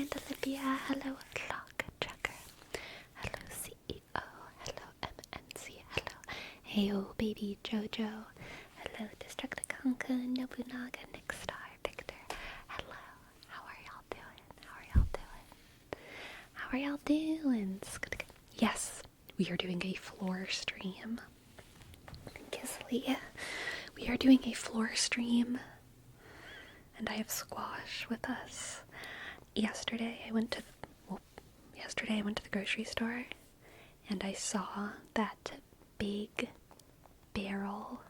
and Olivia. Hello, Clock Checker. Hello, CEO. Hello, MNC. Hello, Heyo, Baby Jojo. Hello, Destructiconka, Nobunaga, Nick Star, Victor. Hello, how are y'all doing? How are y'all doing? Yes, we are doing a floor stream. Kisley, we are doing a floor stream. And I have Squash with us. Yesterday I went to the grocery store and I saw that big barrel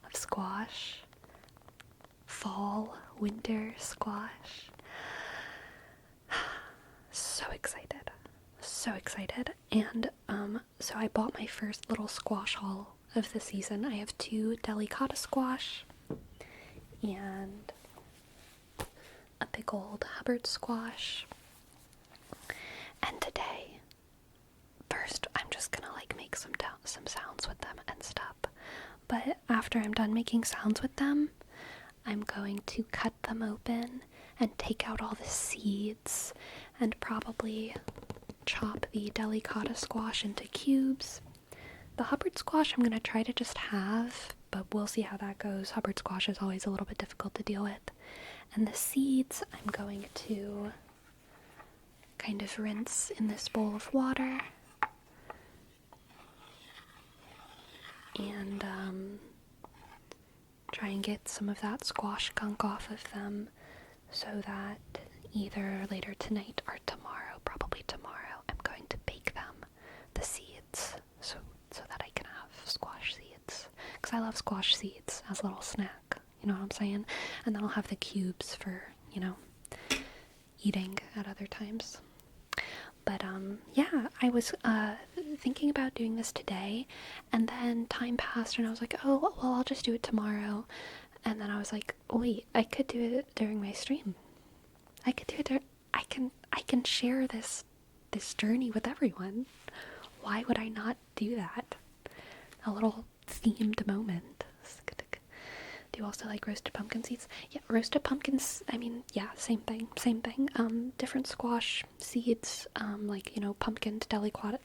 of squash. Fall, winter squash. So excited. And so I bought my first little squash haul of the season. I have 2 delicata squash and a big old Hubbard squash. And today, first I'm just gonna make some sounds with them and stuff. But after I'm done making sounds with them, I'm going to cut them open and take out all the seeds and probably chop the delicata squash into cubes. The Hubbard squash I'm gonna try to just have, but we'll see how that goes. Hubbard squash is always a little bit difficult to deal with. And the seeds I'm going to kind of rinse in this bowl of water and try and get some of that squash gunk off of them so that either later tonight or tomorrow, probably tomorrow, I'm going to bake them, the seeds, so that I can have squash seeds. Because I love squash seeds as a little snack, you know what I'm saying? And then I'll have the cubes for, eating at other times. But, yeah, I was thinking about doing this today, and then time passed, and I was like, oh, well, I'll just do it tomorrow. And then I was like, wait, I could do it during my stream. I can share this journey with everyone. Why would I not do that? A little themed moment. Do you also like roasted pumpkin seeds? Yeah, roasted pumpkins, same thing. Different squash seeds, pumpkin to delicata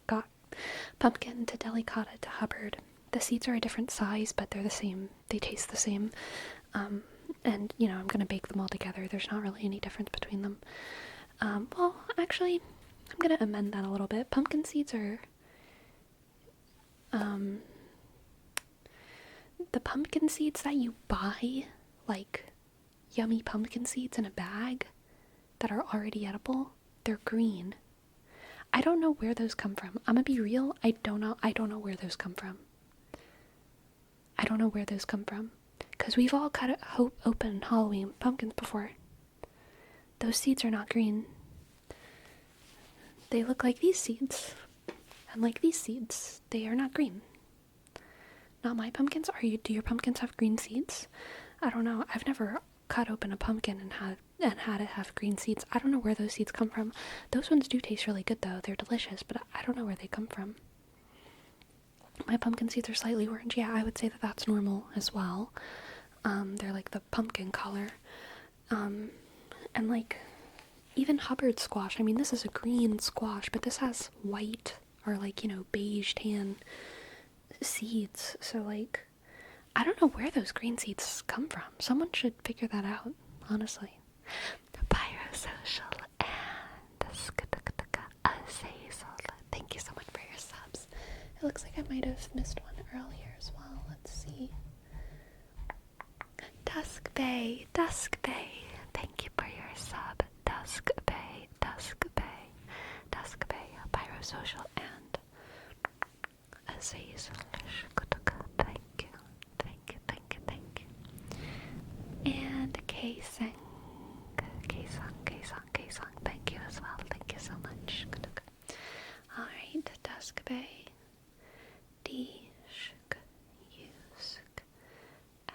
to Hubbard. The seeds are a different size, but they're the same. They taste the same. And, I'm gonna bake them all together. There's not really any difference between them. Well, actually, I'm gonna amend that a little bit. Pumpkin seeds are, the pumpkin seeds that you buy, yummy pumpkin seeds in a bag that are already edible, they're green. I don't know where those come from. I'm gonna be real, I don't know where those come from. Because we've all cut open Halloween pumpkins before. Those seeds are not green. They look like these seeds. And like these seeds, they are not green. Not my pumpkins? Do your pumpkins have green seeds? I don't know. I've never cut open a pumpkin and had it have green seeds. I don't know where those seeds come from. Those ones do taste really good though. They're delicious, but I don't know where they come from. My pumpkin seeds are slightly orange. Yeah, I would say that that's normal as well. They're like the pumpkin color. And even Hubbard squash. This is a green squash, but this has white or beige tan seeds. So I don't know where those green seeds come from. Someone should figure that out, honestly. Pyrosocial and Azazel. Thank you so much for your subs. It looks like I might have missed one earlier as well. Let's see. Dusk Bay. Thank you for your sub. Dusk Bay. Pyrosocial and Azazel. Thank you. And K-Sang. Thank you as well. Thank you so much. Alright, Dusk Bay. D, shk, U, sk, S,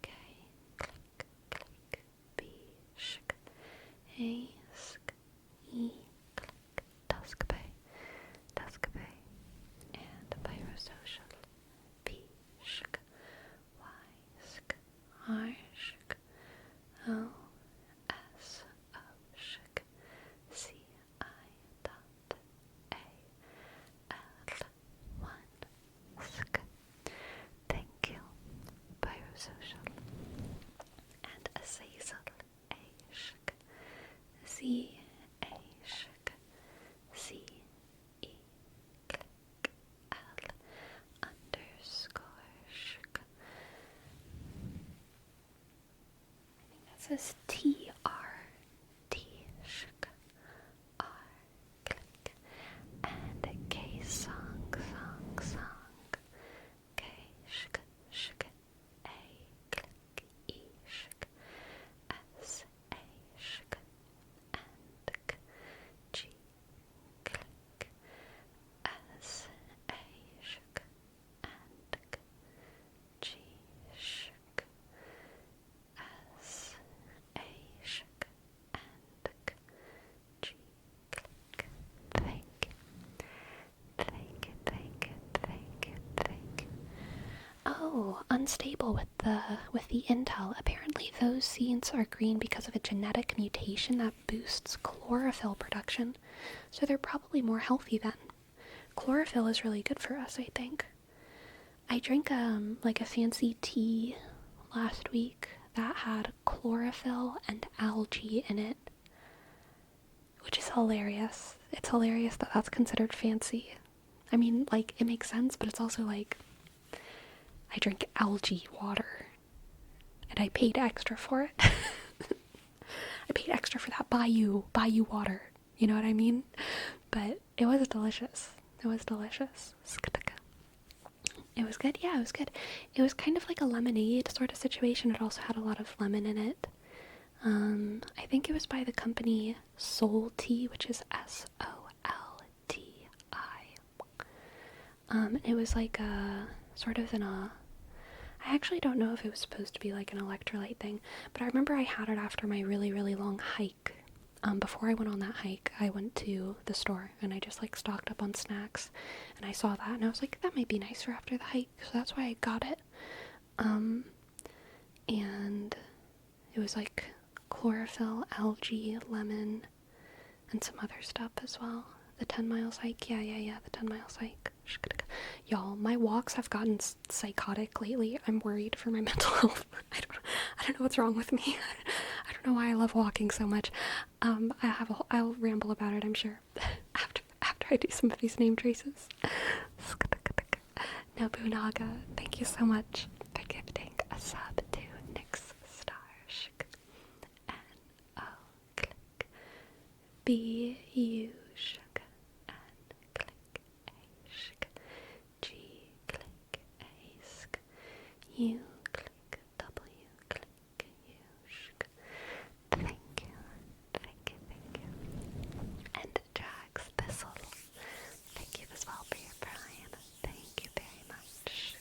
K, click, B, shk, A, sk, E, click, Dusk Bay. And Pyrosocial. P, shk, Y, sk, R, shk, O, says T-R-T, shk, R, click, and K, song, song, song, K, shk, shk, A, click, E, shk, S, A, shk, and K, G, click, S, A, shk, and K, G, shk, S, A, shk, and K, G, click. Thank you, thank you, thank you, thank you, thank you. Oh, unstable with the intel. Apparently those seeds are green because of a genetic mutation that boosts chlorophyll production. So they're probably more healthy then. Chlorophyll is really good for us, I think. I drank like a fancy tea last week that had chlorophyll and algae in it, which is hilarious. It's hilarious that that's considered fancy. I mean, like, it makes sense, but it's also like, I drink algae water, and I paid extra for it. I paid extra for that bayou water, you know what I mean? But it was delicious. It was delicious. It was good, yeah, it was good. It was kind of like a lemonade sort of situation. It also had a lot of lemon in it. I think it was by the company Soul Tea, which is Solti. It was like a sort of I actually don't know if it was supposed to be like an electrolyte thing, but I remember I had it after my really, really long hike. Before I went on that hike, I went to the store and I just like stocked up on snacks, and I saw that and I was like, that might be nice for after the hike, so that's why I got it. And it was like chlorophyll, algae, lemon, and some other stuff as well. The 10 miles hike, yeah, the 10 miles hike. Y'all, my walks have gotten psychotic lately. I'm worried for my mental health. I don't know what's wrong with me. I don't know why I love walking so much. I'll ramble about it, I'm sure, after I do some of these name traces. Nobunaga, thank you so much for gifting a sub to Nick's Star. N-O, click. B-U, shk, N, click, A, shk, G, click, A, sk, U, click, W, click, U, shk. Thank you, thank you, thank you. And Jax Thistle, thank you as well for your prime. Thank you very much.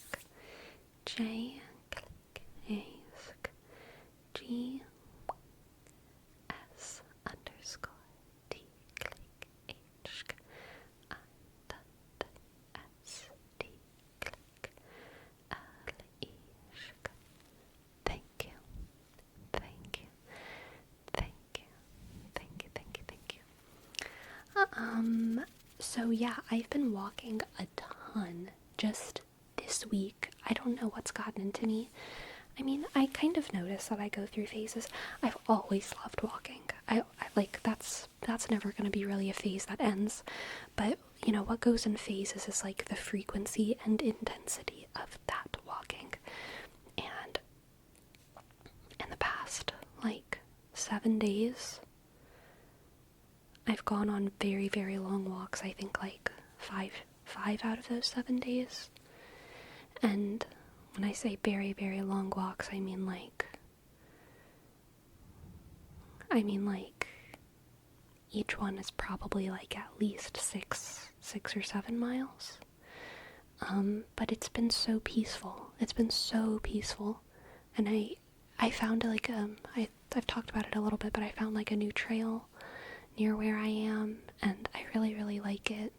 J, click, A, sk, G, S, underscore, T, click, H, I, dot, S, D, click, L, E, sh. Thank you, thank you, thank you, thank you, thank you, thank you. So yeah, I've been walking a ton just this week. I don't know what's gotten into me. I mean, I kind of notice that I go through phases. I've always loved walking. I like, that's never going to be really a phase that ends. But, you know, what goes in phases is like the frequency and intensity of that walking. And in the past, like, 7 days, I've gone on very, very long walks. I think like five out of those 7 days. And when I say very, very long walks, I mean like each one is probably like at least six or 7 miles. But it's been so peaceful. It's been so peaceful. And I found like I've talked about it a little bit, but I found like a new trail near where I am, and I really, really like it.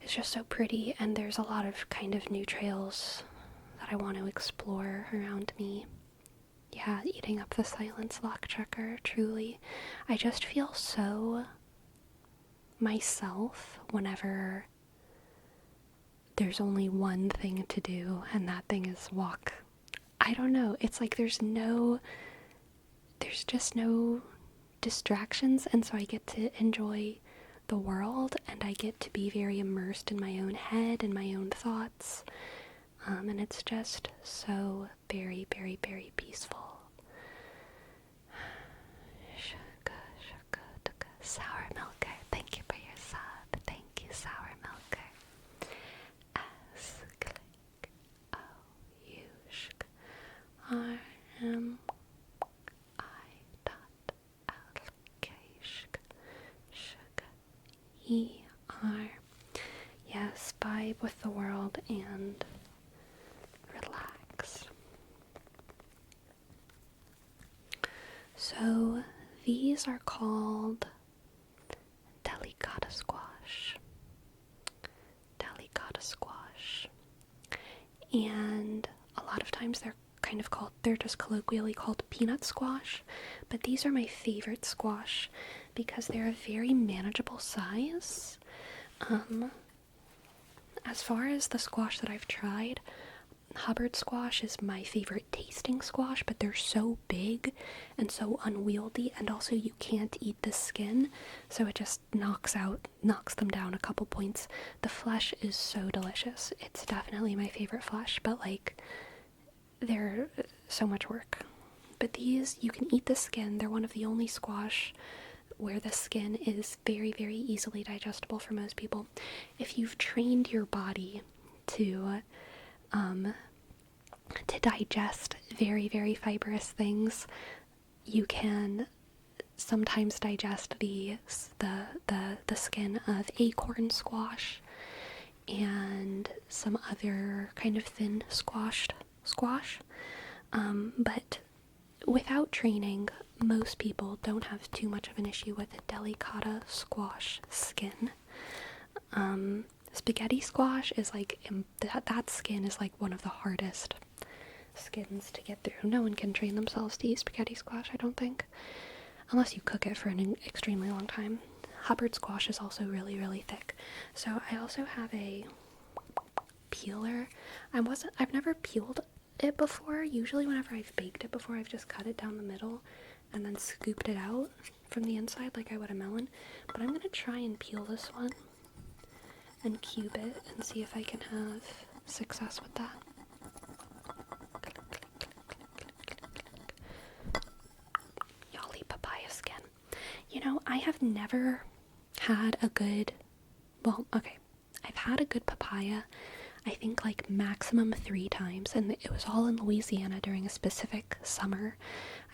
It's just so pretty, and there's a lot of kind of new trails that I want to explore around me. Yeah, eating up the silence lock checker, truly. I just feel so myself whenever there's only one thing to do, and that thing is walk. I don't know, it's like there's just no distractions, and so I get to enjoy the world, and I get to be very immersed in my own head and my own thoughts, and it's just so very, very, very peaceful. Sour Milker, thank you for your sub. Thank you, Sour Milker. S click O U sh R M I dot L K sh E R. Yes, vibe with the world and relax. So these are called delicata squash. Delicata squash. And a lot of times they're just colloquially called peanut squash, but these are my favorite squash because they're a very manageable size. As far as the squash that I've tried, Hubbard squash is my favorite tasting squash, but they're so big and so unwieldy, and also you can't eat the skin, so it just knocks them down a couple points. The flesh is so delicious. It's definitely my favorite flesh, but like, they're so much work. But these, you can eat the skin. They're one of the only squash where the skin is very, very easily digestible for most people. If you've trained your body to digest very, very fibrous things, you can sometimes digest the skin of acorn squash and some other kind of thin squash. But without training, most people don't have too much of an issue with a delicata squash skin. Spaghetti squash is like, that skin is like one of the hardest skins to get through. No one can train themselves to eat spaghetti squash, I don't think, unless you cook it for an extremely long time. Hubbard squash is also really, really thick. So I also have a peeler. I've never peeled it before. Usually whenever I've baked it before, I've just cut it down the middle and then scooped it out from the inside like I would a melon. But I'm gonna try and peel this one and cube it and see if I can have success with that. Yoli papaya skin. You know, I have never had a good, I've had a good papaya, I think like maximum 3 times, and it was all in Louisiana during a specific summer.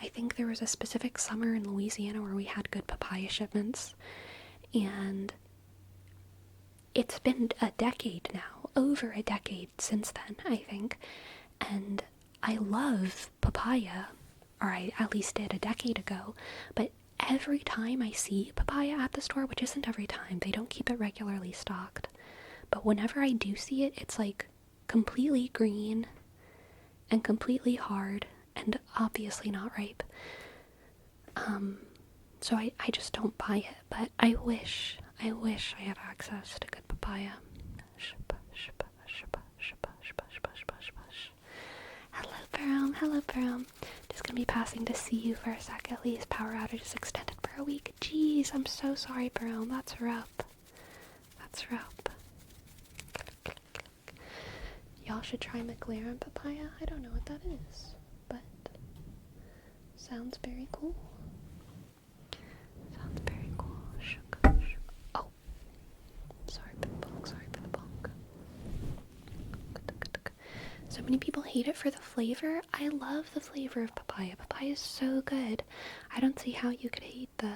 I think there was a specific summer in Louisiana where we had good papaya shipments, and it's been a decade now, over a decade since then, I think, and I love papaya, or I at least did a decade ago, but every time I see papaya at the store, which isn't every time, they don't keep it regularly stocked, but whenever I do see it, it's like completely green and completely hard and obviously not ripe. So I just don't buy it, but I wish I had access to good papaya. Hello, Broom. Just gonna be passing to see you for a sec at least. Power outage is extended for a week. Jeez, I'm so sorry, Broom. That's rough. Y'all should try McLaren papaya. I don't know what that is, but sounds very cool. Oh, sorry for the bonk. So many people hate it for the flavor. I love the flavor of papaya. Papaya is so good. I don't see how you could hate the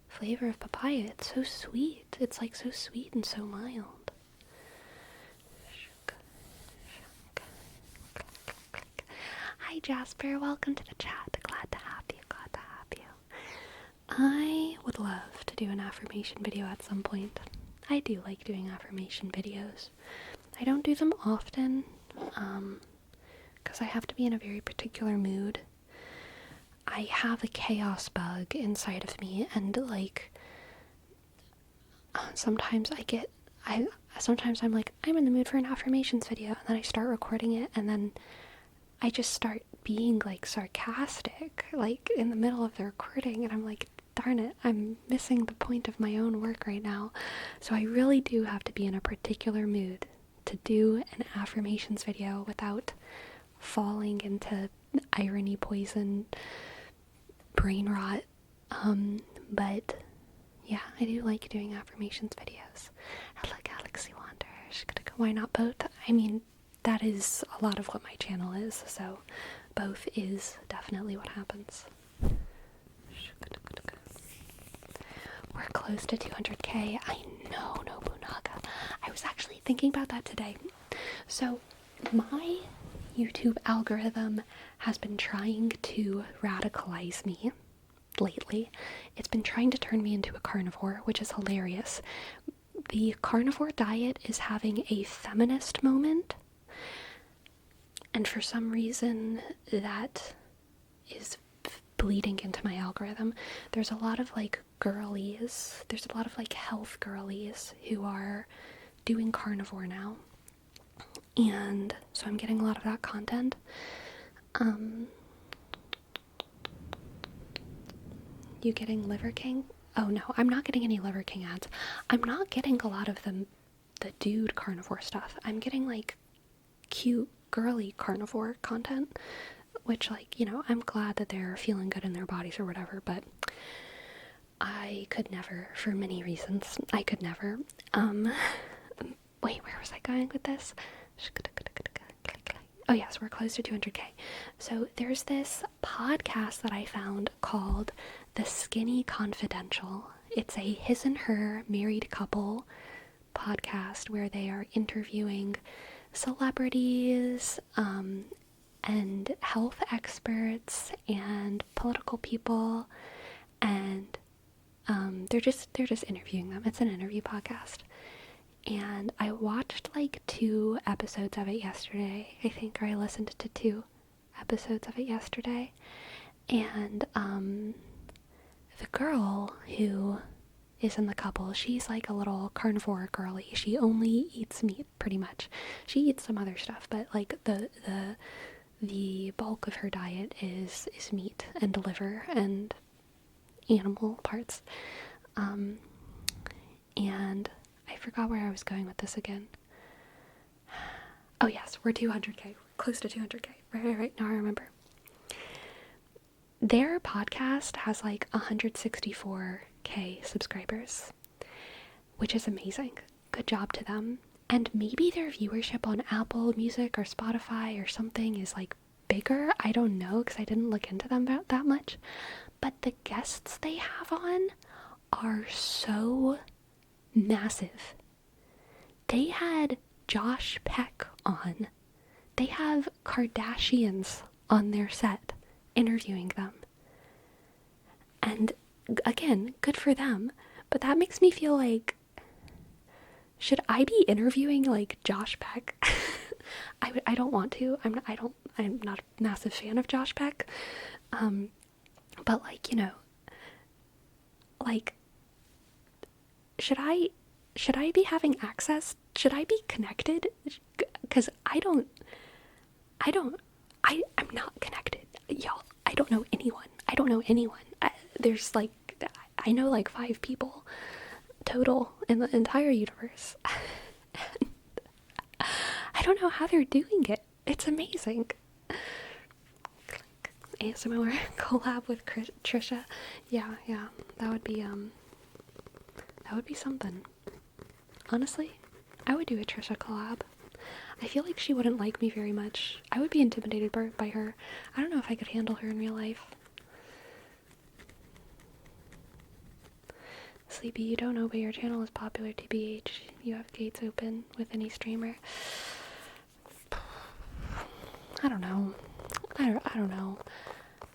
flavor of papaya. It's so sweet. It's like so sweet and so mild. Hi Jasper, welcome to the chat. Glad to have you. I would love to do an affirmation video at some point. I do like doing affirmation videos. I don't do them often, because I have to be in a very particular mood. I have a chaos bug inside of me, and like, sometimes I'm like, I'm in the mood for an affirmations video, and then I start recording it, and then I just start being like sarcastic, like in the middle of the recording, and I'm like, darn it, I'm missing the point of my own work right now. So I really do have to be in a particular mood to do an affirmations video without falling into irony poison brain rot. But Yeah, I do like doing affirmations videos. Hello, Galaxy Wanderers. Why not both? I mean, that is a lot of what my channel is, so both is definitely what happens. We're close to 200k. I know, Nobunaga. I was actually thinking about that today. So, my YouTube algorithm has been trying to radicalize me lately. It's been trying to turn me into a carnivore, which is hilarious. The carnivore diet is having a feminist moment, and for some reason that is bleeding into my algorithm. There's a lot of like girlies, there's a lot of like health girlies who are doing carnivore now, and so I'm getting a lot of that content. You getting Liver King? Oh no, I'm not getting any Liver King ads. I'm not getting a lot of the dude carnivore stuff. I'm getting like cute girly carnivore content, which, like, you know, I'm glad that they're feeling good in their bodies or whatever, but I could never, for many reasons, I could never. Wait, where was I going with this? Oh yes, we're close to 200k. So there's this podcast that I found called The Skinny Confidential. It's a his and her married couple podcast where they are interviewing celebrities, and health experts and political people, and they're just interviewing them. It's an interview podcast, and I watched like 2 episodes of it yesterday, I think, or I listened to 2 episodes of it yesterday, and the girl who is in the couple, she's like a little carnivore girly. She only eats meat, pretty much. She eats some other stuff, but like the bulk of her diet is meat and liver and animal parts. And I forgot where I was going with this again. Oh yes, we're 200k. We're close to 200k. Right, now I remember. Their podcast has like 164k subscribers, which is amazing. Good job to them. And maybe their viewership on Apple Music or Spotify or something is like bigger. I don't know, because I didn't look into them that much. But the guests they have on are so massive. They had Josh Peck on. They have Kardashians on their set interviewing them. And again, good for them. But that makes me feel like, should I be interviewing like Josh Peck? I don't want to. I'm not a massive fan of Josh Peck. But like, you know, like, should I be having access? Should I be connected? Because I'm not connected, y'all. I don't know anyone. There's like, I know like 5 people total in the entire universe. I don't know how they're doing it. It's amazing. ASMR collab with Trisha. Yeah, that would be something. Honestly, I would do a Trisha collab. I feel like she wouldn't like me very much. I would be intimidated by her. I don't know if I could handle her in real life. Sleepy, you don't know, but your channel is popular, TBH. You have gates open with any streamer. I don't know. I don't know.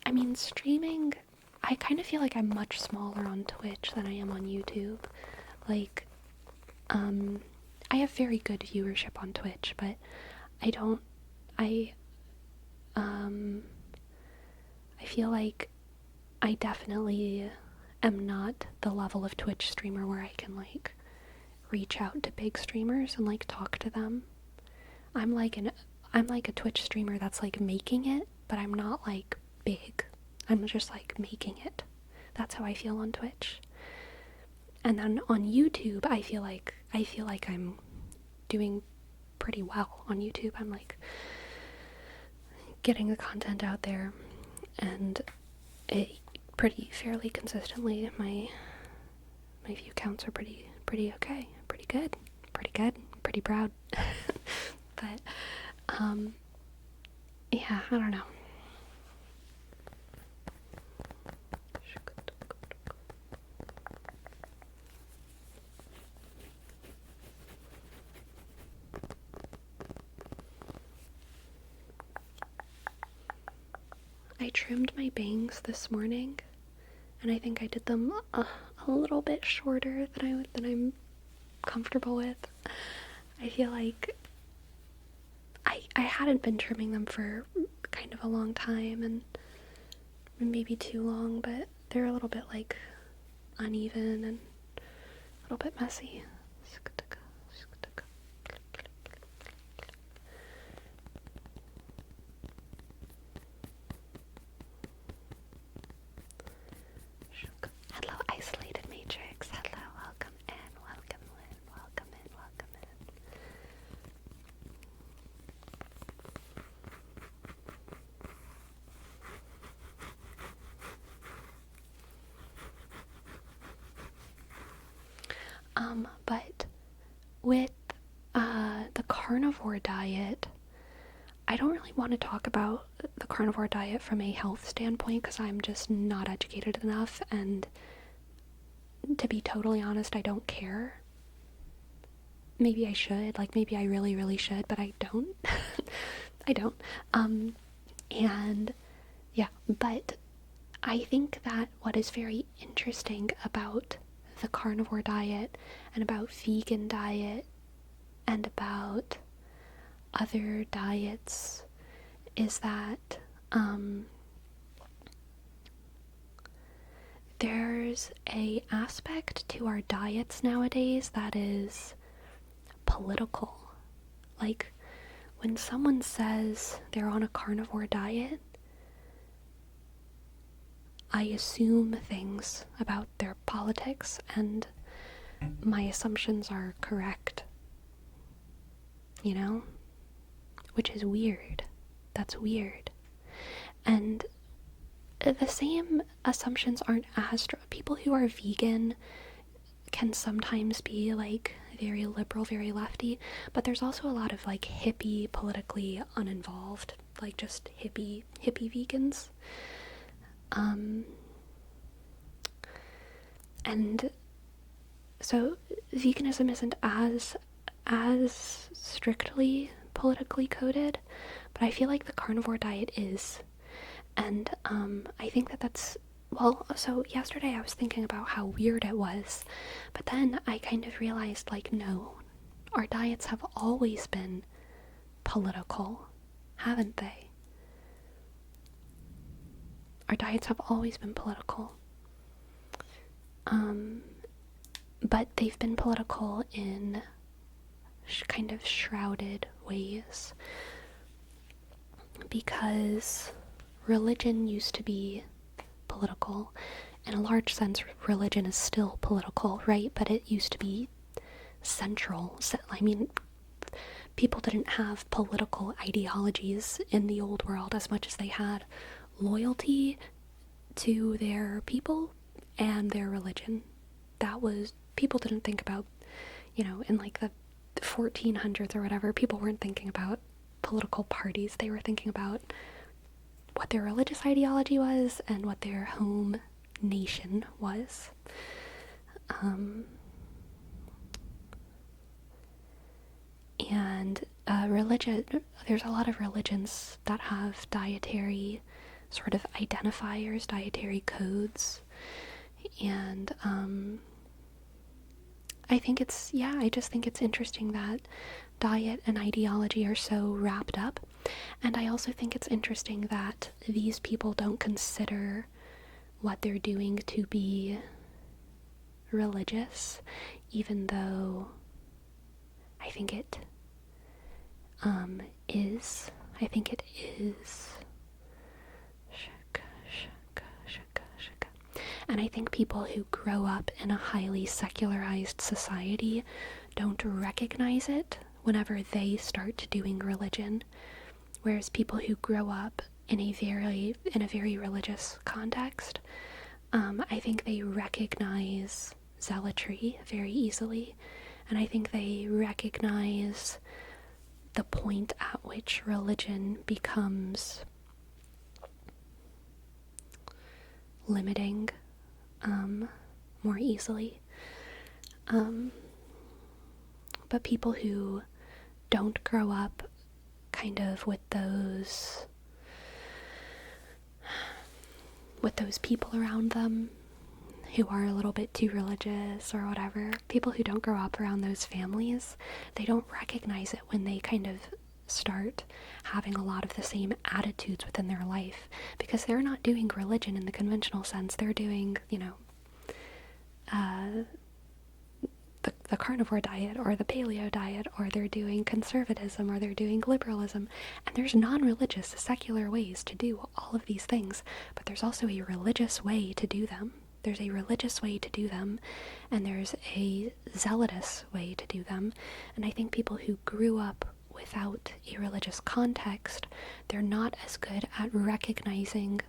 I mean, streaming, I kind of feel like I'm much smaller on Twitch than I am on YouTube. Like, I have very good viewership on Twitch, but I feel like I definitely am not the level of Twitch streamer where I can like reach out to big streamers and like talk to them. I'm like a Twitch streamer that's like making it, but I'm not like big. I'm just like making it. That's how I feel on Twitch. And then on YouTube, I feel like I'm doing pretty well on YouTube. I'm like getting the content out there, and it pretty fairly consistently. My My view counts are pretty okay, pretty good, pretty proud. But yeah, I don't know. I trimmed my bangs this morning, and I think I did them a little bit shorter than I'm comfortable with. I feel like I hadn't been trimming them for kind of a long time, and maybe too long, but they're a little bit like uneven and a little bit messy. Hello, Isolated Matrix. Hello, welcome in, welcome in, welcome in, welcome in. But with the carnivore diet, I don't really want to talk about the carnivore diet from a health standpoint because I'm just not educated enough, and to be totally honest, I don't care. Maybe I should, like maybe I really, really should, but I don't. I don't. And yeah, but I think that what is very interesting about the carnivore diet and about vegan diet and about other diets is that there's a aspect to our diets nowadays that is political. Like when someone says they're on a carnivore diet, I assume things about their politics, and my assumptions are correct. You know? Which is weird. That's weird. And the same assumptions aren't as people who are vegan can sometimes be like very liberal, very lefty, but there's also a lot of like hippie, politically uninvolved, like just hippie vegans. And so veganism isn't as strictly politically coded, but I feel like the carnivore diet is. And I think that's, well, so yesterday I was thinking about how weird it was, but then I kind of realized, like, no, our diets have always been political, haven't they? Our diets have always been political. But they've been political in kind of shrouded ways, because religion used to be political. In a large sense, religion is still political, right? But it used to be central. I mean, people didn't have political ideologies in the old world as much as they had loyalty to their people and their religion. That was, people didn't think about, in like the 1400s or whatever, people weren't thinking about political parties. They were thinking about what their religious ideology was and what their home nation was. And religion, there's a lot of religions that have dietary sort of identifiers, dietary codes, and I just think it's interesting that diet and ideology are so wrapped up. And I also think it's interesting that these people don't consider what they're doing to be religious, even though I think it is. I think it is. And I think people who grow up in a highly secularized society don't recognize it whenever they start doing religion, whereas people who grow up in a very religious context, I think they recognize zealotry very easily, and I think they recognize the point at which religion becomes limiting more easily. But people who don't grow up kind of with those people around them who are a little bit too religious or whatever, people who don't grow up around those families, they don't recognize it when they kind of start having a lot of the same attitudes within their life, because they're not doing religion in the conventional sense. They're doing, the carnivore diet or the paleo diet, or they're doing conservatism, or they're doing liberalism, and there's non-religious, secular ways to do all of these things, but there's also a religious way to do them. There's a religious way to do them, and there's a zealotous way to do them, and I think people who grew up without a religious context, they're not as good at recognizing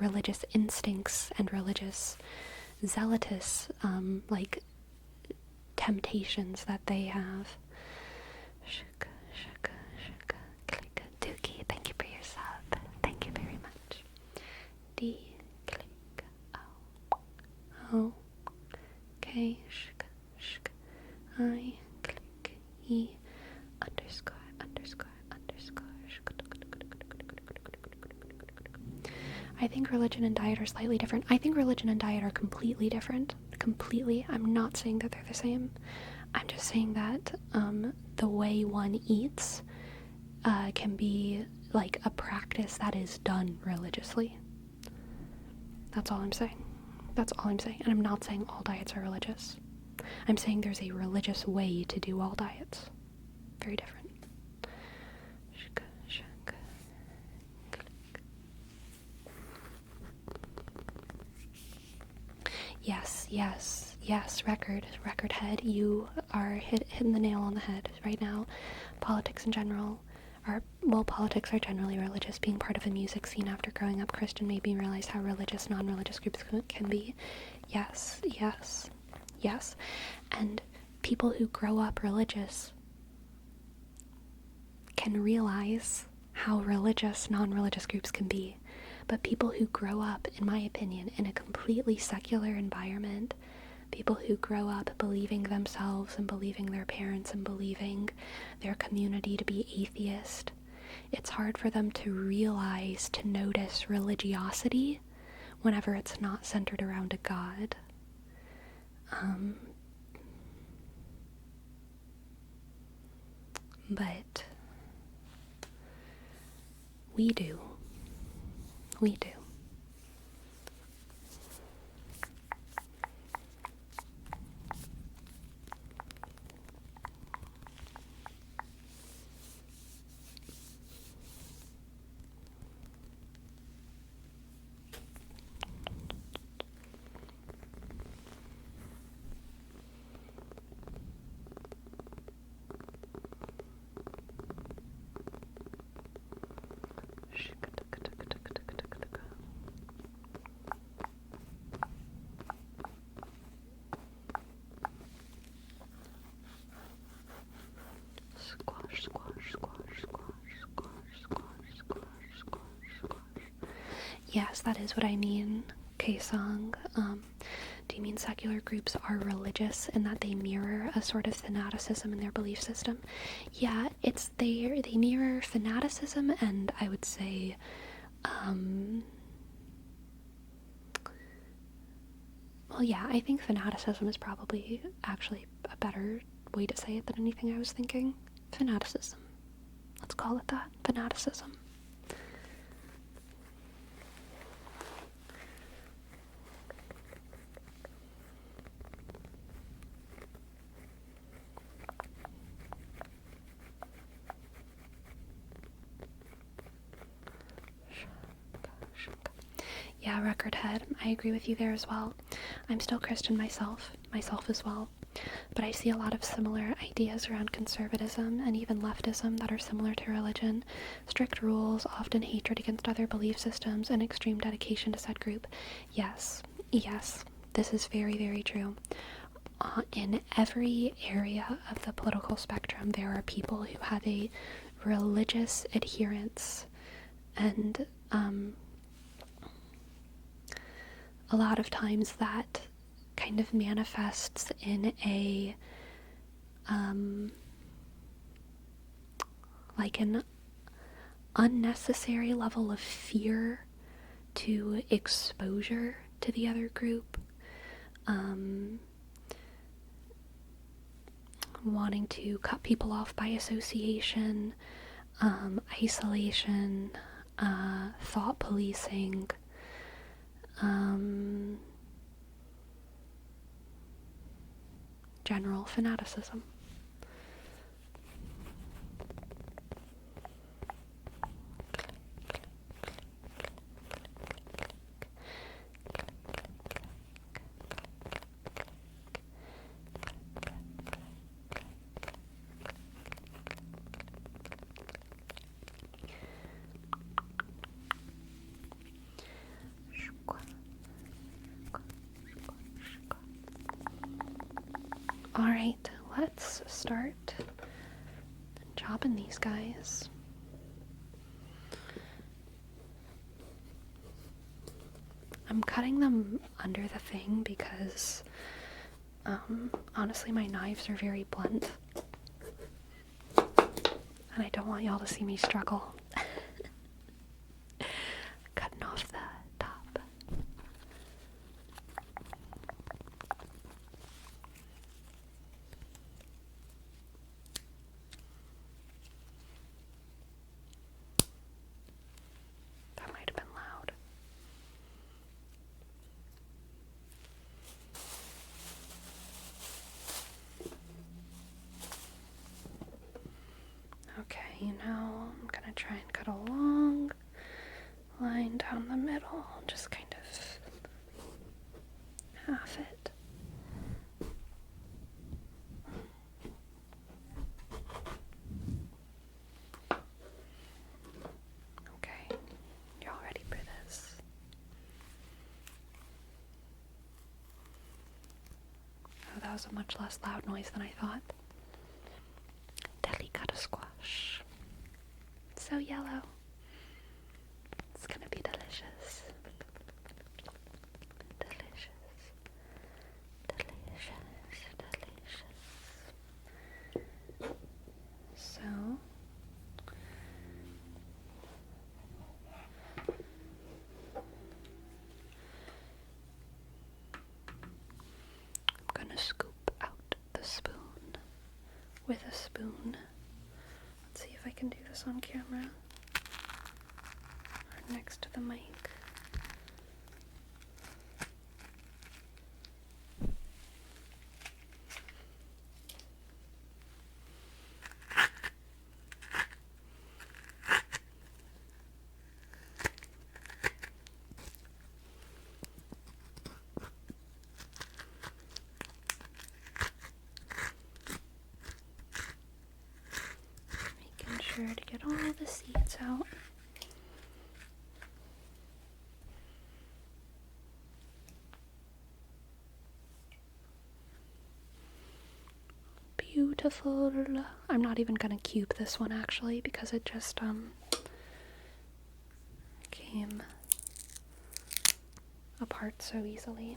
religious instincts and religious zealotous, temptations that they have. Shaka, shaka, shaka, click, dookie, thank you for your sub. Thank you very much. D, click, O, K, shaka, shaka, I, click, E, underscore, underscore, underscore. I think religion and diet are slightly different. I think religion and diet are completely different. Completely. I'm not saying that they're the same. I'm just saying that the way one eats can be like a practice that is done religiously. That's all I'm saying. That's all I'm saying. And I'm not saying all diets are religious. I'm saying there's a religious way to do all diets. Very different. Yes, record head, you are hitting the nail on the head right now. Politics in general politics are generally religious. Being part of the music scene after growing up Christian made me realize how religious non-religious groups can be. Yes. And people who grow up religious can realize how religious non-religious groups can be. But people who grow up, in my opinion, in a completely secular environment, people who grow up believing themselves and believing their parents and believing their community to be atheist, it's hard for them to realize, to notice religiosity whenever it's not centered around a god. But we do. Yes, that is what I mean. K-Song. Do you mean secular groups are religious in that they mirror a sort of fanaticism in their belief system? Yeah, they mirror fanaticism, and I would say well, yeah, I think fanaticism is probably actually a better way to say it than anything I was thinking. Fanaticism. Let's call it that. Fanaticism. Yeah, record head. I agree with you there as well. I'm still Christian myself as well. But I see a lot of similar ideas around conservatism and even leftism that are similar to religion. Strict rules, often hatred against other belief systems, and extreme dedication to said group. Yes, this is very, very true. in every area of the political spectrum, there are people who have a religious adherence, and a lot of times that kind of manifests in a like an unnecessary level of fear to exposure to the other group, wanting to cut people off by association, isolation, thought policing, general fanaticism. Alright, let's start chopping these guys. I'm cutting them under the thing because honestly my knives are very blunt and I don't want y'all to see me struggle. Cutting off the top. That might have been loud. Okay, now I'm gonna try and cut a long line down the middle, just kind of half it. Okay, y'all ready for this? Oh, that was a much less loud noise than I thought. Delicata squash. So yellow. It's gonna be delicious. Delicious. Delicious. Delicious. So I'm gonna scoop out the spoon with a spoon. Let's see if I can do this on camera or next to the mic. Making sure to get all the seeds out. Beautiful. I'm not even gonna cube this one actually because it just came apart so easily,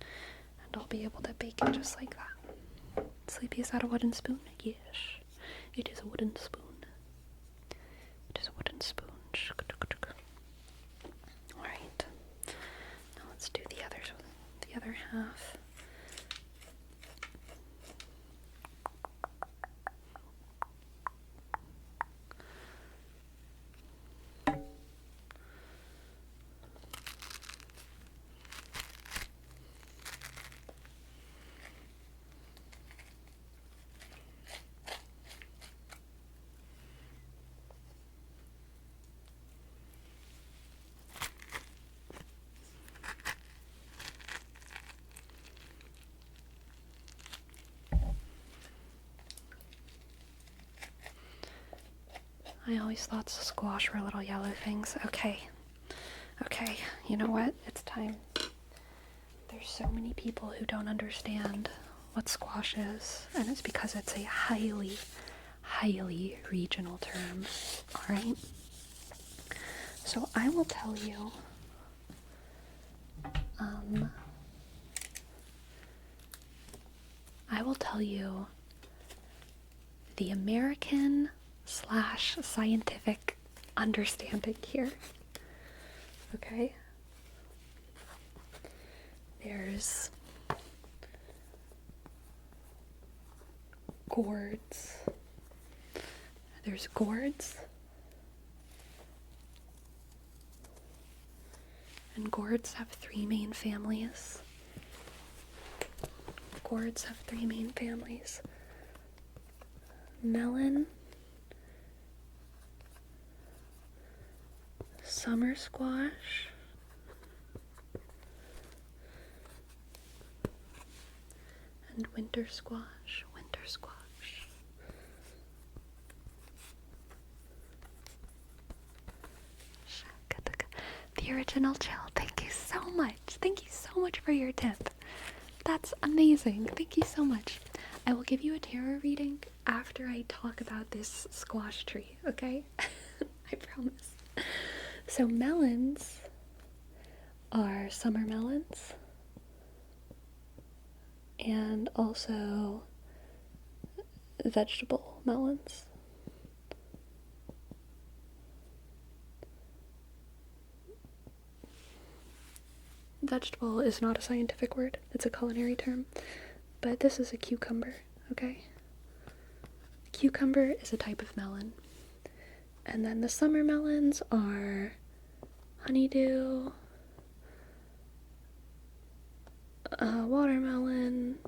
and I'll be able to bake it just like that. Sleepy, is that a wooden spoon? Yes, it is a wooden spoon. It is a wooden spoon. Alright, now let's do the other half. I always thought squash were little yellow things. Okay, you know what? It's time. There's so many people who don't understand what squash is, and it's because it's a highly, highly regional term. Alright? So I will tell you, the American / scientific understanding here. Okay? There's gourds. And gourds have three main families. Melon, summer squash, and winter squash. The original chill. Thank you so much. Thank you so much for your tip. That's amazing. Thank you so much. I will give you a tarot reading after I talk about this squash tree, okay? I promise. So melons are summer melons and also vegetable melons. Vegetable is not a scientific word, it's a culinary term, but this is a cucumber, okay? Cucumber is a type of melon. And then the summer melons are honeydew, watermelon,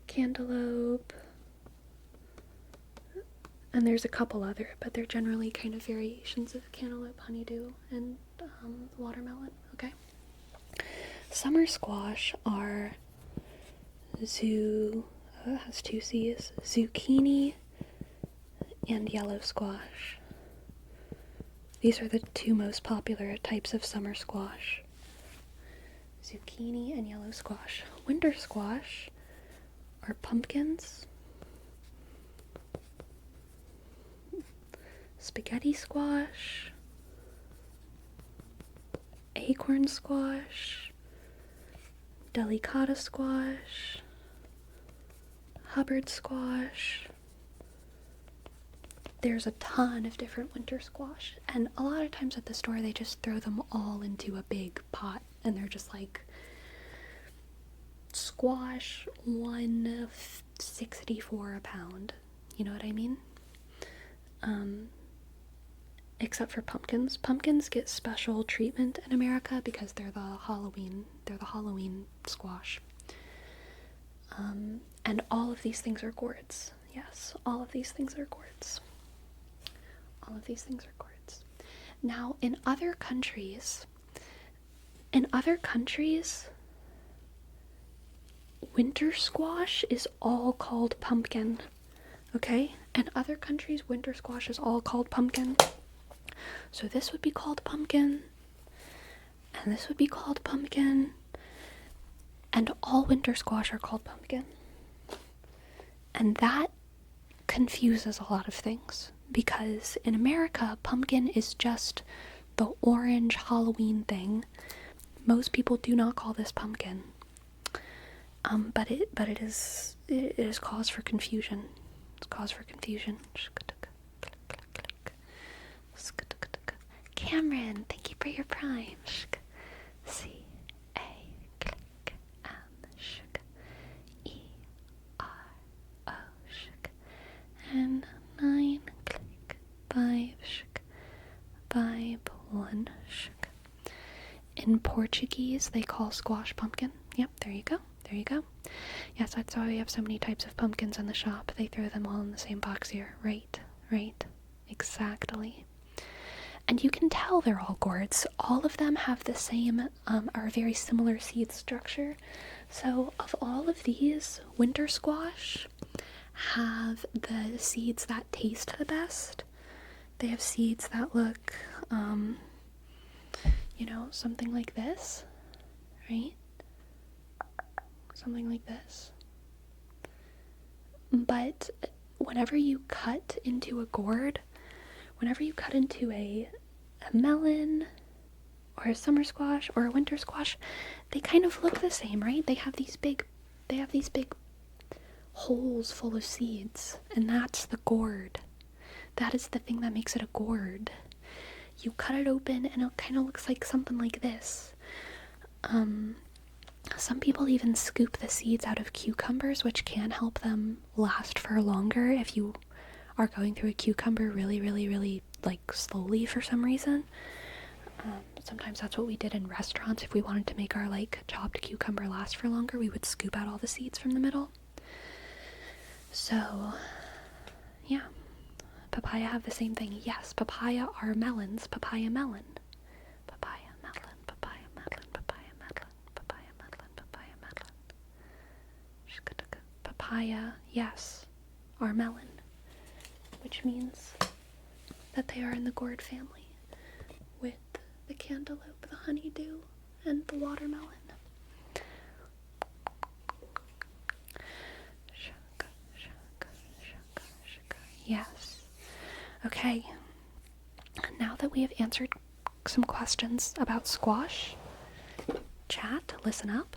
cantaloupe, and there's a couple other, but they're generally kind of variations of cantaloupe, honeydew, and watermelon, okay? Summer squash are has two C's, zucchini and yellow squash. These are the two most popular types of summer squash. Zucchini and yellow squash. Winter squash are pumpkins, spaghetti squash, acorn squash, delicata squash, Hubbard squash. There's a ton of different winter squash, and a lot of times at the store they just throw them all into a big pot, and they're just like squash $1.64 a pound. You know what I mean? Except for pumpkins. Pumpkins get special treatment in America because they're the Halloween squash. And all of these things are gourds. Yes, all of these things are gourds. Now, in other countries, winter squash is all called pumpkin. Okay? In other countries, winter squash is all called pumpkin. So this would be called pumpkin, and this would be called pumpkin, and all winter squash are called pumpkin. And that confuses a lot of things, because in America, pumpkin is just the orange Halloween thing. Most people do not call this pumpkin. But it is cause for confusion. It's cause for confusion. Cameron, thank you for your prime. And 9, click, 5, 5, 1, In Portuguese, they call squash pumpkin. Yep, there you go. Yes, that's why we have so many types of pumpkins in the shop. They throw them all in the same box here. Right. Exactly. And you can tell they're all gourds. All of them have the same, are very similar seed structure. So of all of these, winter squash have the seeds that taste the best. They have seeds that look, something like this, right? Something like this. But whenever you cut into a gourd, whenever you cut into a melon or a summer squash or a winter squash, they kind of look the same, right? They have these big holes full of seeds, and that's the gourd. That is the thing that makes it a gourd. You cut it open and it kind of looks like something like this. Some people even scoop the seeds out of cucumbers, which can help them last for longer if you are going through a cucumber really like slowly for some reason. Sometimes that's what we did in restaurants. If we wanted to make our like chopped cucumber last for longer, we would scoop out all the seeds from the middle. So yeah, papaya have the same thing. Yes, papaya are melons. Papaya melon. Papaya melon. Papaya melon. Papaya melon. Papaya melon. Papaya melon. Papaya, yes, are melon, which means that they are in the gourd family with the cantaloupe, the honeydew, and the watermelon. Yes. Okay. Now that we have answered some questions about squash, chat, listen up.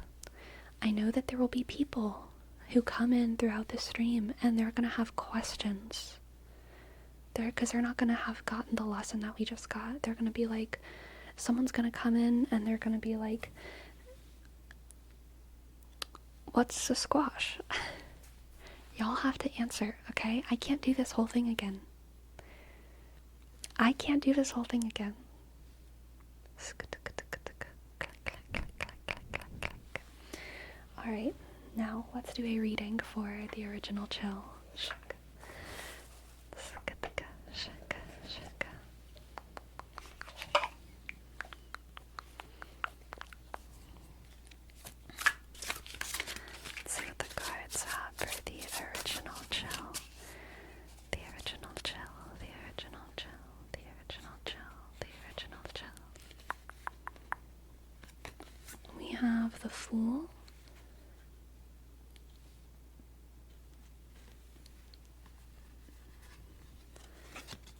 I know that there will be people who come in throughout the stream and they're going to have questions. Because they're not going to have gotten the lesson that we just got. They're going to be like, someone's going to come in and they're going to be like, what's a squash? Y'all have to answer, okay? I can't do this whole thing again. Alright, now let's do a reading for the original chill. Let's see what the cards have for the original chill. The original chill, the original chill, the original chill, the original chill. We have the Fool.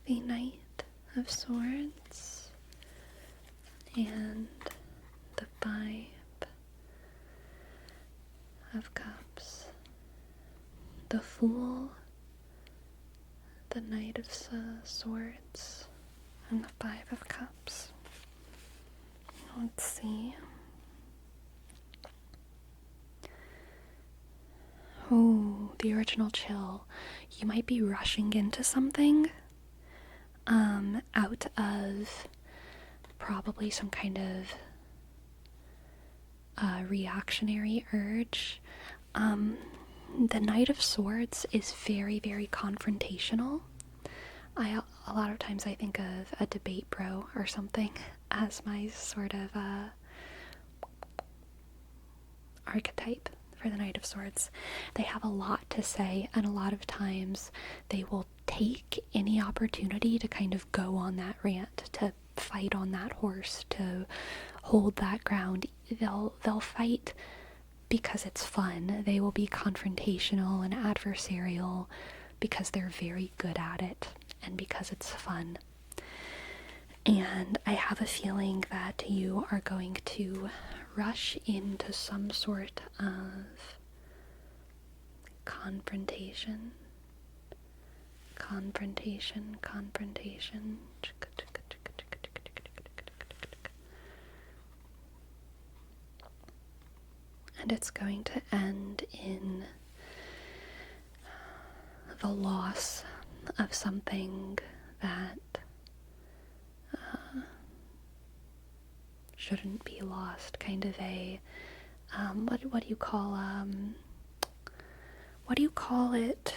The Knight of Swords. And the Five of Cups. The Fool, the Knight of Swords, and the Five of Cups. Let's see. Oh, the original chill. You might be rushing into something out of probably some kind of reactionary urge. The Knight of Swords is very confrontational. A lot of times I think of a debate bro or something as my sort of archetype for the Knight of Swords. They have a lot to say, and a lot of times they will take any opportunity to kind of go on that rant, to fight on that horse, to hold that ground. They'll fight because it's fun. They will be confrontational and adversarial because they're very good at it and because it's fun. And I have a feeling that you are going to rush into some sort of confrontation. And it's going to end in the loss of something that shouldn't be lost. Kind of a what do you call it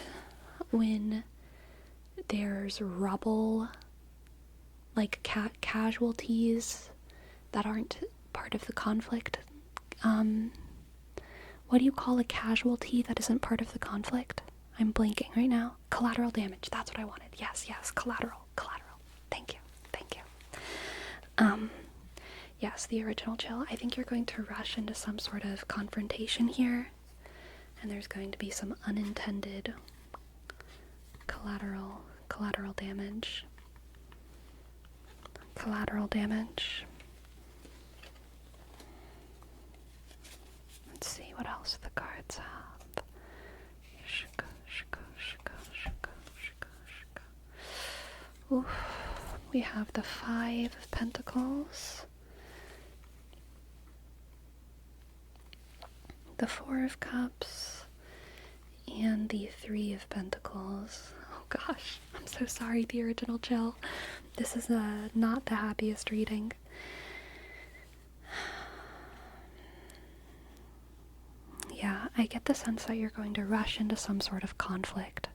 when there's rubble, like casualties that aren't part of the conflict? What do you call a casualty that isn't part of the conflict? I'm blanking right now. Collateral damage. That's what I wanted. Yes, collateral. Thank you. Yes, the original chill. I think you're going to rush into some sort of confrontation here. And there's going to be some unintended collateral damage. Collateral damage. Let's see what else the cards have. Oof. We have the 5 of Pentacles, the 4 of Cups, and the 3 of Pentacles. Oh gosh, I'm so sorry, the original Jill. This is not the happiest reading. Yeah, I get the sense that you're going to rush into some sort of conflict.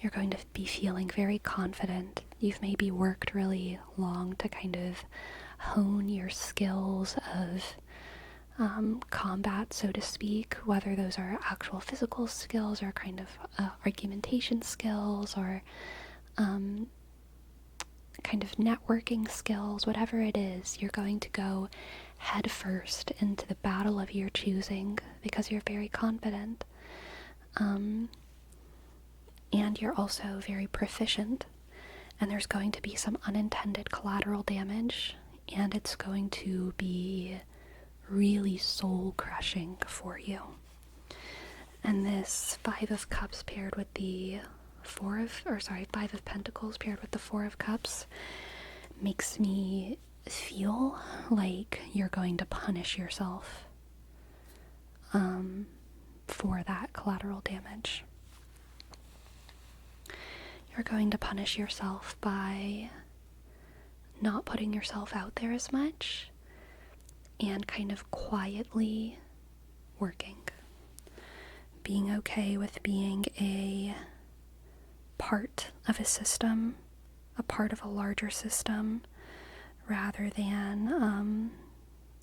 You're going to be feeling very confident. You've maybe worked really long to kind of hone your skills of combat, so to speak, whether those are actual physical skills or kind of argumentation skills or kind of networking skills, whatever it is. You're going to go head first into the battle of your choosing because you're very confident. And you're also very proficient, and there's going to be some unintended collateral damage, and it's going to be really soul-crushing for you. And this 5 of Cups paired with the 5 of Pentacles paired with the 4 of Cups makes me feel like you're going to punish yourself for that collateral damage. You're going to punish yourself by not putting yourself out there as much and kind of quietly working. Being okay with being a part of a system, a part of a larger system, rather than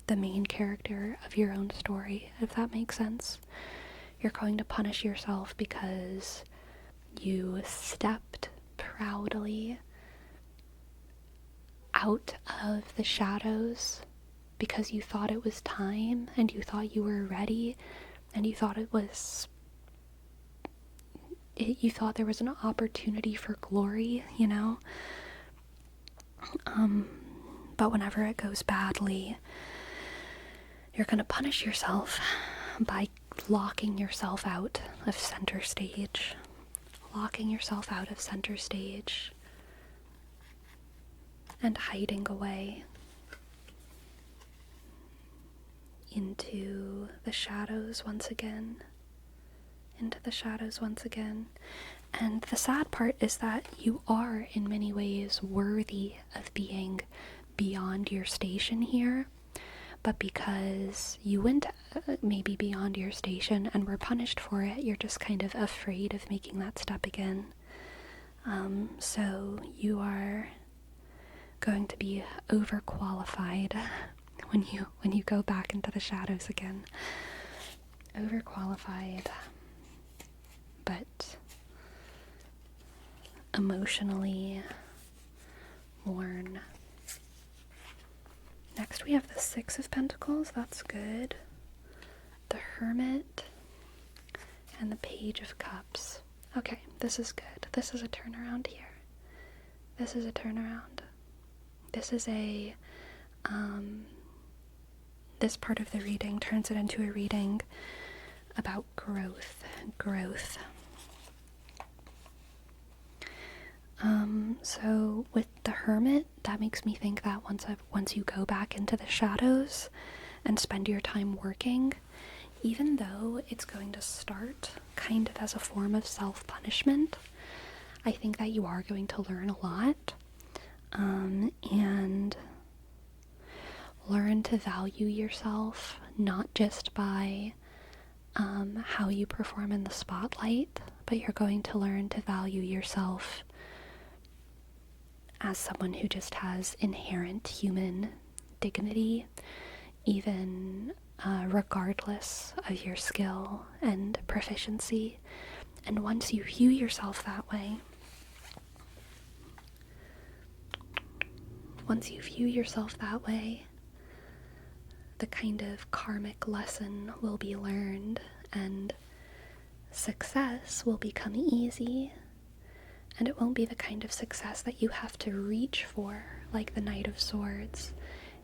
the main character of your own story, if that makes sense. You're going to punish yourself because you stepped proudly out of the shadows because you thought it was time and you thought you were ready and you thought you thought there was an opportunity for glory, you know? But whenever it goes badly, you're gonna punish yourself by locking yourself out of center stage. Locking yourself out of center stage and hiding away into the shadows once again. And the sad part is that you are in many ways worthy of being beyond your station here, but because you went maybe beyond your station and were punished for it, you're just kind of afraid of making that step again. So you are going to be overqualified when you go back into the shadows again. Overqualified, but emotionally worn. Next we have the 6 of Pentacles. That's good. The Hermit and the Page of Cups. Okay, this is good. This is a turnaround here. This is a turnaround. This is a this part of the reading turns it into a reading about growth. So with the Hermit, that makes me think that once you go back into the shadows and spend your time working, even though it's going to start kind of as a form of self-punishment, I think that you are going to learn a lot, and learn to value yourself, not just by how you perform in the spotlight, but you're going to learn to value yourself as someone who just has inherent human dignity, even regardless of your skill and proficiency. And once you view yourself that way, the kind of karmic lesson will be learned, and success will become easy, and it won't be the kind of success that you have to reach for, like the Knight of Swords.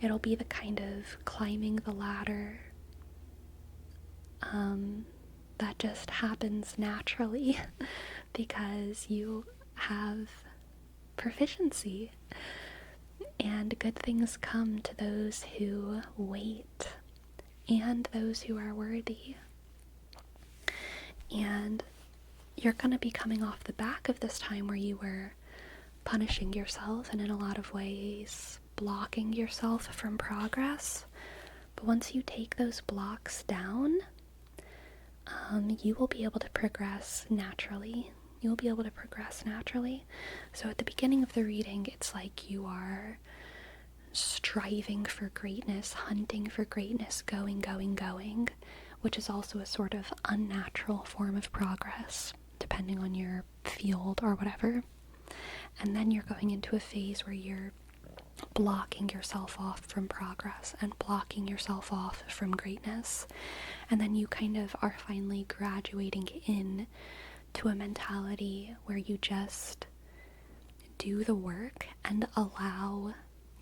It'll be the kind of climbing the ladder that just happens naturally because you have proficiency. And good things come to those who wait and those who are worthy. And you're going to be coming off the back of this time where you were punishing yourself and in a lot of ways blocking yourself from progress. But once you take those blocks down, you will be able to progress naturally. You'll be able to progress naturally. So at the beginning of the reading, it's like you are striving for greatness, hunting for greatness, going, which is also a sort of unnatural form of progress, depending on your field or whatever. And then you're going into a phase where you're blocking yourself off from progress and blocking yourself off from greatness. And then you kind of are finally graduating in to a mentality where you just do the work and allow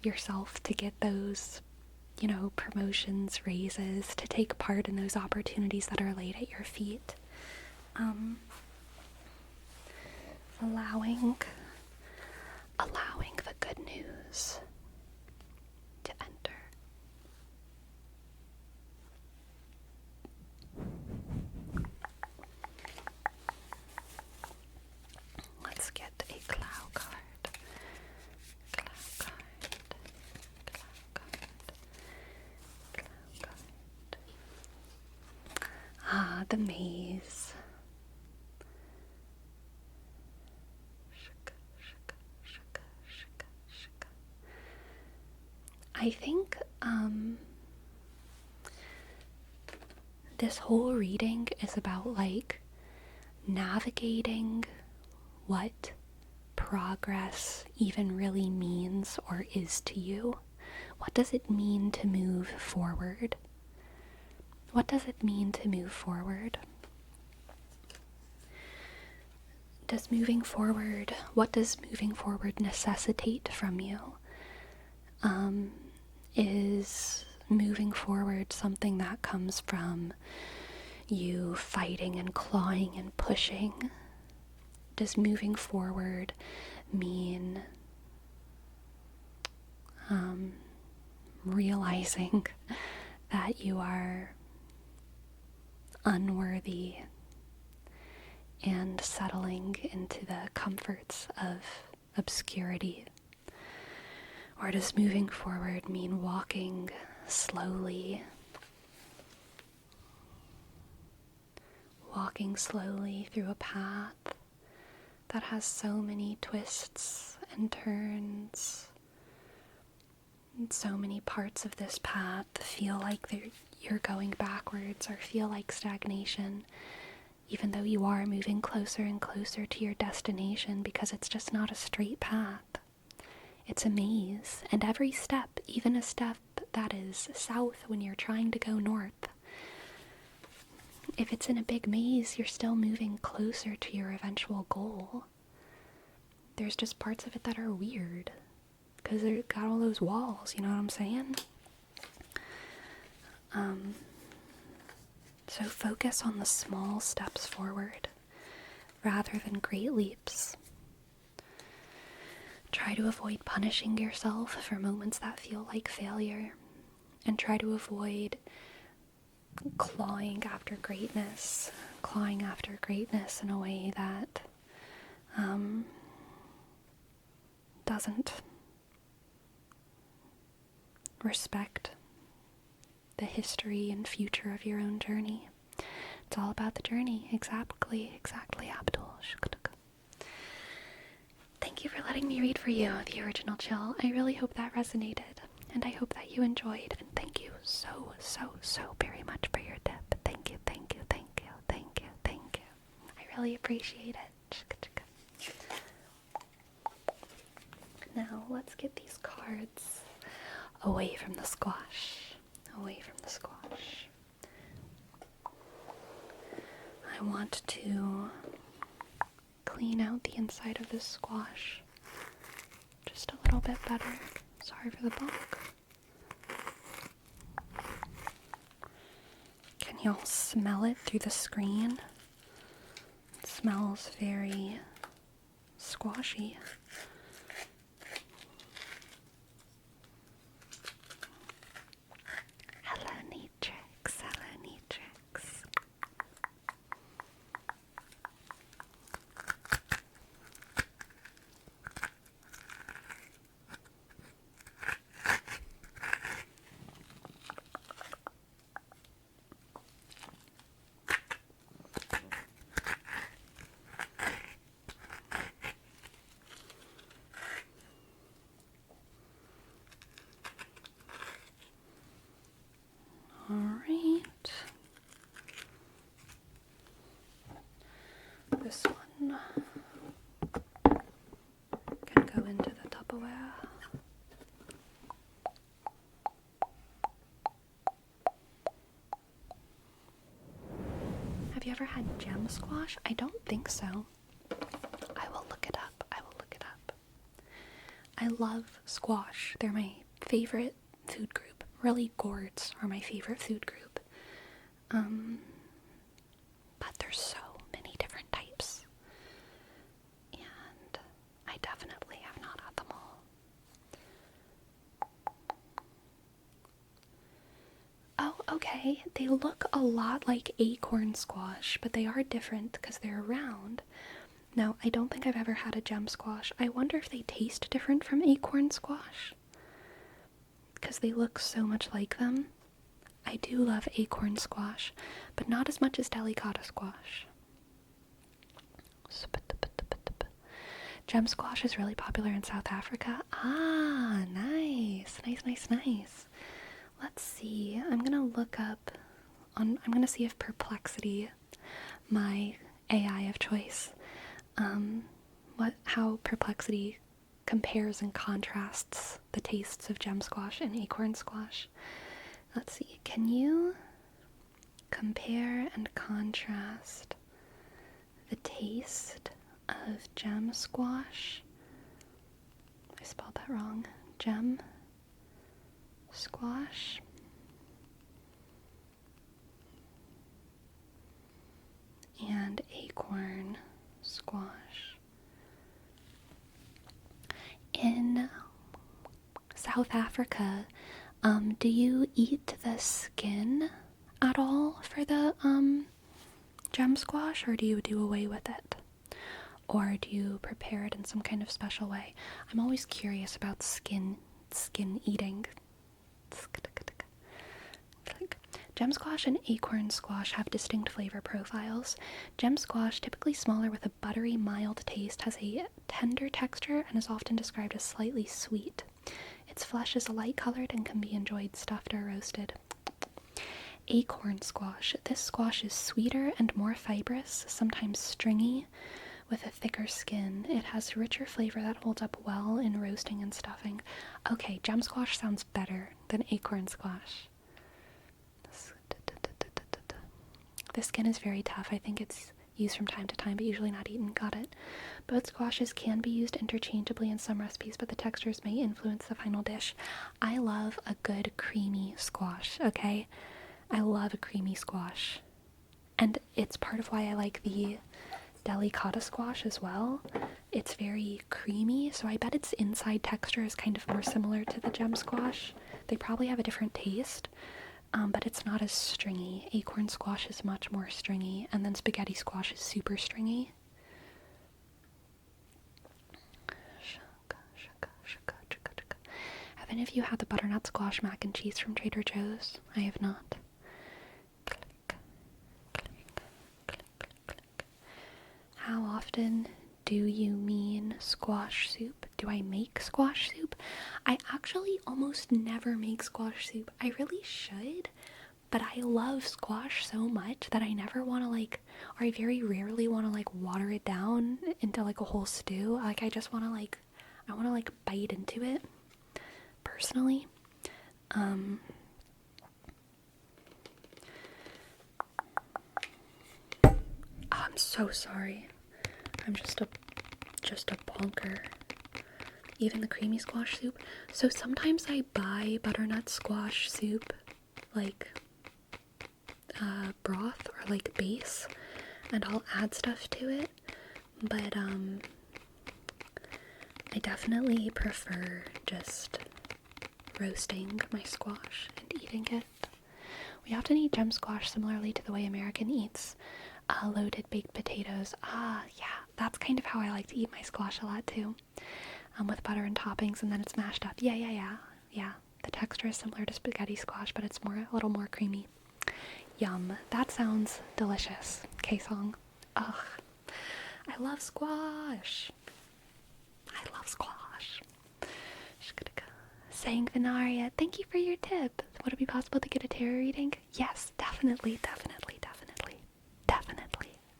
yourself to get those, promotions, raises, to take part in those opportunities that are laid at your feet. Allowing the good news to enter. Let's get a cloud card. Ah, the maze. I think this whole reading is about navigating what progress even really means or is to you. What does it mean to move forward? What does it mean to move forward? What does moving forward necessitate from you? Is moving forward something that comes from you fighting and clawing and pushing? Does moving forward mean realizing that you are unworthy and settling into the comforts of obscurity? Or does moving forward mean walking slowly through a path that has so many twists and turns, and so many parts of this path feel like you're going backwards or feel like stagnation, even though you are moving closer and closer to your destination, because it's just not a straight path. It's a maze, and every step, even a step that is south when you're trying to go north, if it's in a big maze, you're still moving closer to your eventual goal. There's just parts of it that are weird, because they've got all those walls, you know what I'm saying? So focus on the small steps forward, rather than great leaps. Try to avoid punishing yourself for moments that feel like failure, and try to avoid clawing after greatness in a way that doesn't respect the history and future of your own journey. It's all about the journey. Exactly, Abdul. Thank you for letting me read for you the original Chill. I really hope that resonated, and I hope that you enjoyed, and thank you so very much for your tip. Thank you. I really appreciate it. Now, let's get these cards away from the squash. I want to clean out the inside of this squash just a little bit better. Sorry for the bulk. Can y'all smell it through the screen? It smells very squashy. Hello, Neatrix. Hello, Neatrix. Alright. This one can go into the Tupperware. Have you ever had gem squash? I don't think so. I will look it up. I will look it up. I love squash. They're my favorite food group. Really, gourds are my favorite food group. But there's so many different types. And I definitely have not had them all. Oh, okay. They look a lot like acorn squash, but they are different because they're round. Now, I don't think I've ever had a gem squash. I wonder if they taste different from acorn squash, because they look so much like them. I do love acorn squash, but not as much as delicata squash. Gem squash is really popular in South Africa. Ah, nice. Nice. Let's see. I'm gonna look up I'm gonna see if Perplexity, my AI of choice, how Perplexity compares and contrasts the tastes of gem squash and acorn squash. Let's see. Can you compare and contrast the taste of gem squash? I spelled that wrong. Gem squash and acorn squash. In South Africa, do you eat the skin at all for the gem squash, or do you do away with it? Or do you prepare it in some kind of special way? I'm always curious about skin eating. Gem squash and acorn squash have distinct flavor profiles. Gem squash, typically smaller with a buttery, mild taste, has a tender texture and is often described as slightly sweet. Its flesh is light-colored and can be enjoyed stuffed or roasted. Acorn squash. This squash is sweeter and more fibrous, sometimes stringy, with a thicker skin. It has richer flavor that holds up well in roasting and stuffing. Okay, gem squash sounds better than acorn squash. The skin is very tough. I think it's used from time to time, but usually not eaten. Got it. Both squashes can be used interchangeably in some recipes, but the textures may influence the final dish. I love a good creamy squash, okay? I love a creamy squash. And it's part of why I like the delicata squash as well. It's very creamy, so I bet its inside texture is kind of more similar to the gem squash. They probably have a different taste. But it's not as stringy. Acorn squash is much more stringy, and then spaghetti squash is super stringy. Have any of you had the butternut squash mac and cheese from Trader Joe's? I have not. How often do you mean squash soup? Do I make squash soup? I actually almost never make squash soup. I really should, but I love squash so much that I never want to or I very rarely want to water it down into a whole stew. I just want to I want to bite into it, personally. so sorry. I'm just a bonker. Even the creamy squash soup. So sometimes I buy butternut squash soup, like broth or like base, and I'll add stuff to it. But I definitely prefer just roasting my squash and eating it. We often eat gem squash similarly to the way American eats loaded baked potatoes. Yeah, that's kind of how I like to eat my squash a lot too. With butter and toppings, and then it's mashed up. Yeah. The texture is similar to spaghetti squash, but it's a little more creamy. Yum. That sounds delicious. K-song. Ugh. I love squash. Saying Venaria, thank you for your tip. Would it be possible to get a tarot reading? Yes, definitely.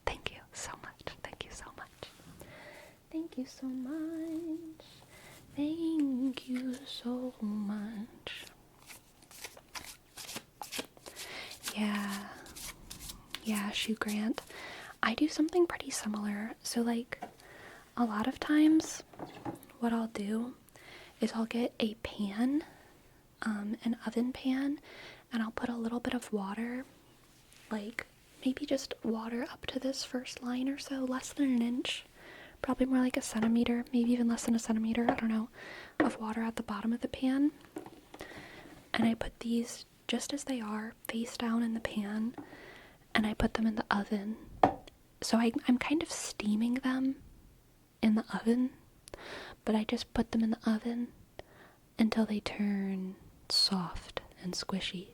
Thank you so much. Thank you so much. Yeah, Shoe Grant. I do something pretty similar. So, like, a lot of times, what I'll do is I'll get a pan, an oven pan, and I'll put a little bit of water, like, maybe just water up to this first line or so, less than an inch, probably more like a centimeter, maybe even less than a centimeter, I don't know, of water at the bottom of the pan. And I put these just as they are, face down in the pan, and I put them in the oven. So I'm kind of steaming them in the oven, but I just put them in the oven until they turn soft and squishy.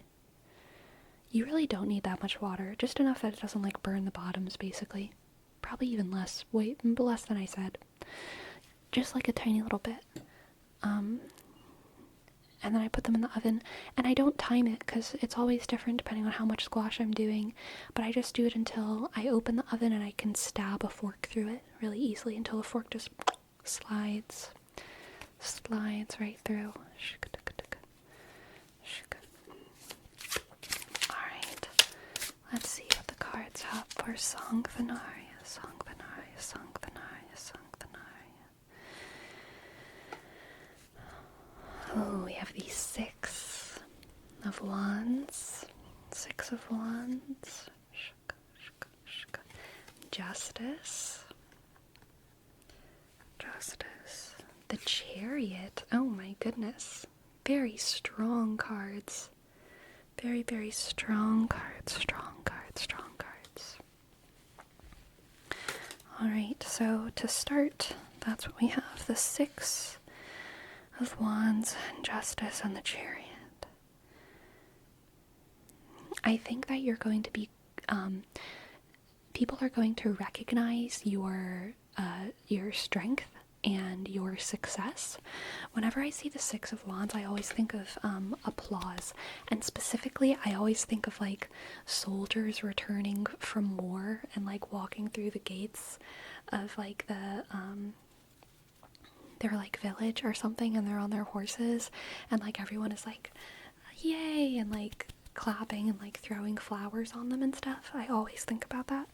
You really don't need that much water, just enough that it doesn't like burn the bottoms basically. Probably even less, less than I said. Just like a tiny little bit. And then I put them in the oven, and I don't time it because it's always different depending on how much squash I'm doing, but I just do it until I open the oven and I can stab a fork through it really easily until the fork just slides right through. Alright, let's see what the cards have for Song Venaria. Oh, we have the Six of Wands. Justice. The Chariot. Oh my goodness. Very strong cards. Very, very strong cards. Alright, so to start, that's what we have. The Six of Wands, and Justice, and the Chariot. I think that you're going to be, people are going to recognize your strength and your success. Whenever I see the Six of Wands, I always think of applause, and specifically I always think of like soldiers returning from war and like walking through the gates of like their like village or something, and they're on their horses, and like everyone is like yay and like clapping and like throwing flowers on them and stuff. I always think about that.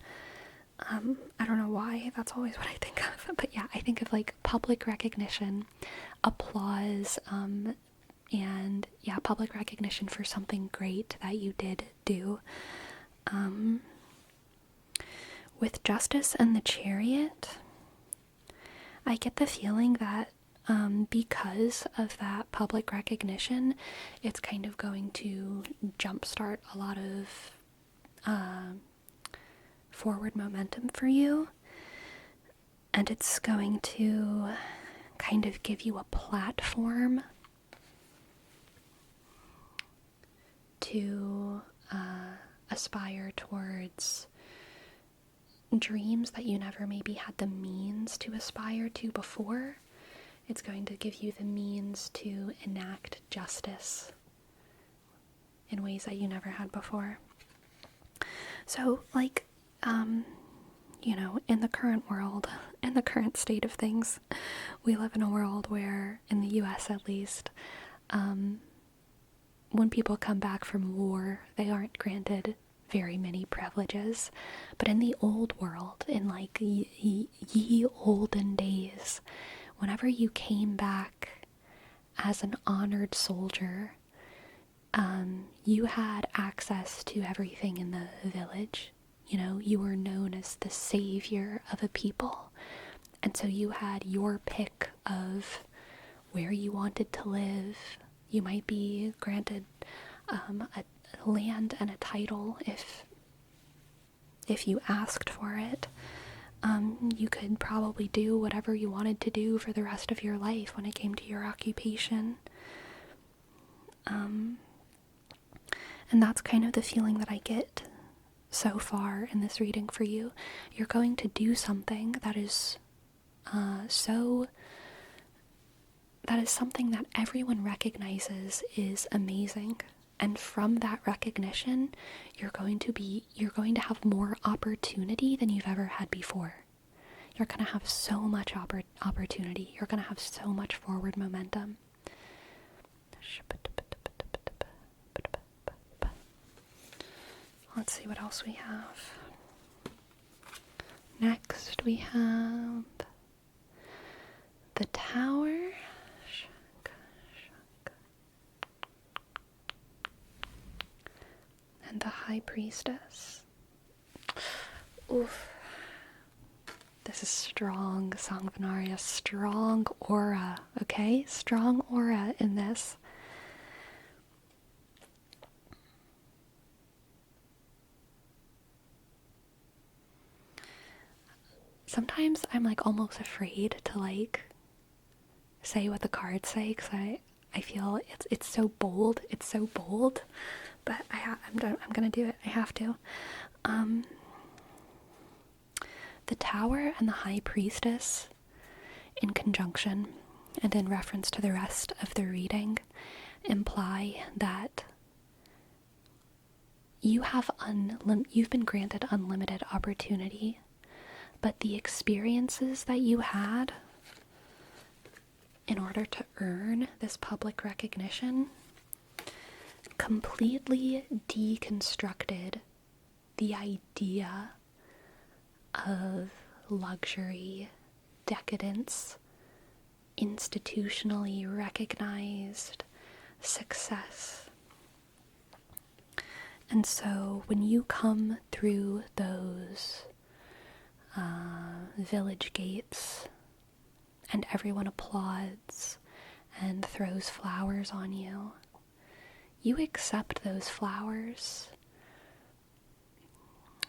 I don't know why, that's always what I think of, but yeah, I think of like public recognition, applause, and yeah, public recognition for something great that you did do. With Justice and the Chariot, I get the feeling that because of that public recognition, it's kind of going to jumpstart a lot of forward momentum for you, and it's going to kind of give you a platform to aspire towards dreams that you never maybe had the means to aspire to before. It's going to give you the means to enact justice in ways that you never had before. So, like, you know, in the current world, in the current state of things, we live in a world where, in the US at least, when people come back from war, they aren't granted very many privileges. But in the old world, in like ye olden days, whenever you came back as an honored soldier, you had access to everything in the village. You know, you were known as the savior of a people. And so you had your pick of where you wanted to live. You might be granted a land and a title if you asked for it. You could probably do whatever you wanted to do for the rest of your life when it came to your occupation. And that's kind of the feeling that I get so far in this reading for you. You're going to do something that is something that everyone recognizes is amazing. And from that recognition, you're going to have more opportunity than you've ever had before. You're going to have so much opportunity. You're going to have so much forward momentum. Let's see what else we have. Next we have the Tower. And the High Priestess. Oof. This is strong, Song of Anaria. Strong aura, okay? Strong aura in this. Sometimes I'm like almost afraid to like say what the cards say, because I feel it's so bold. It's so bold. But I'm gonna do it. I have to. The Tower and the High Priestess, in conjunction and in reference to the rest of the reading, imply that you've been granted unlimited opportunity, but the experiences that you had in order to earn this public recognition completely deconstructed the idea of luxury, decadence, institutionally recognized success. And so when you come through those village gates and everyone applauds and throws flowers on you, you accept those flowers.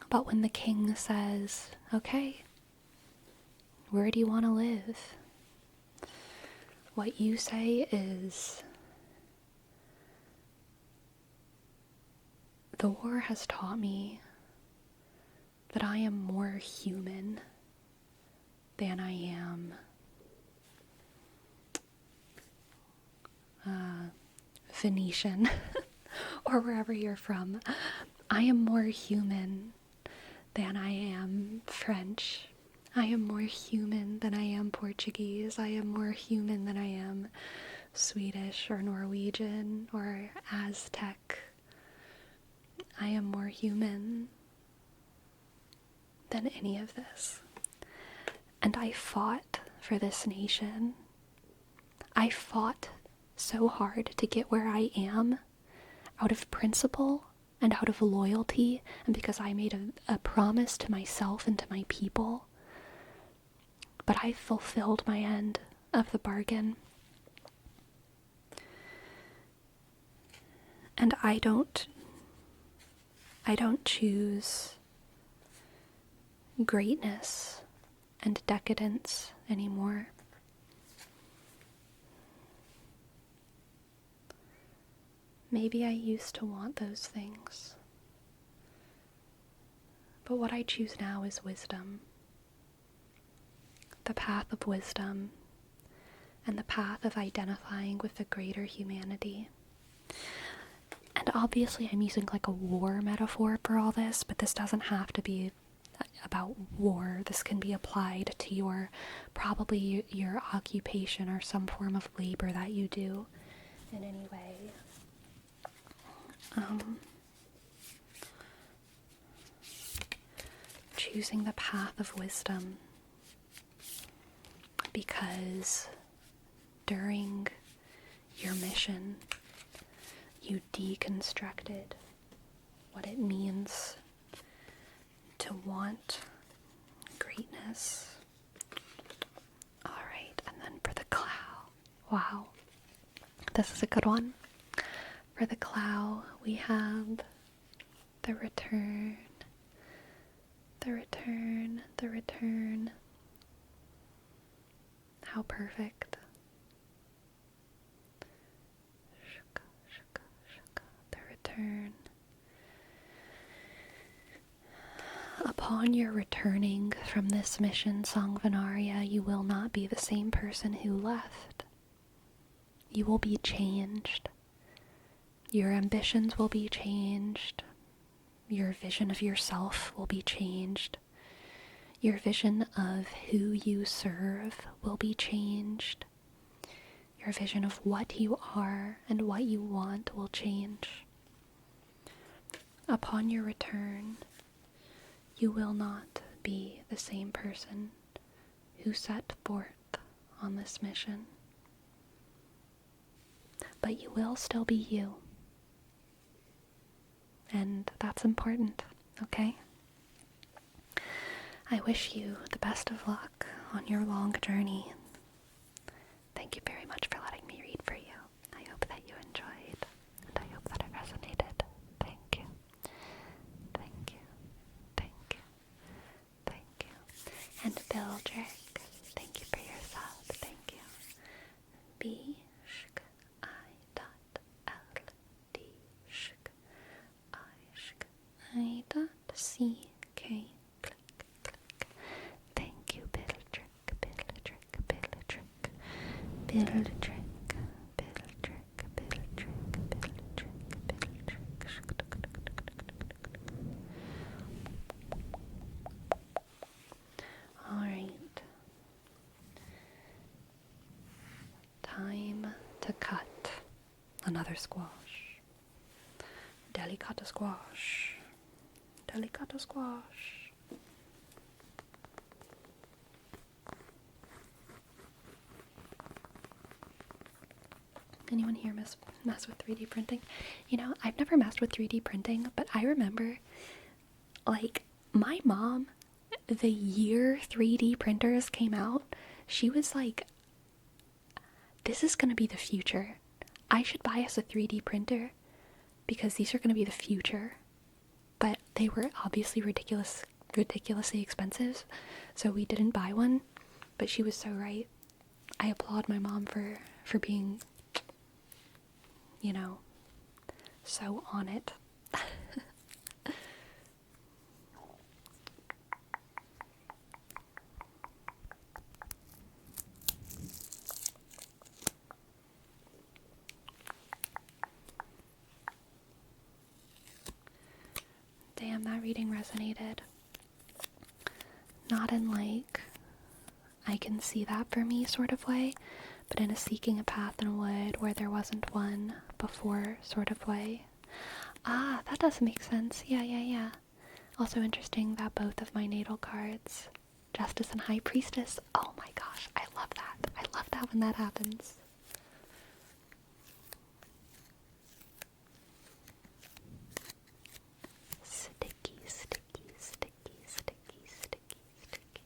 But when the king says, okay, where do you want to live? What you say is, the war has taught me that I am more human than I am Venetian or wherever you're from. I am more human than I am French. I am more human than I am Portuguese. I am more human than I am Swedish or Norwegian or Aztec. I am more human than any of this. And I fought for this nation. I fought so hard to get where I am out of principle and out of loyalty, and because I made a promise to myself and to my people. But I fulfilled my end of the bargain. And I don't choose greatness and decadence anymore. Maybe I used to want those things. But what I choose now is wisdom. The path of wisdom and the path of identifying with the greater humanity. And obviously I'm using like a war metaphor for all this, but this doesn't have to be about war. This can be applied to your occupation or some form of labor that you do in any way. choosing the path of wisdom because during your mission, you deconstructed what it means to want greatness. Alright, and then for the cloud. Wow. This is a good one. For the cloud, we have the return, the return, the return. How perfect. The return. Upon your returning from this mission, Sangvanaria, you will not be the same person who left. You will be changed. Your ambitions will be changed. Your vision of yourself will be changed. Your vision of who you serve will be changed. Your vision of what you are and what you want will change. Upon your return, you will not be the same person who set forth on this mission. But you will still be you. And that's important, okay? I wish you the best of luck on your long journey. Thank you very much for letting me read for you. I hope that you enjoyed, and I hope that it resonated. Thank you. Thank you. Thank you. Thank you. And Bildrick, thank you for your sub. Thank you. B shk I dot L D shk I shk I dot C K. Thank you, Bildrick, Bildrick, Bildrick, Bildrick, Bildrick, Bildrick, Bildrick. Alright. Time to cut another squash. Delicata squash. Delicata squash. Anyone here mess with 3D printing? You know, I've never messed with 3D printing, but I remember, like, my mom, the year 3D printers came out, she was like, this is gonna be the future. I should buy us a 3D printer because these are gonna be the future. But they were obviously ridiculously expensive, so we didn't buy one, but she was so right. I applaud my mom for being, you know, so on it. Damn, that reading resonated. Not in like, I can see that for me sort of way, but in a seeking a path in wood where there wasn't one before sort of way. Ah, that does make sense. Yeah. Also interesting that both of my natal cards, Justice and High Priestess, oh my gosh, I love that. I love that when that happens. Sticky, sticky, sticky, sticky, sticky, sticky.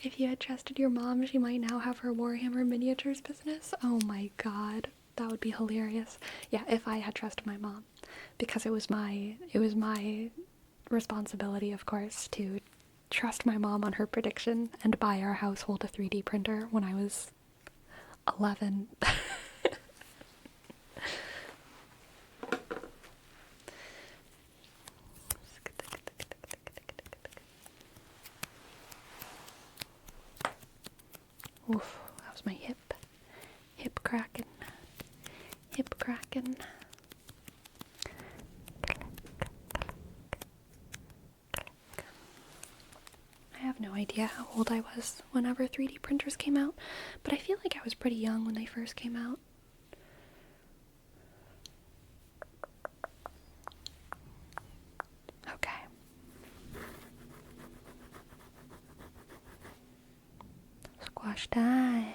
If you had trusted your mom, she might now have her Warhammer miniatures business. Oh my god, that would be hilarious. Yeah, if I had trusted my mom, because it was my responsibility, of course, to trust my mom on her prediction and buy our household a 3D printer when I was 11. Oof, that was my hip. Hip cracking. Hip cracking. I have no idea how old I was whenever 3D printers came out, but I feel like I was pretty young when they first came out. Okay. Squash time.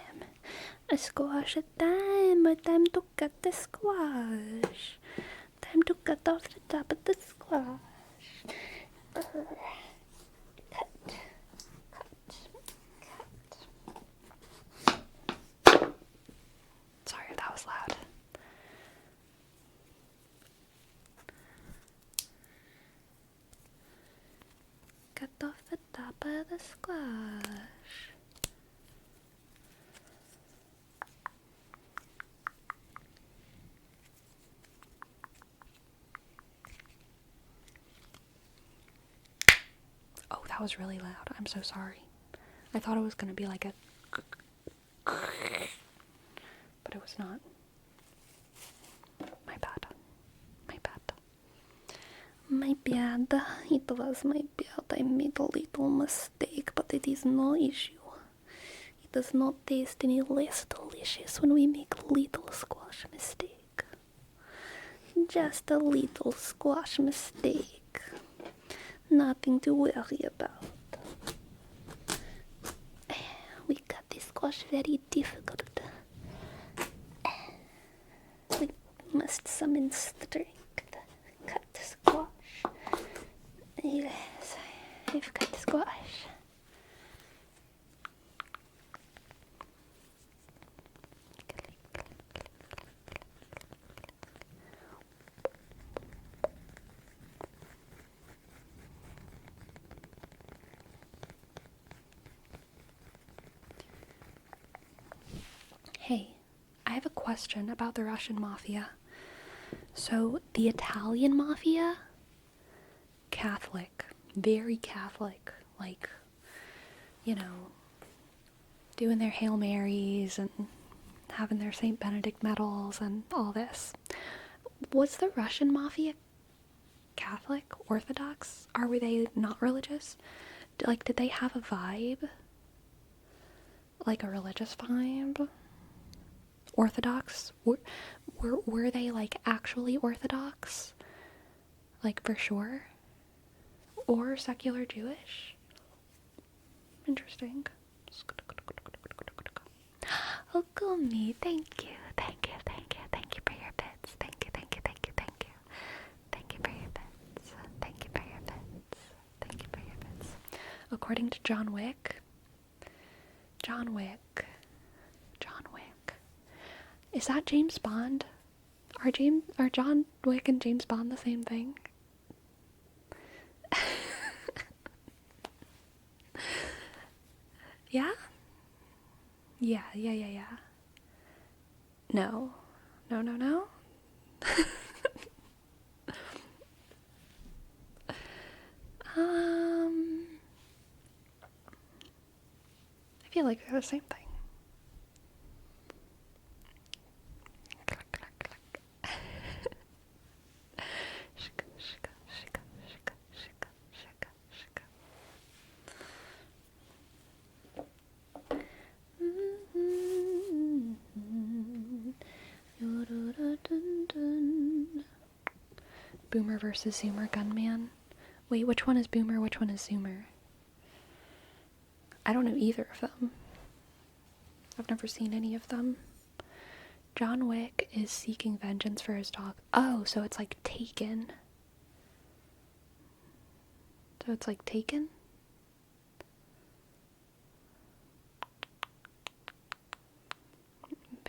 A squash time, but time to cut the squash. Time to cut off the top of the squash. Cut. Sorry, that was loud. Cut off the top of the squash. Oh, that was really loud. I'm so sorry. I thought it was going to be like a... but it was not. My bad. My bad. My bad. It was my bad. I made a little mistake, but it is no issue. It does not taste any less delicious when we make a little squash mistake. Just a little squash mistake. Nothing to worry about. We cut this squash very difficult. We must summon strength. Cut the squash. Yes, I've cut the squash. Hey, I have a question about the Russian mafia. So, the Italian mafia? Catholic. Very Catholic. Like, you know, doing their Hail Marys and having their St. Benedict medals and all this. Was the Russian mafia Catholic? Orthodox? Or were they not religious? Did they have a vibe? Like a religious vibe? Orthodox? Were they like actually Orthodox? Like for sure? Or secular Jewish? Interesting. Oh, Gumi, thank you. Thank you, thank you. Thank you for your bits. Thank you, thank you, thank you, thank you. Thank you for your bits. Thank you for your bits. Thank you for your bits. According to John Wick. Is that James Bond? Are John Wick and James Bond the same thing? Yeah? Yeah. No. No. I feel like they're the same thing. Boomer versus Zoomer Gunman. Wait, which one is Boomer? Which one is Zoomer? I don't know either of them. I've never seen any of them. John Wick is seeking vengeance for his dog. Oh, so it's like Taken. So it's like Taken?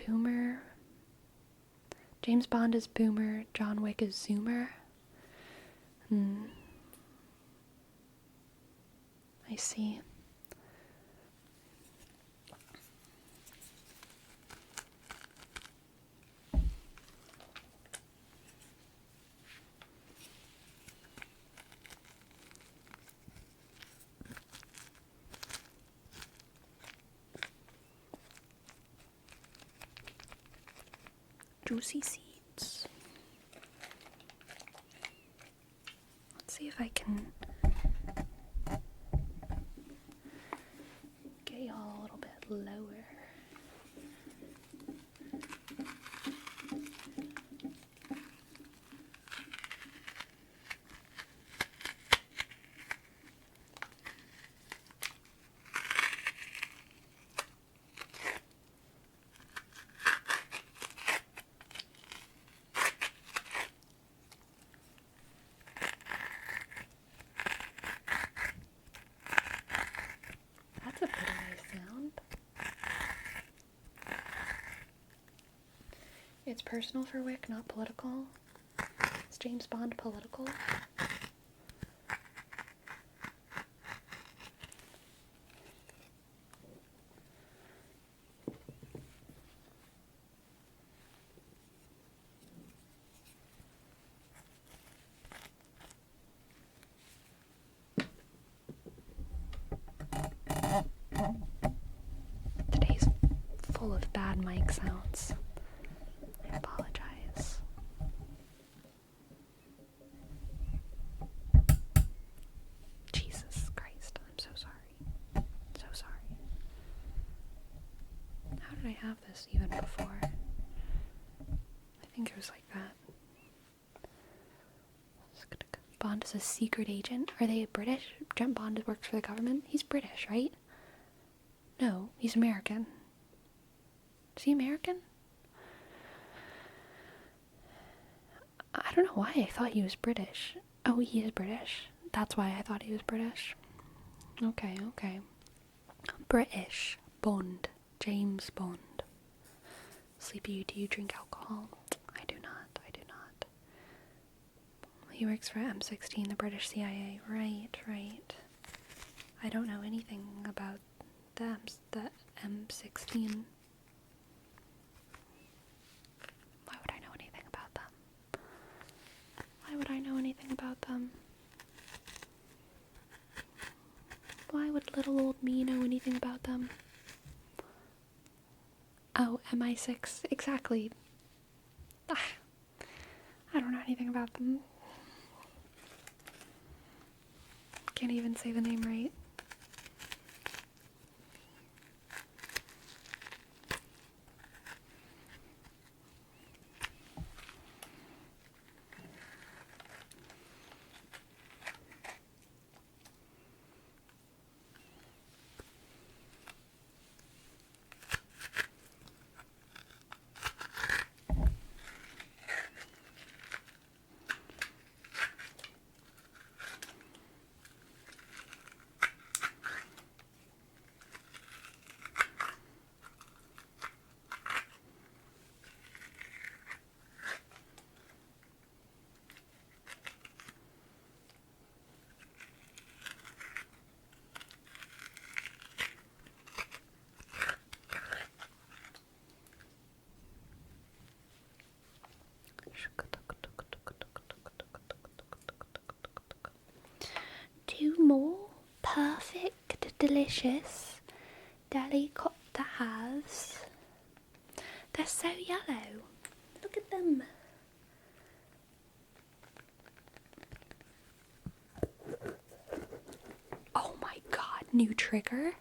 Boomer. James Bond is Boomer. John Wick is Zoomer. I see. Juicy seeds. Let's see if I can get y'all a little bit lower. That's a pretty nice sound. It's personal for Wick, not political. Is James Bond political? Today's full of bad mic sounds. I apologize. Jesus Christ, I'm so sorry. So sorry. How did I have this even before? I think it was like that. Bond is a secret agent. Are they British? James Bond works for the government? He's British, right? No, he's American. Is he American? I don't know why I thought he was British. Oh, he is British. That's why I thought he was British. Okay. British. Bond. James Bond. Sleepy, do you drink alcohol? I do not. He works for M16, the British CIA. Right. I don't know anything about the M16. Why would I know anything about them? Why would I know anything about them? Why would little old me know anything about them? Oh, MI6, exactly. I don't know anything about them. Can't even say the name right. Two more perfect, delicious delicotta halves. They're so yellow. Look at them. Oh my god, new trigger.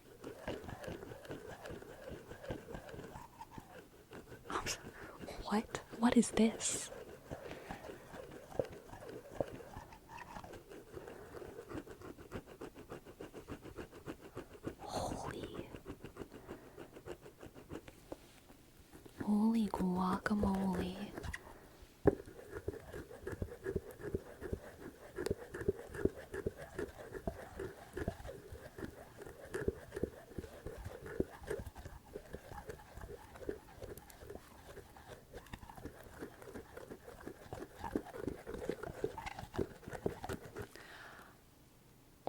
What? What is this? Holy guacamole.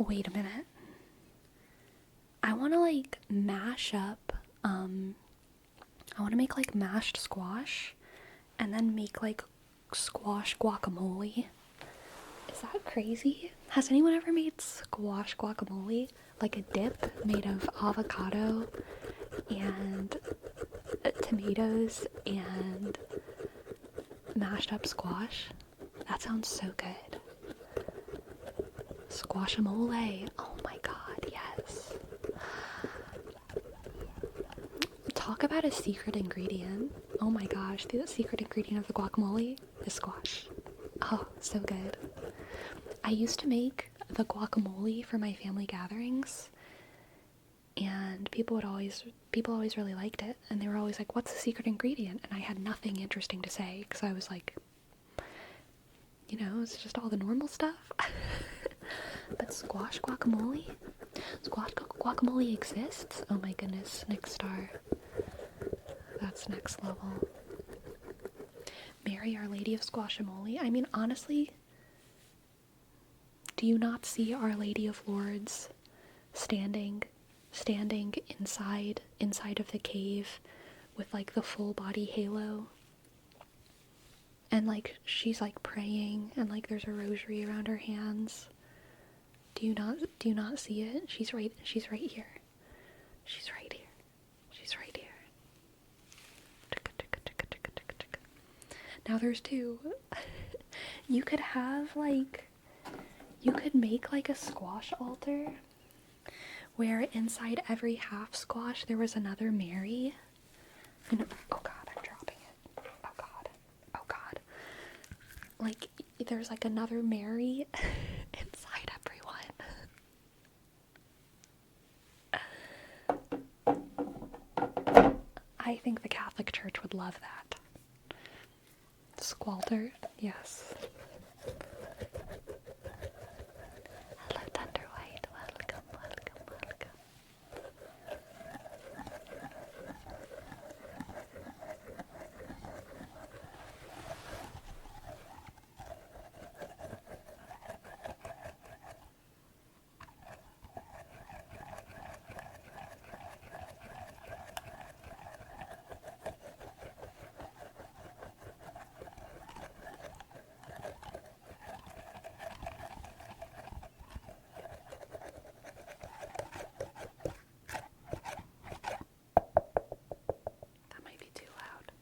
Wait a minute. I want to like mash up, I want to make like mashed squash and then make like squash guacamole. Is that crazy? Has anyone ever made squash guacamole? Like a dip made of avocado and tomatoes and Mashed up squash? That sounds so good. Squashamole. Oh my god, yes. Talk about a secret ingredient. Oh my gosh, the secret ingredient of the guacamole is squash. Oh, so good. I used to make the guacamole for my family gatherings, and people always really liked it, and they were always like, what's the secret ingredient? And I had nothing interesting to say, because I was like, it's just all the normal stuff. But squash guacamole exists? Oh my goodness, next star. That's next level. Mary, Our Lady of Squashamole. I mean, honestly, do you not see Our Lady of Lourdes standing inside of the cave with like the full body halo? And like she's like praying, and like there's a rosary around her hands. Do you not see it? She's right here. She's right here. She's right here. Now there's two. You could make like a squash altar where inside every half squash there was another Mary. And, oh god, I'm dropping it. Oh god. Like there's like another Mary inside everyone. I think the Catholic Church would love that. Squalter, yes. Hello, Thunder White. Welcome. That might be too loud.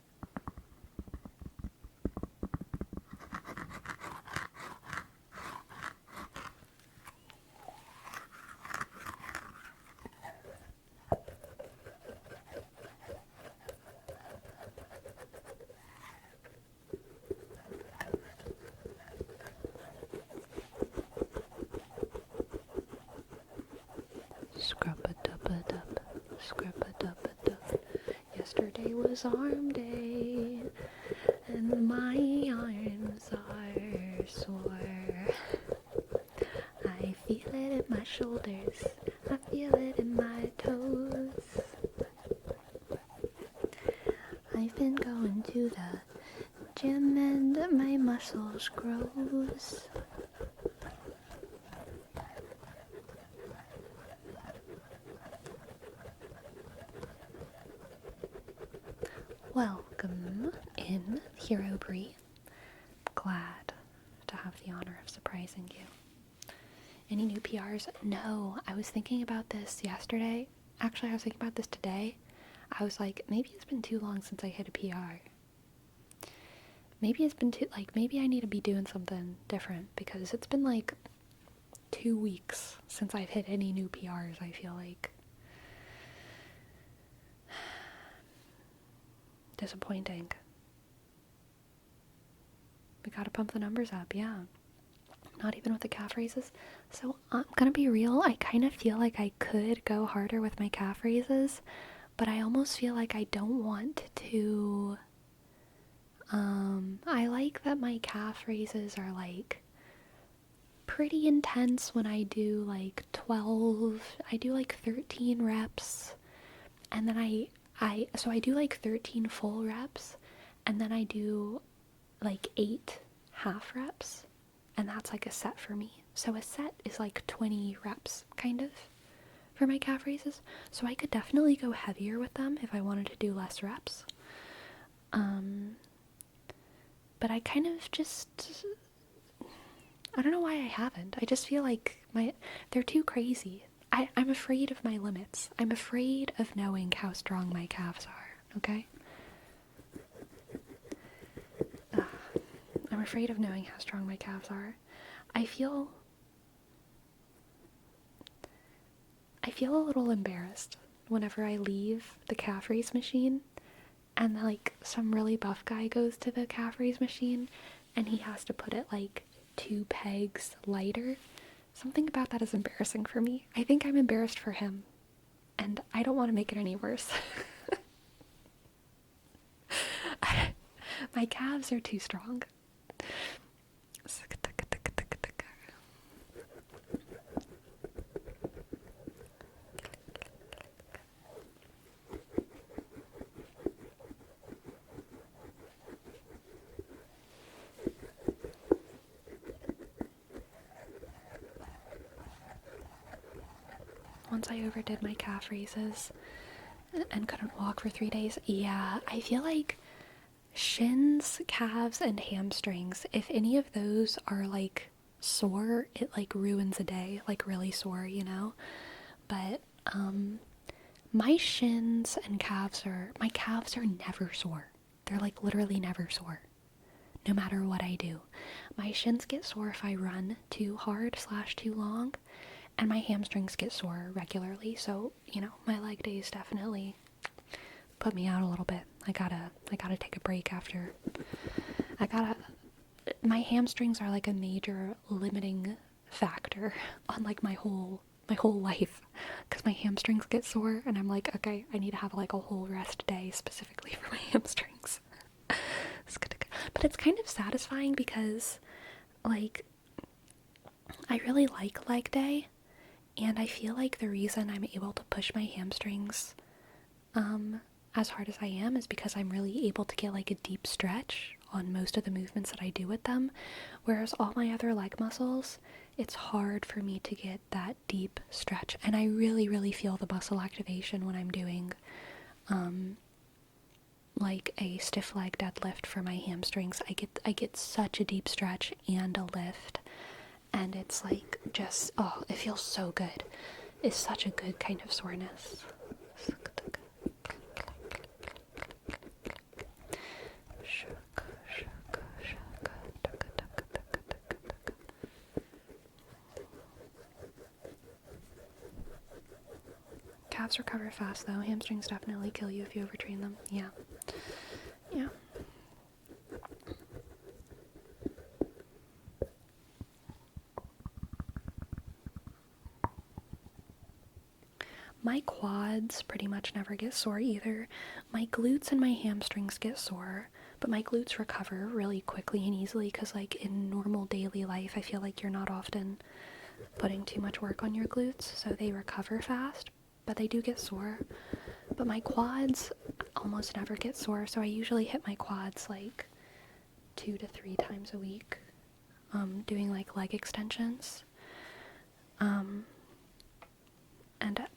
Scrub-a-dub-a-dub, scrub-a-dub-a-dub. Yesterday was arm day, and my arms are sore. I feel it in my shoulders, I feel it in my toes. I've been going to the gym and my muscles grows. Welcome in, Hero Bree. Glad to have the honor of surprising you. Any new PRs? No, I was thinking about this yesterday. Actually, I was thinking about this today. I was like, maybe it's been too long since I hit a PR. Maybe I need to be doing something different, because it's been like 2 weeks since I've hit any new PRs, I feel like. Disappointing. We gotta pump the numbers up, yeah. Not even with the calf raises. So I'm gonna be real, I kind of feel like I could go harder with my calf raises, but I almost feel like I don't want to. I like that my calf raises are like pretty intense when I do like 12, I do like 13 reps, and then I do like 13 full reps, and then I do like 8 half reps, and that's like a set for me. So a set is like 20 reps, kind of, for my calf raises. So I could definitely go heavier with them if I wanted to do less reps. But I kind of just, I don't know why I haven't. I just feel like they're too crazy. I'm afraid of my limits. I'm afraid of knowing how strong my calves are, okay? I'm afraid of knowing how strong my calves are. I feel a little embarrassed whenever I leave the calf raise machine and like some really buff guy goes to the calf raise machine and he has to put it like 2 pegs lighter. Something about that is embarrassing for me. I think I'm embarrassed for him, and I don't want to make it any worse. My calves are too strong. Once I overdid my calf raises and couldn't walk for 3 days, yeah, I feel like shins, calves, and hamstrings, if any of those are like sore, it like ruins a day, like really sore, you know? But my shins and my calves are never sore. They're like literally never sore, no matter what I do. My shins get sore if I run too hard / too long, and my hamstrings get sore regularly. So, you know, my leg days definitely put me out a little bit. I gotta take a break after. My hamstrings are like a major limiting factor on like my whole life, because my hamstrings get sore and I'm like, okay, I need to have like a whole rest day specifically for my hamstrings. But it's kind of satisfying because like I really like leg day, and I feel like the reason I'm able to push my hamstrings as hard as I am is because I'm really able to get like a deep stretch on most of the movements that I do with them, whereas all my other leg muscles, it's hard for me to get that deep stretch. And I really, really feel the muscle activation when I'm doing like a stiff leg deadlift for my hamstrings. I get such a deep stretch and a lift, and it's like just, oh, it feels so good. It's such a good kind of soreness. Calves recover fast though. Hamstrings definitely kill you if you overtrain them. Yeah. Yeah. My quads pretty much never get sore either. My glutes and my hamstrings get sore, but my glutes recover really quickly and easily because like in normal daily life, I feel like you're not often putting too much work on your glutes, so they recover fast, but they do get sore. But my quads almost never get sore, so I usually hit my quads like 2 to 3 times a week, doing like leg extensions.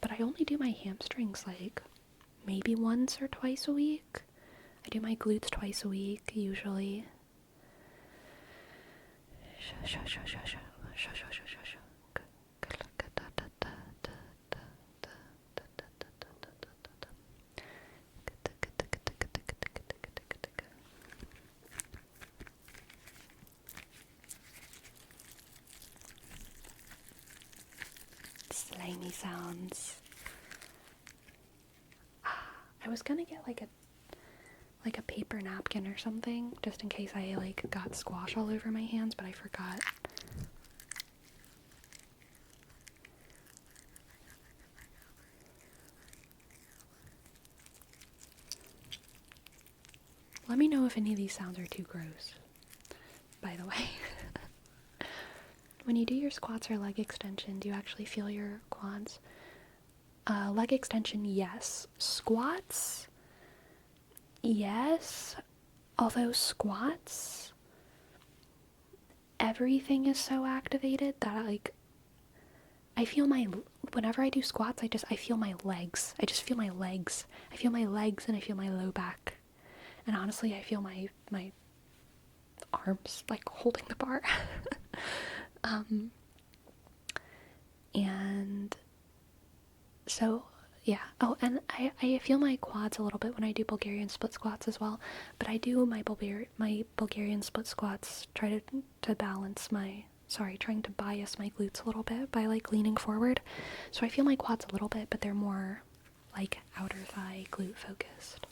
But I only do my hamstrings like maybe once or twice a week. I do my glutes twice a week usually. Slimy sounds. I was gonna get like a paper napkin or something just in case I like got squash all over my hands, but I forgot. Let me know if any of these sounds are too gross, by the way. When you do your squats or leg extension, do you actually feel your quads? Leg extension, yes. Squats, yes. Although squats, everything is so activated that like I feel whenever I do squats, I feel my legs. I just feel my legs. I feel my legs and I feel my low back. And honestly, I feel my arms like holding the bar. And so Yeah. Oh, and I feel my quads a little bit when I do Bulgarian split squats as well. But I do my Bulgarian split squats try to balance my trying to bias my glutes a little bit by like leaning forward. So I feel my quads a little bit, but they're more like outer thigh glute focused.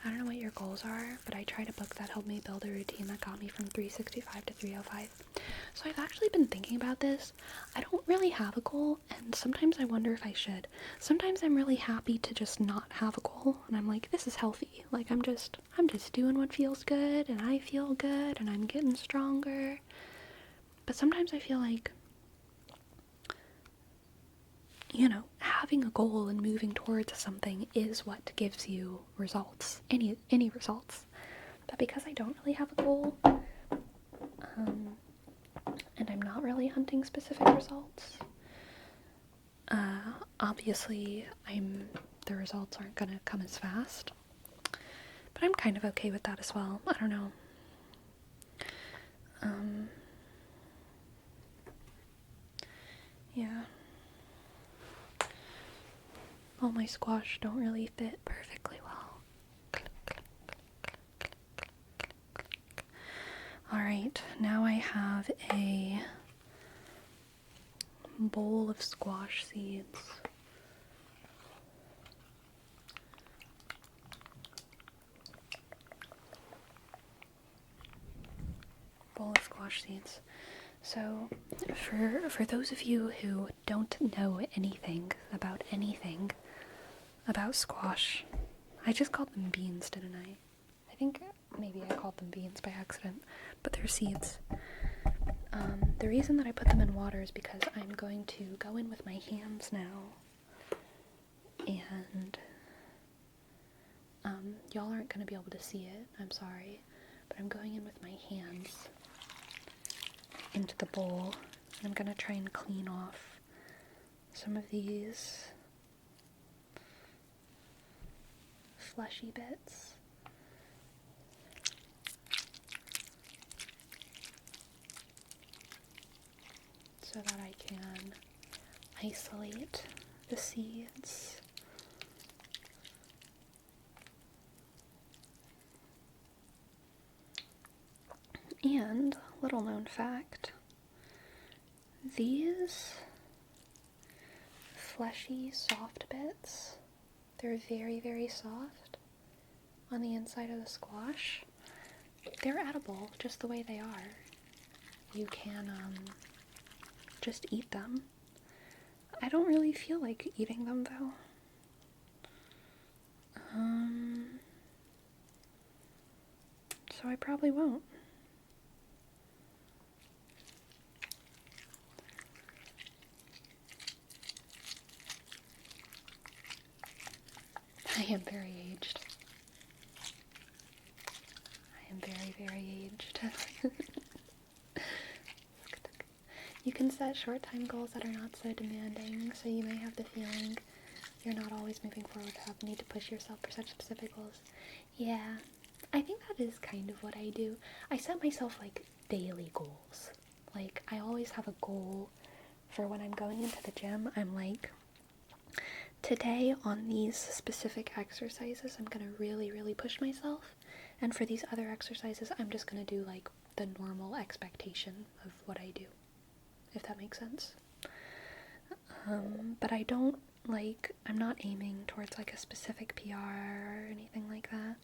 I don't know what your goals are, but I tried a book that helped me build a routine that got me from 365 to 305. So I've actually been thinking about this. I don't really have a goal, and sometimes I wonder if I should. Sometimes I'm really happy to just not have a goal, and I'm like, this is healthy. Like I'm just doing what feels good, and I feel good, and I'm getting stronger. But sometimes I feel like, you know, having a goal and moving towards something is what gives you results, any results. But because I don't really have a goal, and I'm not really hunting specific results, obviously the results aren't gonna come as fast. But I'm kind of okay with that as well. I don't know. Yeah. All my squash don't really fit perfectly well. Alright, now I have a bowl of squash seeds. So, for those of you who don't know anything about squash, I just called them beans, didn't I? I think maybe I called them beans by accident, but they're seeds. The reason that I put them in water is because I'm going to go in with my hands now, and y'all aren't going to be able to see it, I'm sorry, but I'm going in with my hands into the bowl, and I'm going to try and clean off some of these fleshy bits. So that I can isolate the seeds. And, little known fact, these fleshy, soft bits, they're very, very soft on the inside of the squash. They're edible just the way they are. You can just eat them. I don't really feel like eating them though. So I probably won't. I am very aged. I am very, very aged. You can set short time goals that are not so demanding, so you may have the feeling you're not always moving forward to have the need to push yourself for such specific goals. Yeah, I think that is kind of what I do. I set myself like daily goals. Like I always have a goal for when I'm going into the gym. I'm like, today on these specific exercises, I'm gonna really, really push myself. And for these other exercises, I'm just gonna do like the normal expectation of what I do, if that makes sense. But I don't I'm not aiming towards like a specific PR or anything like that.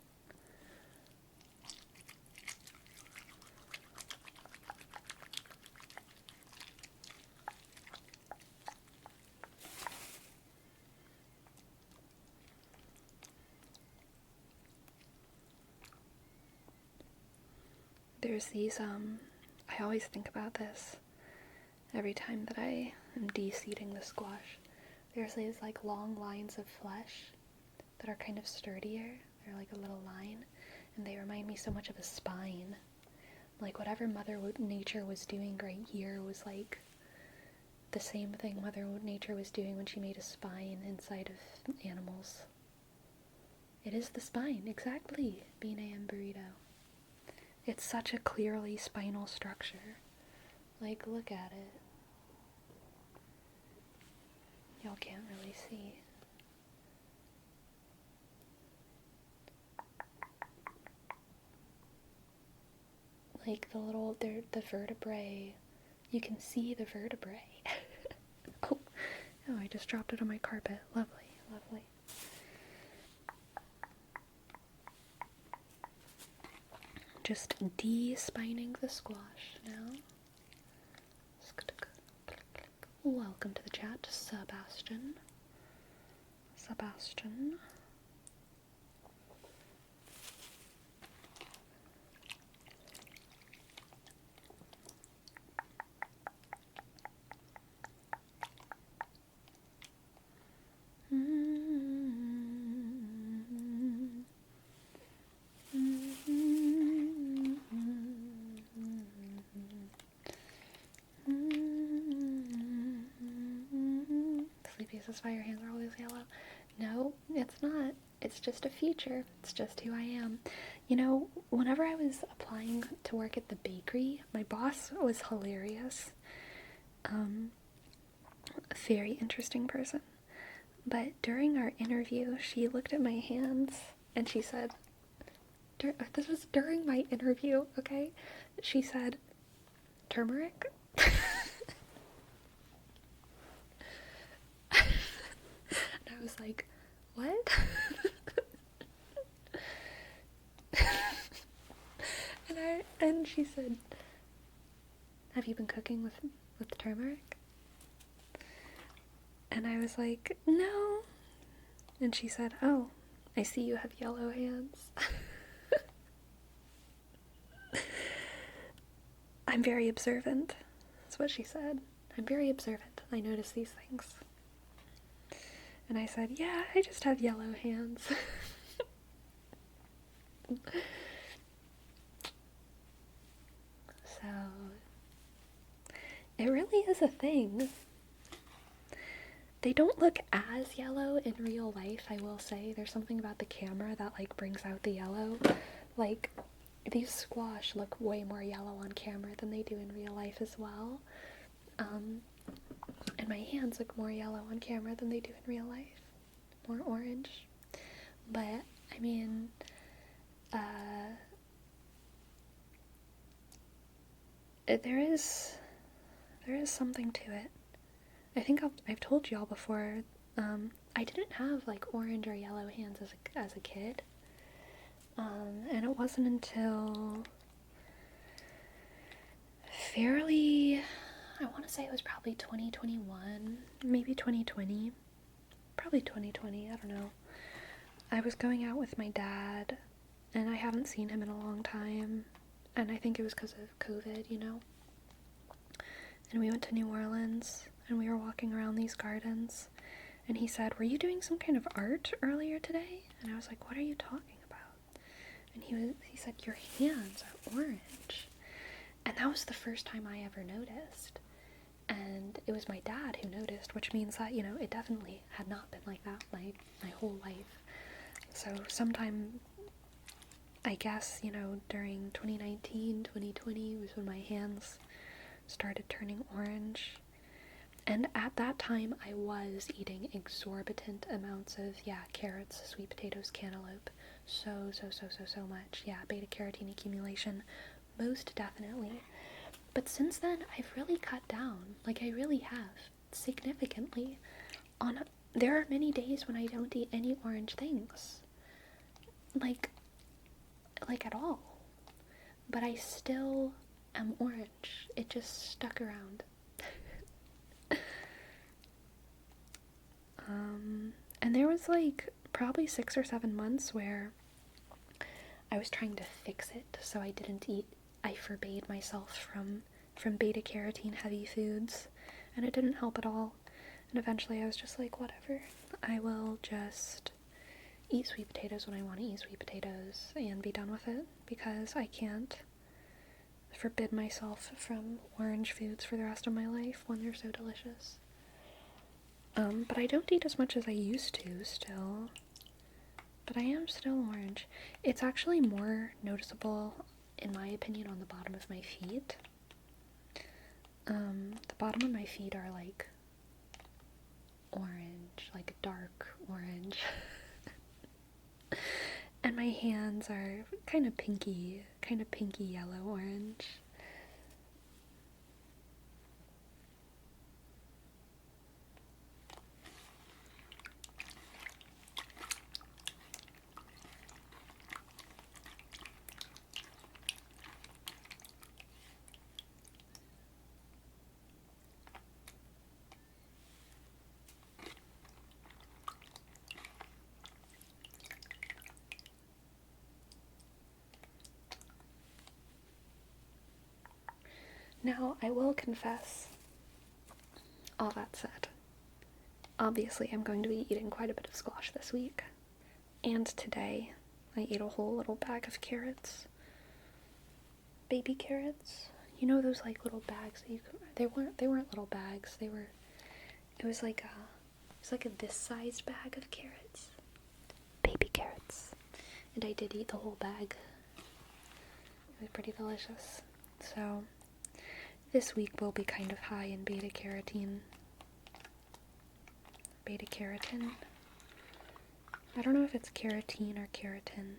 There's these, I always think about this every time that I am de-seeding the squash. There's these like long lines of flesh that are kind of sturdier. They're like a little line, and they remind me so much of a spine. Like whatever Mother Nature was doing right here was like the same thing Mother Nature was doing when she made a spine inside of animals. It is the spine, exactly, Bean AM Burrito. It's such a clearly spinal structure. Like, look at it. Y'all can't really see. Like the vertebrae, you can see the vertebrae. oh, I just dropped it on my carpet. Lovely, lovely. Just de-spining the squash now. Welcome to the chat, Sebastian. Sebastian. Sleepy says why your hands are always yellow. No, it's not. It's just a feature. It's just who I am. You know, whenever I was applying to work at the bakery, my boss was hilarious. A very interesting person. But during our interview, she looked at my hands and she said, this was during my interview, okay? She said, turmeric? And I was like, what? and she said, have you been cooking with turmeric? And I was like, no. And she said, oh, I see you have yellow hands. I'm very observant. That's what she said. I'm very observant. I notice these things. And I said, yeah, I just have yellow hands. So, it really is a thing. They don't look as yellow in real life, I will say. There's something about the camera that, like, brings out the yellow. Like, these squash look way more yellow on camera than they do in real life as well. And my hands look more yellow on camera than they do in real life. More orange. But, I mean, there is something to it. I think I've told y'all before, I didn't have, like, orange or yellow hands as a kid. And it wasn't until fairly, I want to say it was probably 2021, maybe 2020, probably 2020, I don't know. I was going out with my dad, and I haven't seen him in a long time, and I think it was because of COVID, you know? And we went to New Orleans, and we were walking around these gardens, and he said, were you doing some kind of art earlier today? And I was like, what are you talking about? And he said, your hands are orange. And that was the first time I ever noticed. And it was my dad who noticed, which means that, you know, it definitely had not been like that my whole life. So sometime, I guess, you know, during 2019, 2020 was when my hands started turning orange. And at that time, I was eating exorbitant amounts of, carrots, sweet potatoes, cantaloupe. So much. Yeah, beta-carotene accumulation, most definitely. But since then, I've really cut down. Like, I really have. Significantly. There are many days when I don't eat any orange things. Like at all. But I still am orange. It just stuck around. And there was, like, probably 6 or 7 months where I was trying to fix it so I didn't eat. I forbade myself from beta-carotene heavy foods, and it didn't help at all. And eventually I was just like, whatever. I will just eat sweet potatoes when I want to eat sweet potatoes and be done with it, because I can't forbid myself from orange foods for the rest of my life when they're so delicious. But I don't eat as much as I used to still. But I am still orange. It's actually more noticeable, in my opinion, on the bottom of my feet. The bottom of my feet are like orange, like dark orange. And my hands are kind of pinky yellow orange. Now, I will confess, all that said, obviously I'm going to be eating quite a bit of squash this week. And today, I ate a whole little bag of carrots. Baby carrots. You know those like little bags that you could, they weren't little bags, it was like a this-sized bag of carrots. Baby carrots. And I did eat the whole bag. It was pretty delicious. So, this week will be kind of high in beta carotene. Beta carotene. I don't know if it's carotene or keratin.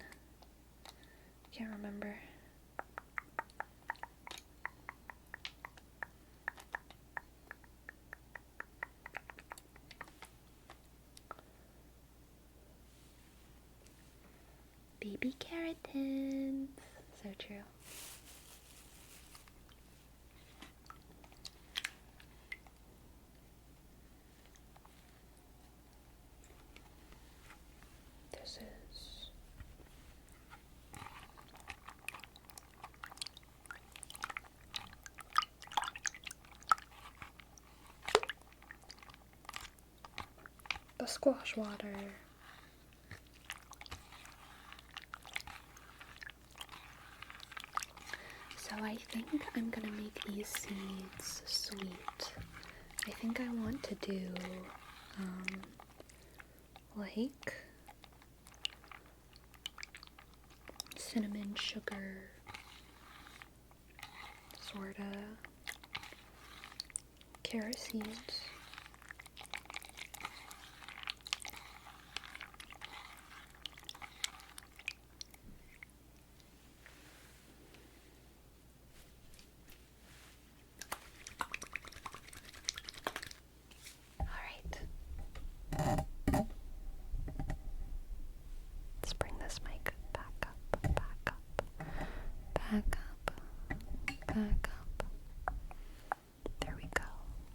Can't remember. Baby keratin. So true. This is the squash water. So I think I'm gonna make these seeds sweet. I think I want to do, like cinnamon sugar, sorta, carrot seeds. Let's bring this mic back up, back up, back up, back up. There we go,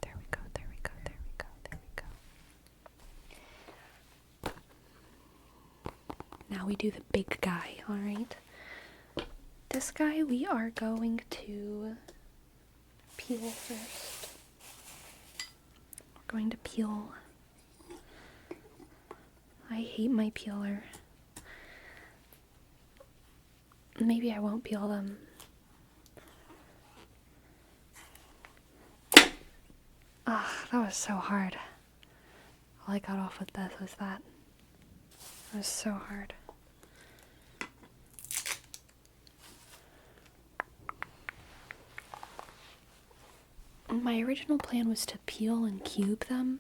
there we go, there we go, there we go, there we go. Now we do the big guy, alright? This guy we are going to peel first. We're going to peel. I hate my peeler. Maybe I won't peel them. Ah, that was so hard. All I got off with this was that. It was so hard. My original plan was to peel and cube them.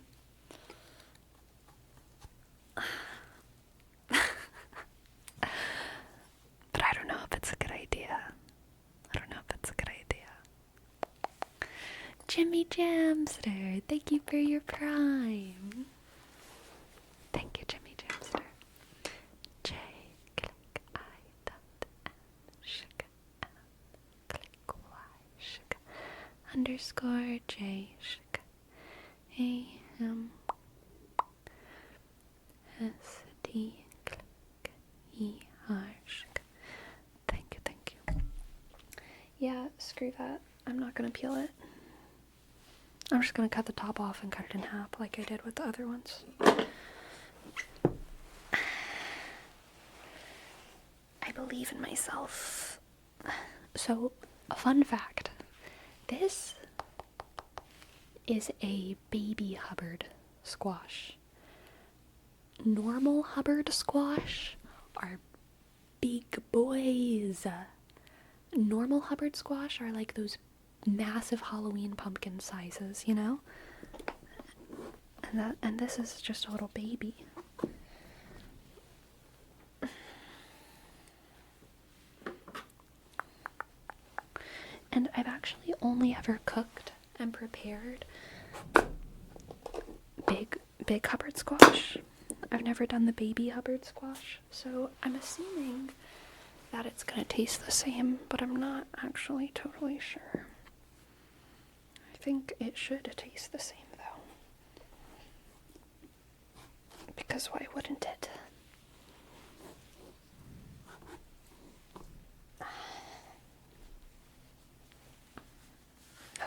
But I don't know if it's a good idea. Jimmy Jamster, thank you for your prime. Thank you, Jimmy Jamster. J, click I, dot, N, shik, M, click Y, shik, underscore J, shik, A, M, S, D, click E, R, shik. Thank you. Yeah, screw that. I'm not gonna peel it. I'm just gonna cut the top off and cut it in half like I did with the other ones. I believe in myself. So, A fun fact. This is a baby Hubbard squash. Normal Hubbard squash are big boys. Normal Hubbard squash are like those massive Halloween pumpkin sizes, you know? And this is just a little baby. And I've actually only ever cooked and prepared big Hubbard squash. I've never done the baby Hubbard squash, so I'm assuming that it's gonna taste the same, but I'm not actually totally sure. I think it should taste the same though. Because why wouldn't it?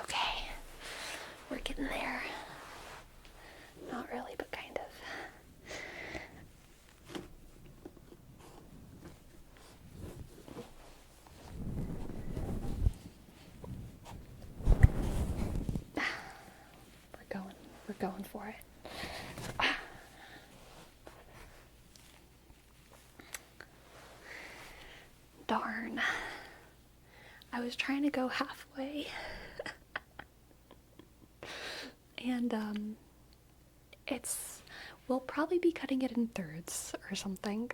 Okay, we're getting there. Not really, but kind of. We're going for it. Darn. I was trying to go halfway. And we'll probably be cutting it in thirds or something.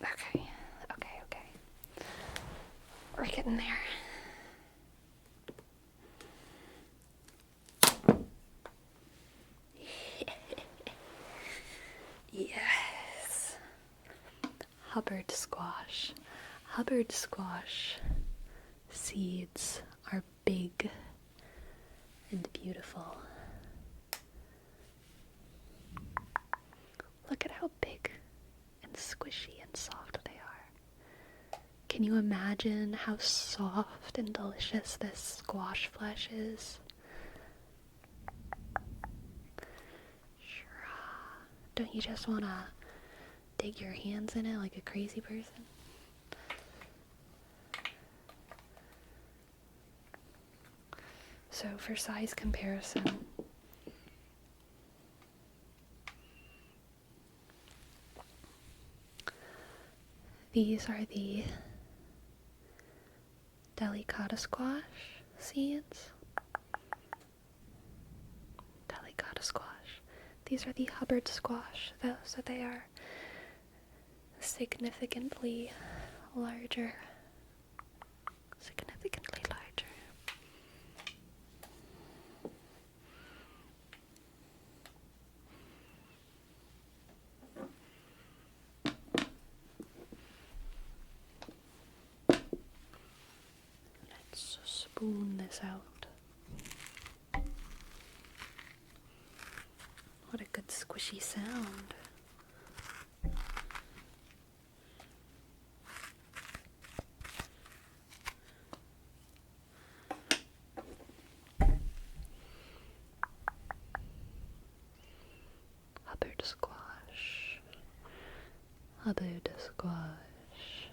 Okay. Okay. We're getting there. Yes. Hubbard squash. Hubbard squash seeds are big and beautiful. Look at how big and squishy and soft they are. Can you imagine how soft and delicious this squash flesh is? Don't you just want to dig your hands in it like a crazy person? So for size comparison, these are the delicata squash seeds. Delicata squash. These are the Hubbard squash, though, so they are significantly larger. Significantly larger. Let's spoon this out. What a good squishy sound. Hubbard squash. Hubbard squash.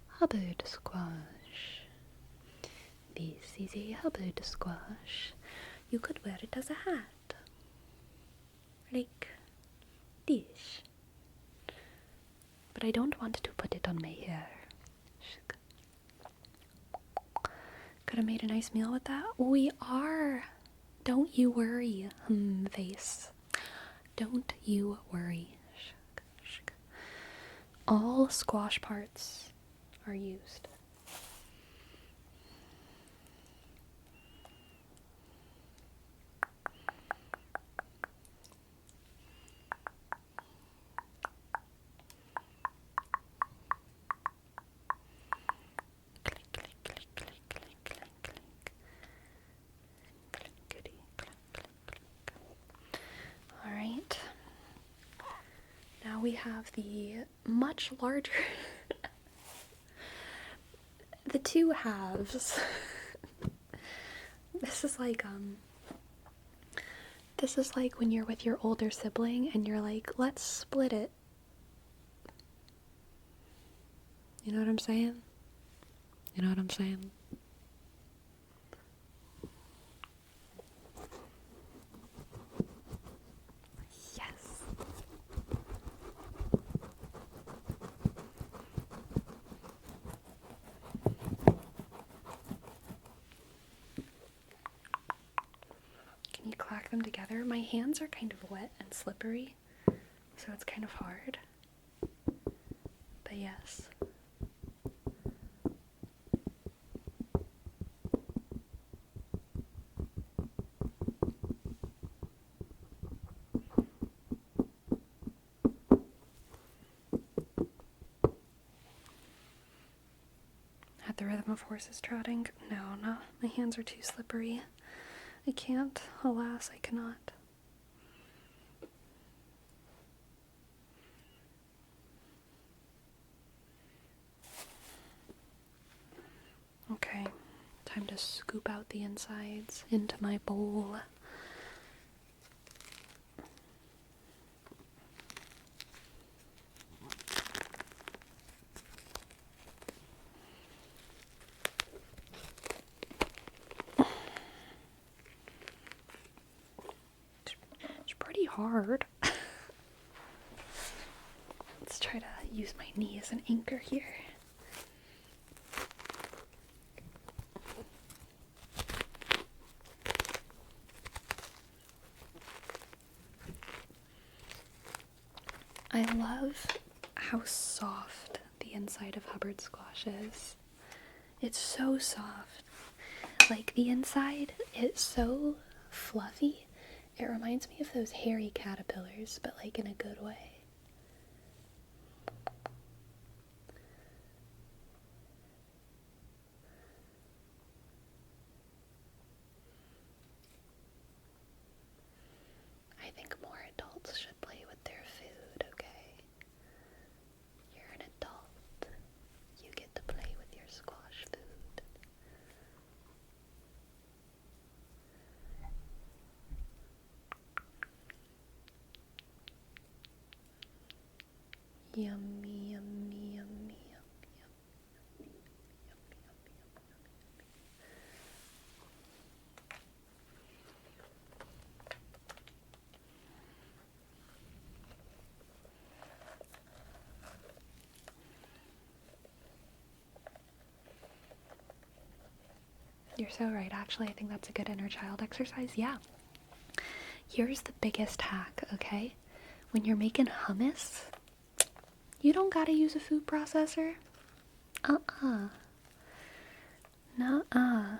Hubbard squash. This is a Hubbard squash. You could wear it as a hat. Like this. But I don't want to put it on my hair. Could have made a nice meal with that. We are. Don't you worry, face. Don't you worry. All squash parts are used. Alright. Now we have the much larger the two halves. This is like, when you're with your older sibling and you're like, let's split it. You know what I'm saying? You know what I'm saying? Yes. Can you clack them together? My hands are kind of wet and slippery, so it's kind of hard. But yes. At the rhythm of horses trotting? No, my hands are too slippery. I can't. Alas, I cannot. Okay, time to scoop out the insides into my bowl. It's pretty hard. Let's try to use my knee as an anchor here. I love how soft the inside of Hubbard squash is. It's so soft. Like, the inside, it's so fluffy. It reminds me of those hairy caterpillars, but like in a good way. I think more adults should play with their food, okay? You're an adult. You get to play with your squash food. Yummy, yummy, yummy, yummy, You're so right, actually. I think that's a good inner child exercise. Yeah. Here's the biggest hack, okay? When you're making hummus, you don't gotta use a food processor. Nuh-uh.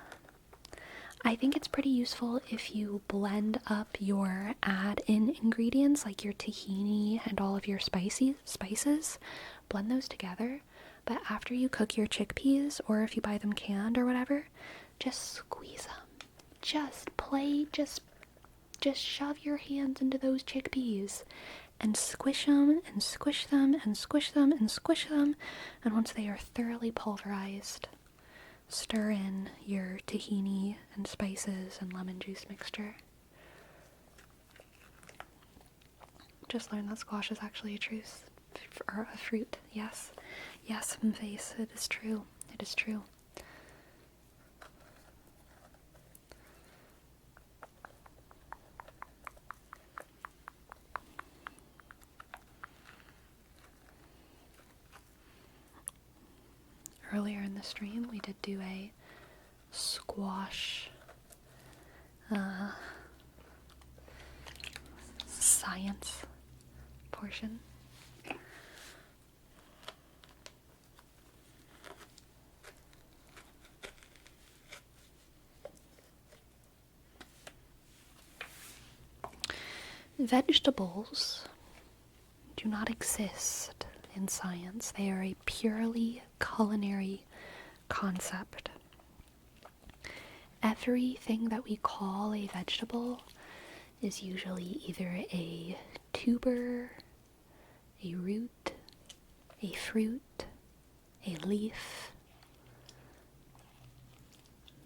I think it's pretty useful if you blend up your add-in ingredients, like your tahini and all of your spices. Blend those together. But after you cook your chickpeas, or if you buy them canned or whatever, just squeeze them. Just shove your hands into those chickpeas and squish them and squish them and squish them and squish them. And once they are thoroughly pulverized, stir in your tahini and spices and lemon juice mixture. Just learned that squash is actually a fruit. Yes. Yes, face. It is true. It is true. Earlier in the stream, we did do a squash science portion. Vegetables do not exist in science. They are a purely culinary concept. Everything that we call a vegetable is usually either a tuber, a root, a fruit, a leaf,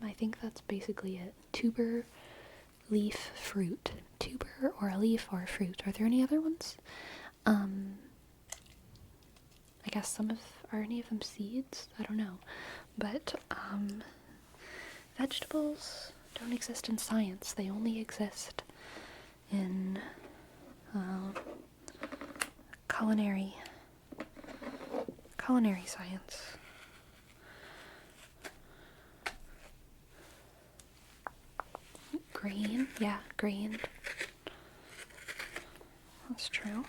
I think that's basically it. Tuber, leaf, fruit. Tuber or a leaf or a fruit. Are there any other ones? I guess are any of them seeds? I don't know. But, vegetables don't exist in science. They only exist in, culinary science. Grain, yeah, grain. That's true.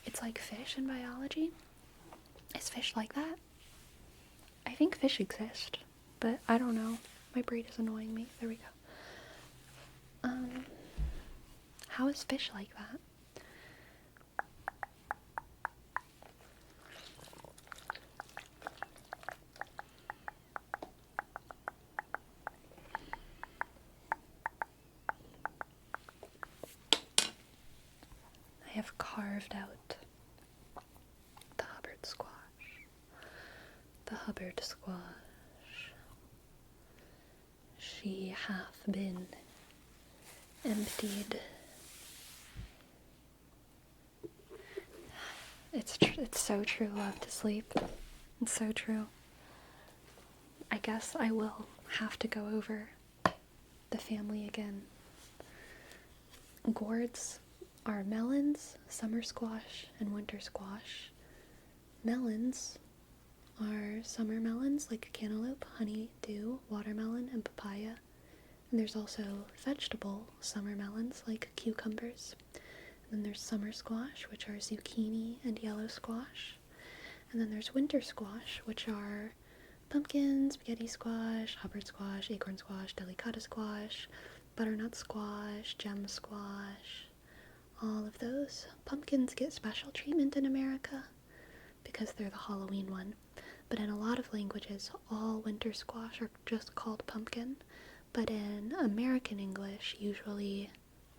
It's like fish in biology. Is fish like that? I think fish exist, but I don't know. My brain is annoying me. There we go. How is fish like that? I have carved out the Hubbard squash. The Hubbard squash. She hath been emptied. It's so true, love to sleep. It's so true. I guess I will have to go over the family again. Gourds are melons, summer squash, and winter squash. Melons are summer melons like cantaloupe, honeydew, watermelon, and papaya. And there's also vegetable summer melons like cucumbers. And then there's summer squash, which are zucchini and yellow squash. And then there's winter squash, which are pumpkin, spaghetti squash, Hubbard squash, acorn squash, delicata squash, butternut squash, gem squash. All of those. Pumpkins get special treatment in America because they're the Halloween one. But in a lot of languages, all winter squash are just called pumpkin. But in American English, usually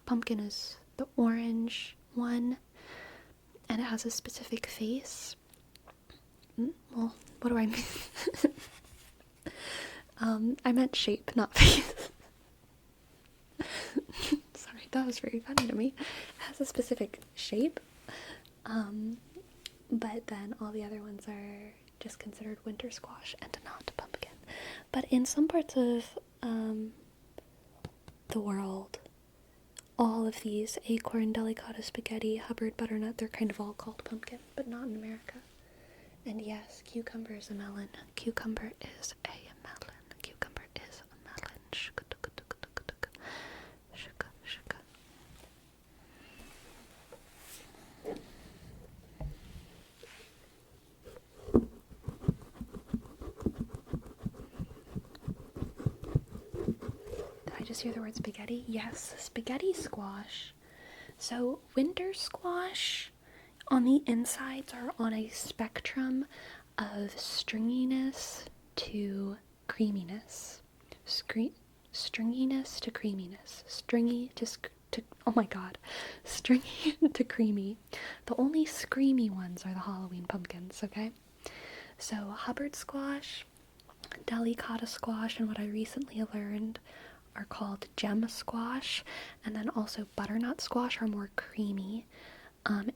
pumpkin is the orange one, and it has a specific face. Well, what do I mean? I meant shape, not face. Sorry, that was very funny to me. It has a specific shape, but then all the other ones are just considered winter squash and not pumpkin. But in some parts of the world, all of these, acorn, delicata, spaghetti, Hubbard, butternut, they're kind of all called pumpkin, but not in America. And yes, cucumber is a melon. Cucumber is a melon. Cucumber is a melon. Did I just hear the word spaghetti? Yes, spaghetti squash. So winter squash on the insides are on a spectrum of stringiness to creaminess. Stringiness to creaminess. Stringy to oh my god. Stringy to creamy. The only screamy ones are the Halloween pumpkins, okay? So Hubbard squash, delicata squash, and what I recently learned are called gem squash, and then also butternut squash are more creamy.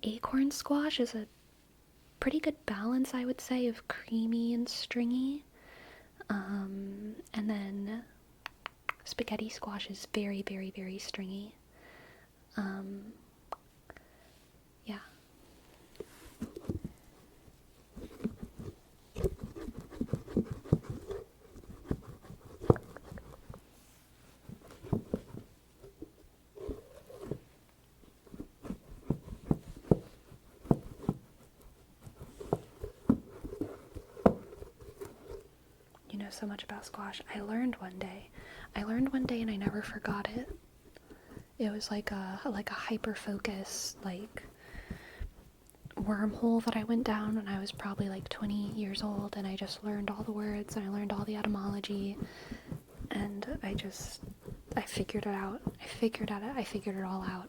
Acorn squash is a pretty good balance, I would say, of creamy and stringy. And then spaghetti squash is very, very, very stringy. Yeah. You know so much about squash. I learned one day I learned one day and I never forgot it. It was like a hyper focus, like wormhole that I went down when I was probably like 20 years old, and I just learned all the words and I learned all the etymology, and I figured it out. I figured it all out.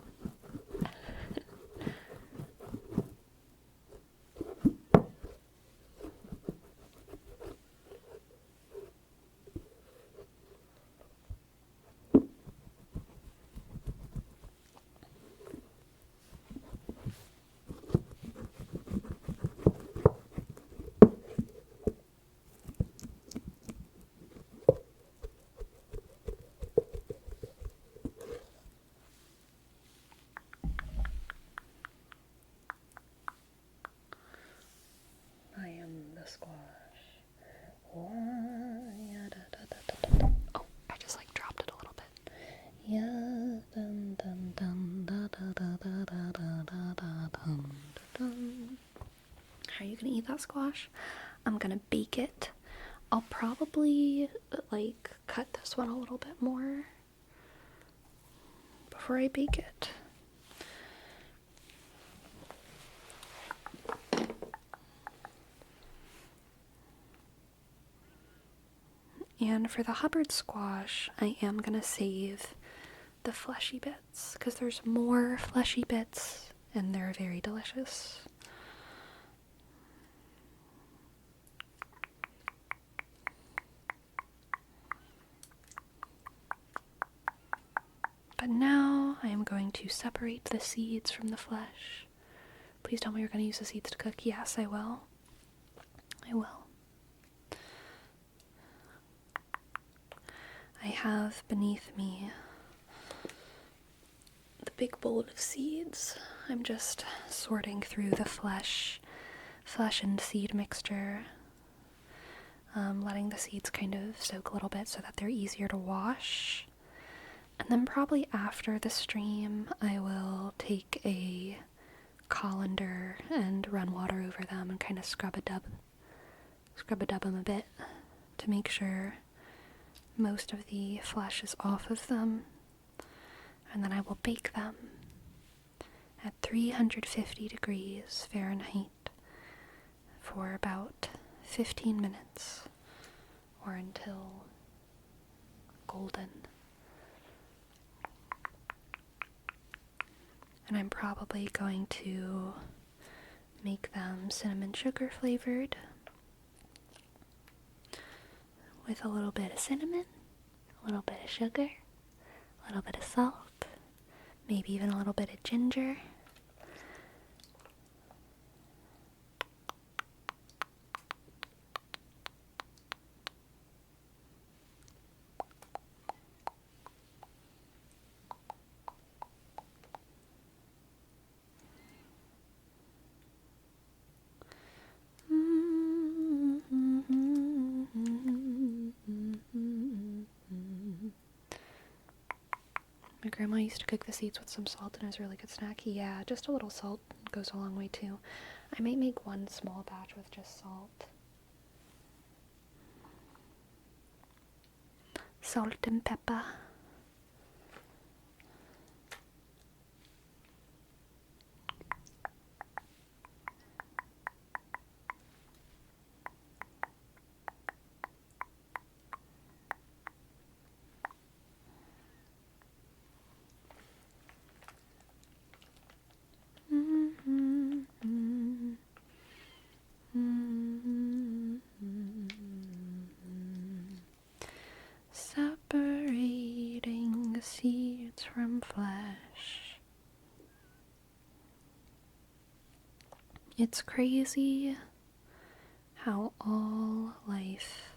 I am the squash. Oh, I just like dropped it a little bit. Yeah. Dun, dun, dun, da, da, da, da, da, da, da, dun, dun. How are you gonna eat that squash? I'm gonna bake it. I'll probably like cut this one a little bit more before I bake it. And for the Hubbard squash, I am gonna save the fleshy bits because there's more fleshy bits and they're very delicious. But now I am going to separate the seeds from the flesh. Please tell me you're going to use the seeds to cook. Yes, I will. I will. I have beneath me the big bowl of seeds. I'm just sorting through the flesh and seed mixture, letting the seeds kind of soak a little bit so that they're easier to wash. And then probably after the stream, I will take a colander and run water over them and kind of scrub a dub them a bit to make sure most of the flesh is off of them. And then I will bake them at 350 degrees Fahrenheit for about 15 minutes or until golden. And I'm probably going to make them cinnamon sugar flavored with a little bit of cinnamon, a little bit of sugar, a little bit of salt, maybe even a little bit of ginger. My grandma used to cook the seeds with some salt and it was a really good snack. Yeah, just a little salt goes a long way too. I might make one small batch with just salt. Salt and pepper. Separating seeds from flesh. It's crazy how all life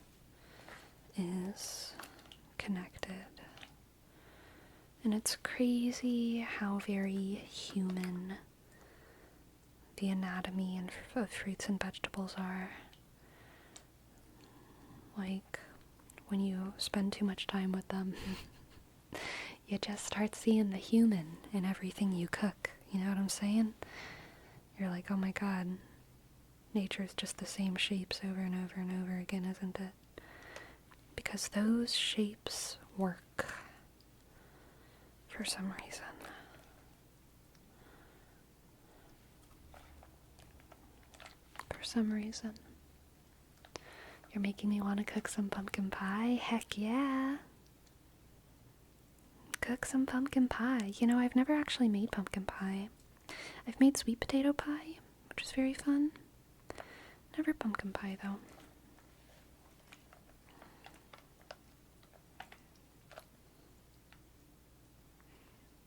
is connected. And it's crazy how very human the anatomy of fruits and vegetables are. Like, when you spend too much time with them, you just start seeing the human in everything you cook. You know what I'm saying? You're like, oh my god, nature is just the same shapes over and over and over again, isn't it? Because those shapes work for some reason. For some reason. You're making me want to cook some pumpkin pie? Heck yeah! Cook some pumpkin pie. You know, I've never actually made pumpkin pie. I've made sweet potato pie, which is very fun. Never pumpkin pie, though.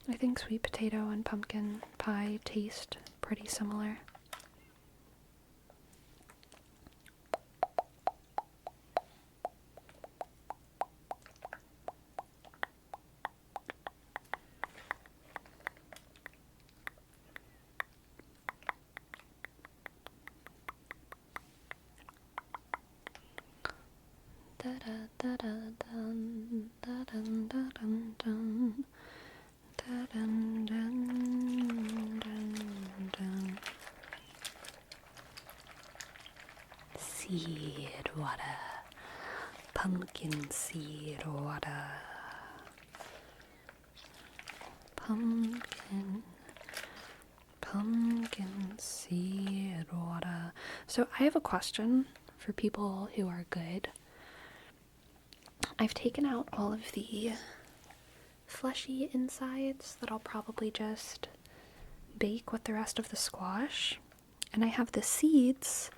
I think sweet potato and pumpkin pie taste pretty similar. Seed water, pumpkin seed water, pumpkin seed water. So I have a question for people who are good. I've taken out all of the fleshy insides that I'll probably just bake with the rest of the squash. And I have the seeds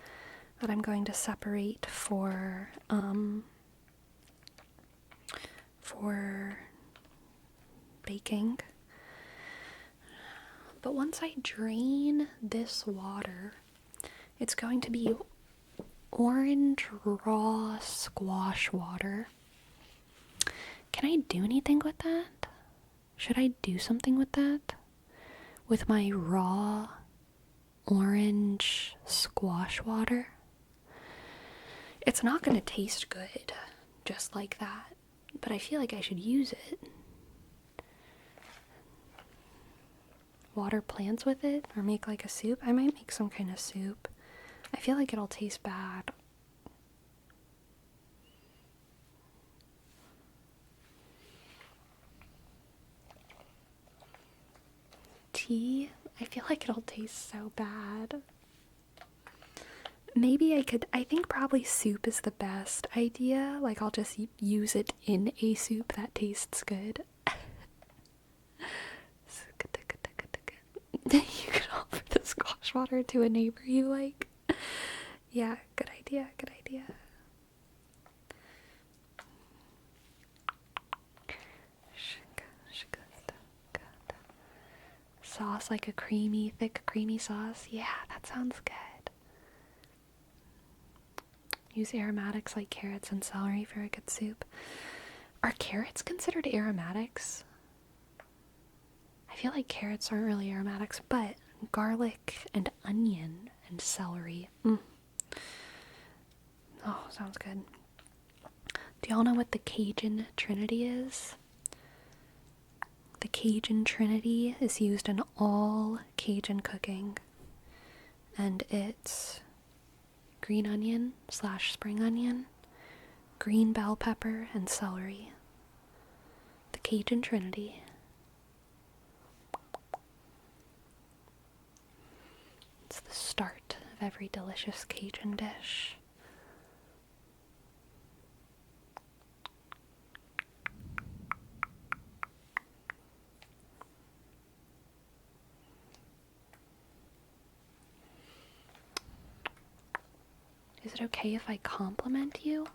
that I'm going to separate for baking. But once I drain this water, it's going to be orange raw squash water. Can I do anything with that? Should I do something with that? With my raw orange squash water? It's not going to taste good just like that, but I feel like I should use it. Water plants with it, or make like a soup? I might make some kind of soup. I feel like it'll taste bad. Tea? I feel like it'll taste so bad. Maybe I think probably soup is the best idea. Like, I'll just use it in a soup that tastes good. You could offer the squash water to a neighbor you like. Yeah, good idea, good idea. Sauce, like a creamy, thick, creamy sauce. Yeah, that sounds good. Use aromatics like carrots and celery for a good soup. Are carrots considered aromatics? I feel like carrots aren't really aromatics, but garlic and onion and celery. Oh, sounds good. Do y'all know what the Cajun Trinity is? The Cajun Trinity is used in all Cajun cooking, and it's green onion / spring onion, green bell pepper, and celery. The Cajun Trinity. It's the start of every delicious Cajun dish. Is it okay if I compliment you?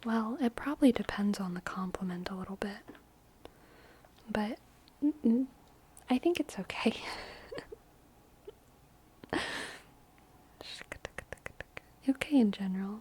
Well, it probably depends on the compliment a little bit. But I think it's okay. Okay in general.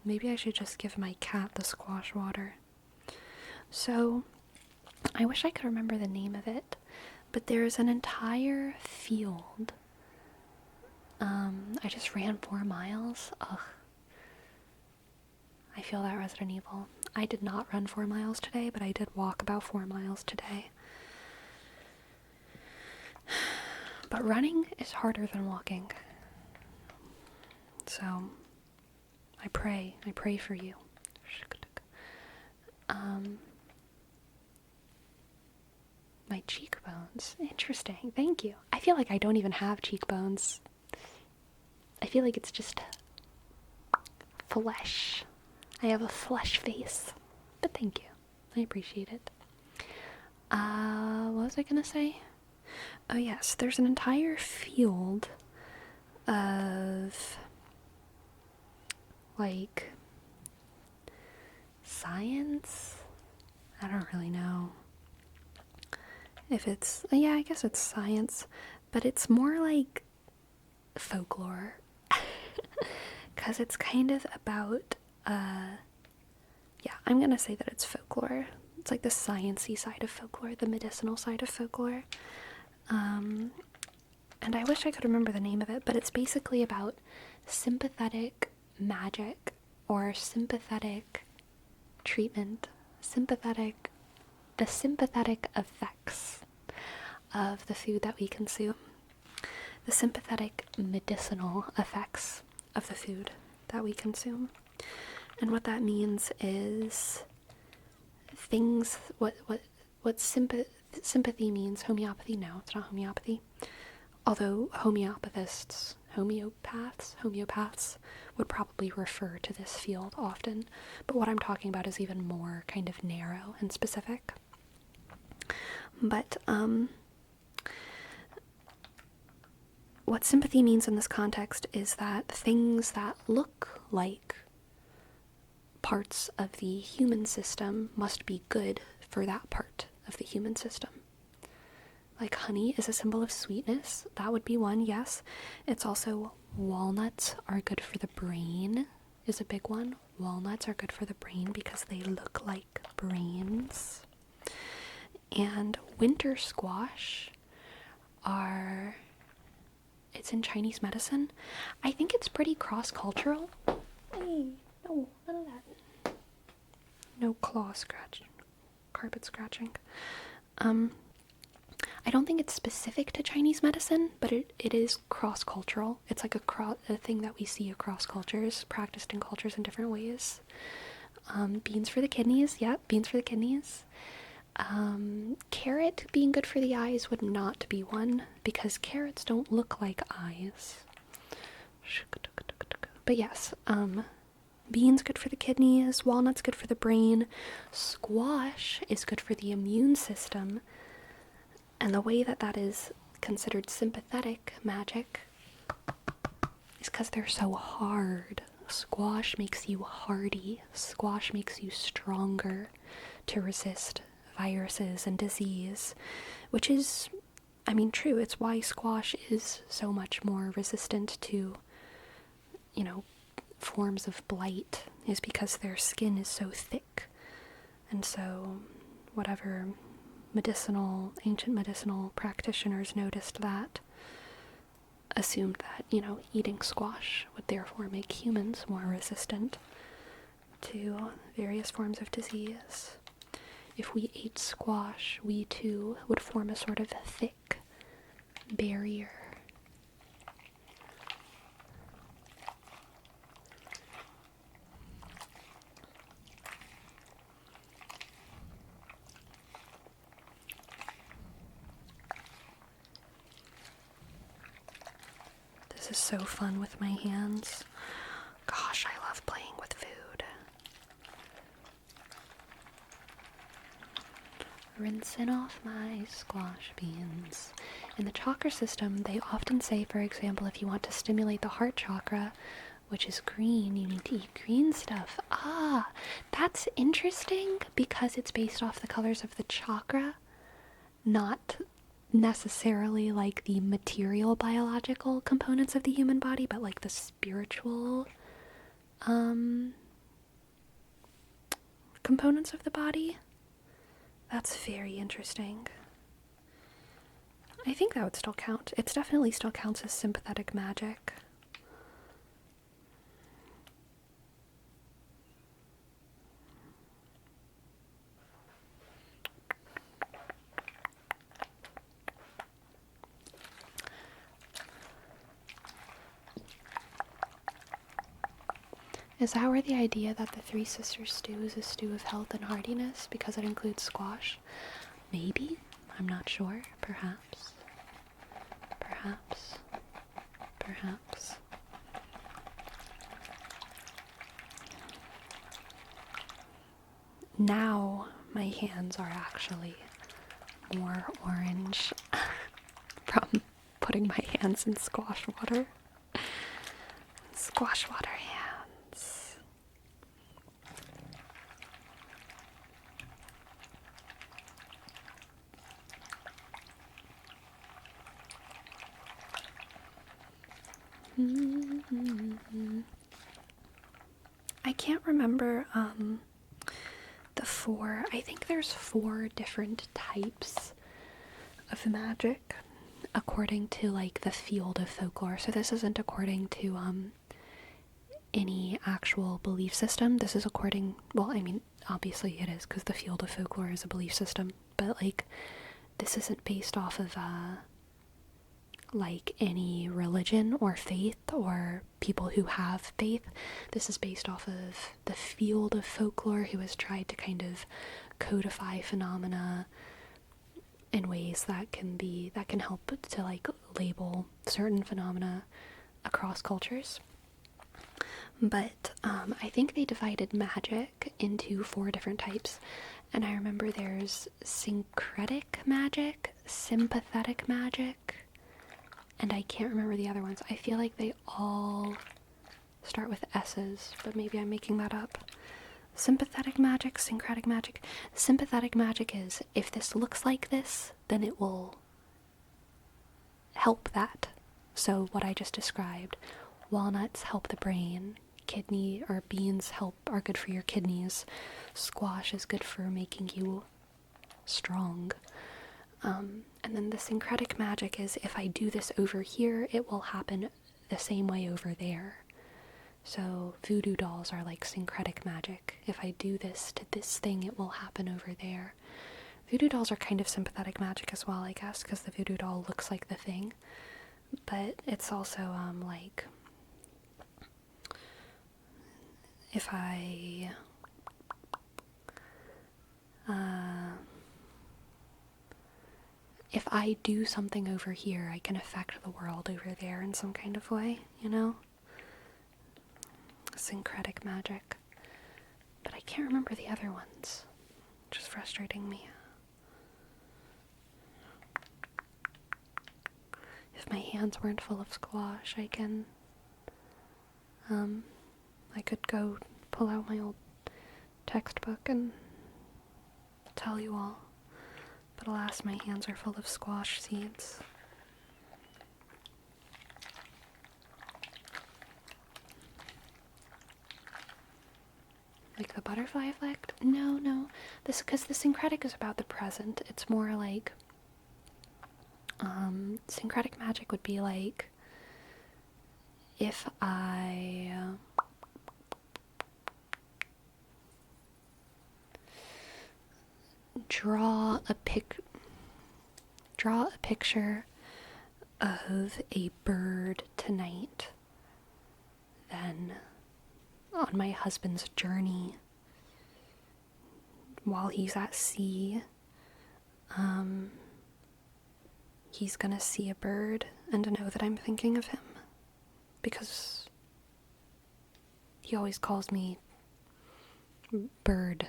Maybe I should just give my cat the squash water. So, I wish I could remember the name of it, but there's an entire field. I just ran 4 miles. Ugh. I feel that, Resident Evil. I did not run 4 miles today, but I did walk about 4 miles today. But running is harder than walking. So, I pray for you. My cheekbones. Interesting. Thank you. I feel like I don't even have cheekbones. I feel like it's just flesh. I have a flesh face. But thank you. I appreciate it. What was I gonna say? Oh yes, there's an entire field of, like, science? I don't really know if it's, yeah, I guess it's science, but it's more like folklore. Because it's kind of about, yeah, I'm gonna say that it's folklore. It's like the sciencey side of folklore, the medicinal side of folklore. And I wish I could remember the name of it, but it's basically about sympathetic magic or sympathetic treatment, the sympathetic effects of the food that we consume, the sympathetic medicinal effects of the food that we consume. And what that means is things, what sympathy means. Homeopathy, no, it's not homeopathy. Although homeopaths would probably refer to this field often. But what I'm talking about is even more kind of narrow and specific. But, what sympathy means in this context is that things that look like parts of the human system must be good for that part of the human system. Like honey is a symbol of sweetness. That would be one, yes. It's also walnuts are good for the brain is a big one. Walnuts are good for the brain because they look like brains. And winter squash it's in Chinese medicine. I think it's pretty cross-cultural. Hey, no, none of that. No claw scratching, carpet scratching. I don't think it's specific to Chinese medicine, but it is cross-cultural. It's like a thing that we see across cultures, practiced in cultures in different ways. Beans for the kidneys, yep, beans for the kidneys. Carrot being good for the eyes would not be one, because carrots don't look like eyes. But yes, beans good for the kidneys, walnuts good for the brain, squash is good for the immune system, and the way that is considered sympathetic magic is because they're so hard. Squash makes you hardy. Squash makes you stronger to resist viruses and disease, which is, I mean, true. It's why squash is so much more resistant to, forms of blight, is because their skin is so thick. And so whatever ancient medicinal practitioners noticed that, assumed that, eating squash would therefore make humans more resistant to various forms of disease. If we ate squash, we too would form a sort of thick barrier. This is so fun with my hands. Gosh, I love playing with food. Rinsing off my squash beans. In the chakra system, they often say, for example, if you want to stimulate the heart chakra, which is green, you need to eat green stuff. Ah, that's interesting because it's based off the colors of the chakra, not necessarily like the material biological components of the human body, but like the spiritual components of the body. That's very interesting. I think that would still count. It definitely still counts as sympathetic magic. Is that where the idea that the Three Sisters stew is a stew of health and hardiness because it includes squash? Maybe? I'm not sure. Perhaps. Perhaps. Perhaps. Now my hands are actually more orange from putting my hands in squash water. Squash water hands. I can't remember I think there's 4 different types of magic according to like the field of folklore. So this isn't according to any actual belief system. This is according, well, I mean, obviously it is because the field of folklore is a belief system, but like this isn't based off of like any religion or faith or people who have faith. This is based off of the field of folklore, who has tried to kind of codify phenomena in ways that can help to like label certain phenomena across cultures. But I think they divided magic into 4 different types, and I remember there's syncretic magic, sympathetic magic, and I can't remember the other ones. I feel like they all start with S's, but maybe I'm making that up. Sympathetic magic, syncretic magic. Sympathetic magic is, if this looks like this, then it will help that. So what I just described, walnuts help the brain, kidney or beans are good for your kidneys, squash is good for making you strong. And then the syncretic magic is, if I do this over here, it will happen the same way over there. So voodoo dolls are like syncretic magic. If I do this to this thing, it will happen over there. Voodoo dolls are kind of sympathetic magic as well, I guess, because the voodoo doll looks like the thing. But it's also like, if I do something over here, I can affect the world over there in some kind of way, you know? Syncretic magic. But I can't remember the other ones, which is frustrating me. If my hands weren't full of squash, I could go pull out my old textbook and tell you all. But alas, my hands are full of squash seeds. Like the butterfly effect? No. Because the syncretic is about the present. It's more like, syncretic magic would be like, if I draw a picture of a bird tonight, then on my husband's journey while he's at sea, he's gonna see a bird and know that I'm thinking of him, because he always calls me bird.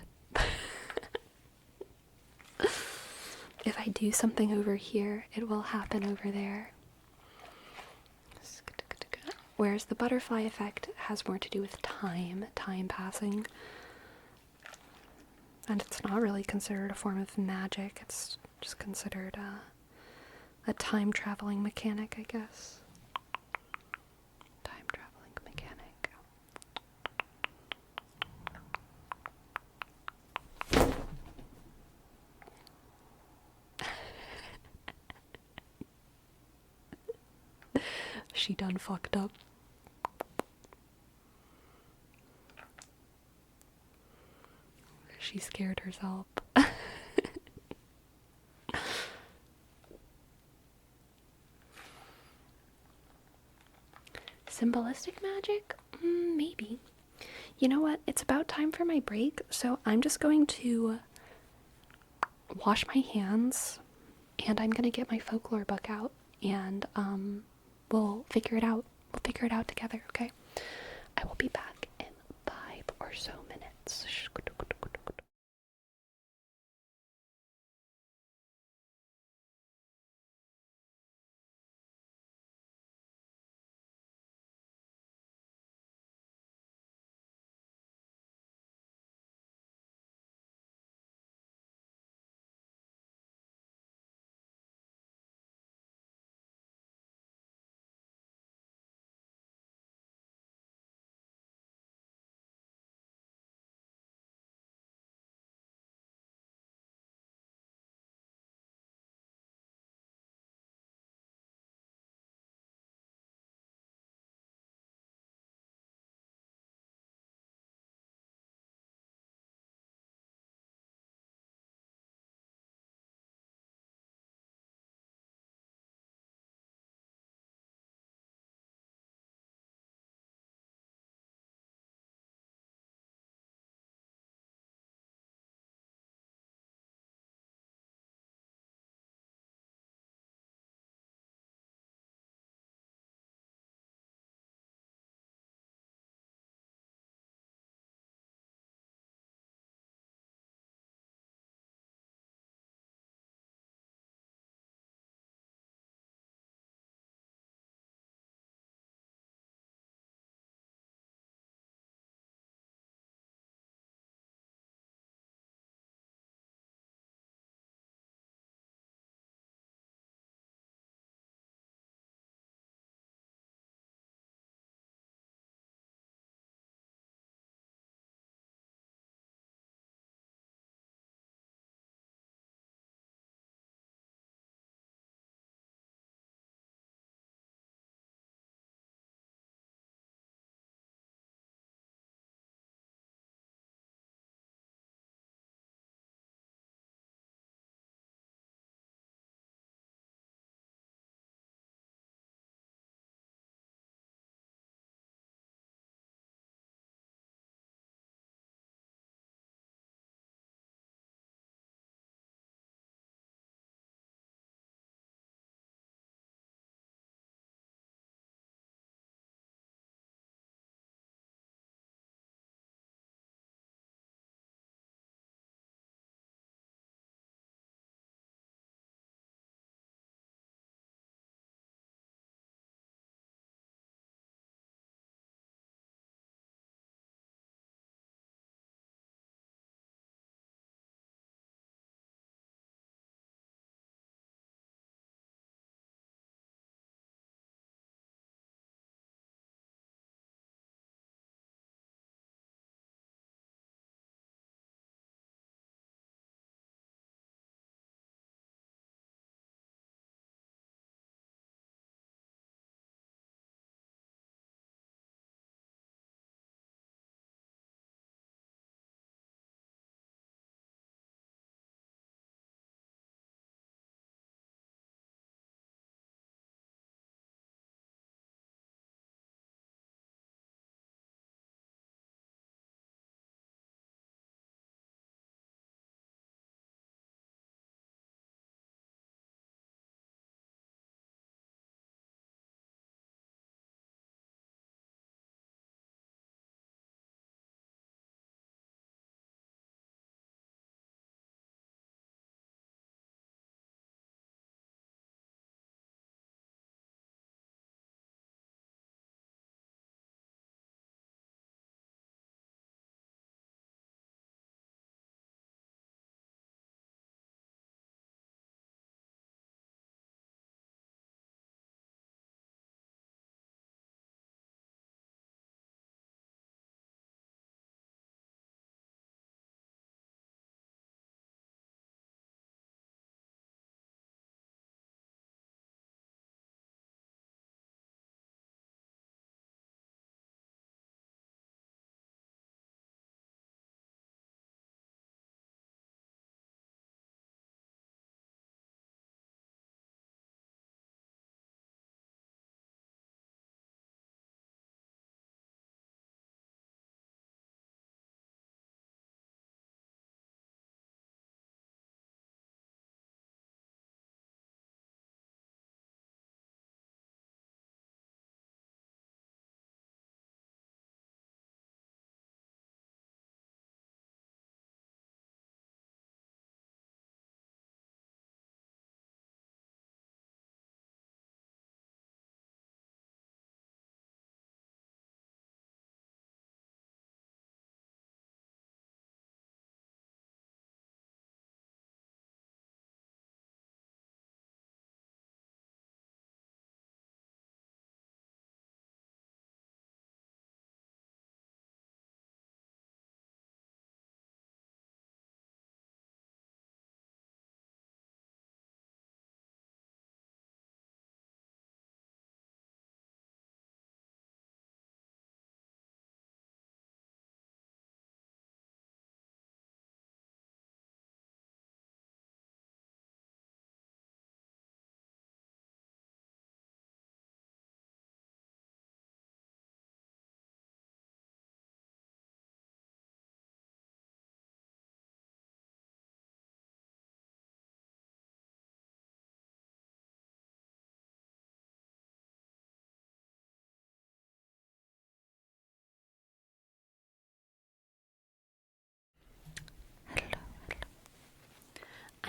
If I do something over here, it will happen over there. Whereas the butterfly effect has more to do with time passing. And it's not really considered a form of magic, it's just considered a time-traveling mechanic, I guess. Time-traveling mechanic. She done fucked up. She scared herself. Symbolistic magic? Maybe. You know what? It's about time for my break, so I'm just going to wash my hands and I'm gonna get my folklore book out and we'll figure it out. We'll figure it out together, okay? I will be back in 5 or so minutes.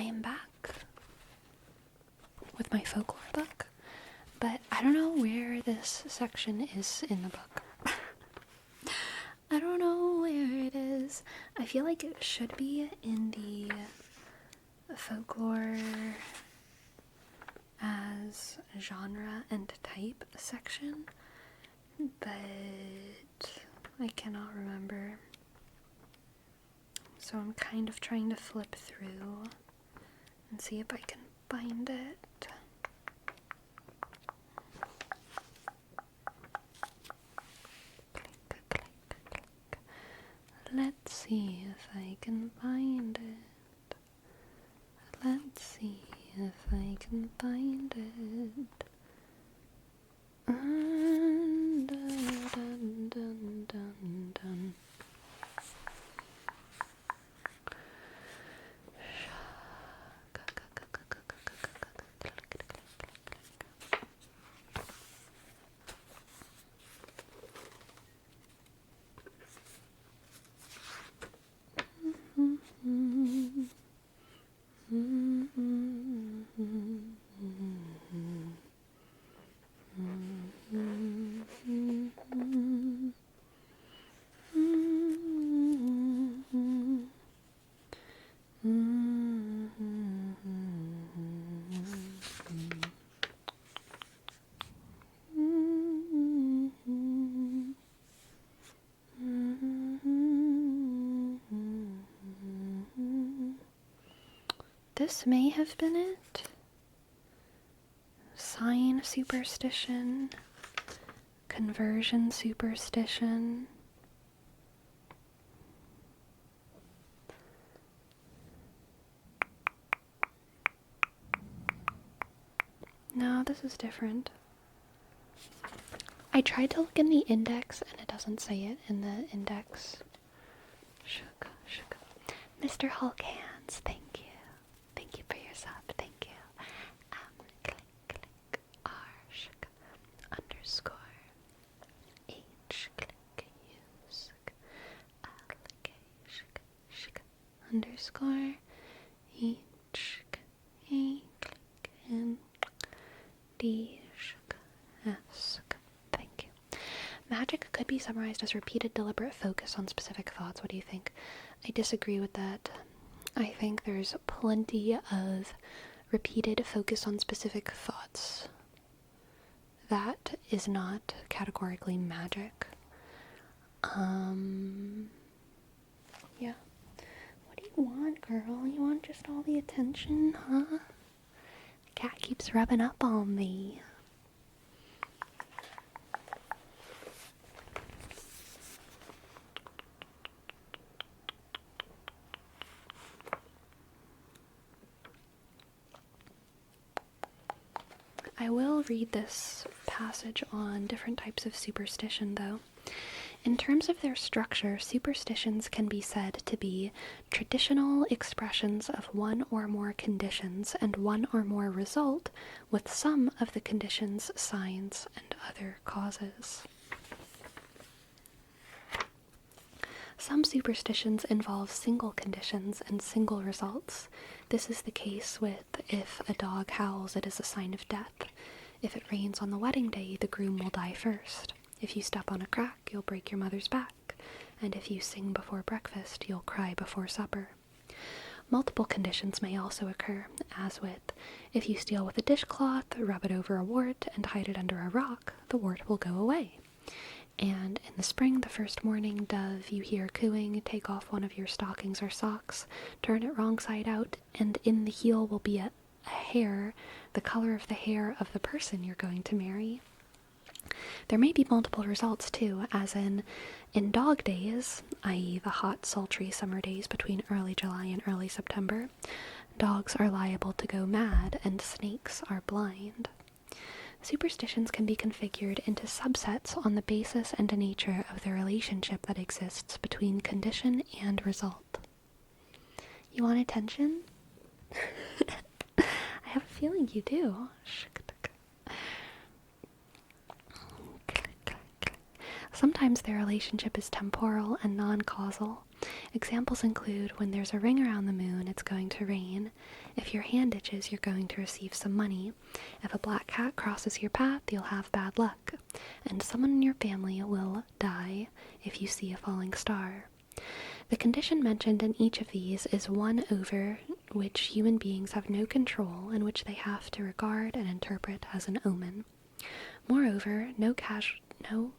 I am back with my folklore book, but I don't know where this section is in the book. I don't know where it is. I feel like it should be in the folklore as genre and type section, but I cannot remember. So I'm kind of trying to flip through and see if I can find it. Click, click, click. Let's see if I can find it. Let's see if I can find it. Dun, dun, dun, dun, dun. This may have been it. Sign superstition, conversion superstition. No, this is different. I tried to look in the index and it doesn't say it in the index. Shook, shook. Mr. Hulk Hands, thank you. Thank you for your sub, thank you. Click, click, R, shook, underscore, H, click, U, shook, L, K, shook, shook, underscore, H, shook, A, click, N, D, shook, S, shook. Thank you. Magic could be summarized as repeated deliberate focus on specific thoughts. What do you think? I disagree with that. I think there's plenty of repeated focus on specific thoughts. That is not categorically magic. Yeah. What do you want, girl? You want just all the attention, huh? The cat keeps rubbing up on me. I will read this passage on different types of superstition, though. In terms of their structure, superstitions can be said to be traditional expressions of one or more conditions and one or more result, with some of the conditions, signs, and other causes. Some superstitions involve single conditions and single results. This is the case with if a dog howls, it is a sign of death. If it rains on the wedding day, the groom will die first. If you step on a crack, you'll break your mother's back. And if you sing before breakfast, you'll cry before supper. Multiple conditions may also occur, as with, if you steal with a dishcloth, rub it over a wart, and hide it under a rock, the wart will go away. And in the spring, the first morning dove you hear cooing, take off one of your stockings or socks, turn it wrong side out, and in the heel will be a hair, the color of the hair of the person you're going to marry. There may be multiple results too, as in dog days, i.e. the hot, sultry summer days between early July and early September, dogs are liable to go mad and snakes are blind. Superstitions can be configured into subsets on the basis and nature of the relationship that exists between condition and result. You want attention? I have a feeling you do. Sometimes their relationship is temporal and non-causal. Examples include when there's a ring around the moon, it's going to rain. If your hand itches, you're going to receive some money. If a black cat crosses your path, you'll have bad luck. And someone in your family will die if you see a falling star. The condition mentioned in each of these is one over which human beings have no control and which they have to regard and interpret as an omen. Moreover, no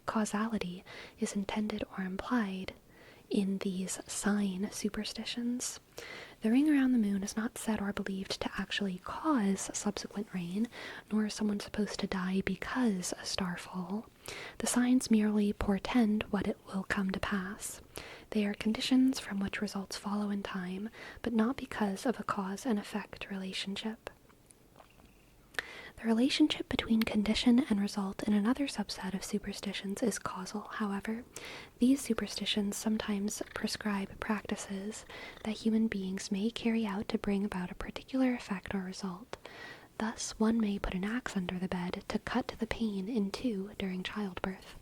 causality is intended or implied in these sign superstitions. The ring around the moon is not said or believed to actually cause subsequent rain, nor is someone supposed to die because a star fall. The signs merely portend what it will come to pass. They are conditions from which results follow in time, but not because of a cause and effect relationship. The relationship between condition and result in another subset of superstitions is causal, however. These superstitions sometimes prescribe practices that human beings may carry out to bring about a particular effect or result. Thus, one may put an axe under the bed to cut the pain in two during childbirth.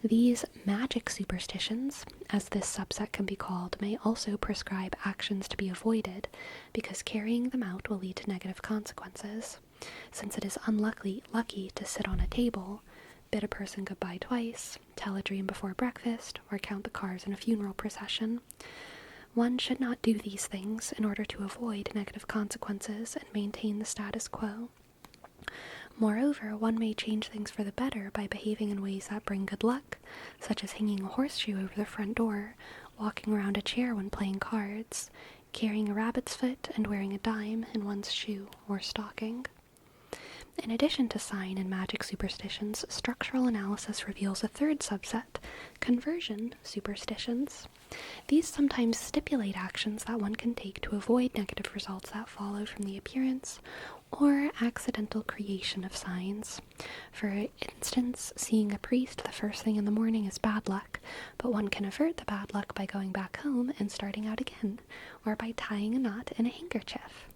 These magic superstitions, as this subset can be called, may also prescribe actions to be avoided, because carrying them out will lead to negative consequences. Since it is lucky to sit on a table, bid a person goodbye twice, tell a dream before breakfast, or count the cars in a funeral procession. One should not do these things in order to avoid negative consequences and maintain the status quo. Moreover, one may change things for the better by behaving in ways that bring good luck, such as hanging a horseshoe over the front door, walking around a chair when playing cards, carrying a rabbit's foot, and wearing a dime in one's shoe or stocking. In addition to sign and magic superstitions, structural analysis reveals a third subset, conversion superstitions. These sometimes stipulate actions that one can take to avoid negative results that follow from the appearance or accidental creation of signs. For instance, seeing a priest the first thing in the morning is bad luck, but one can avert the bad luck by going back home and starting out again, or by tying a knot in a handkerchief.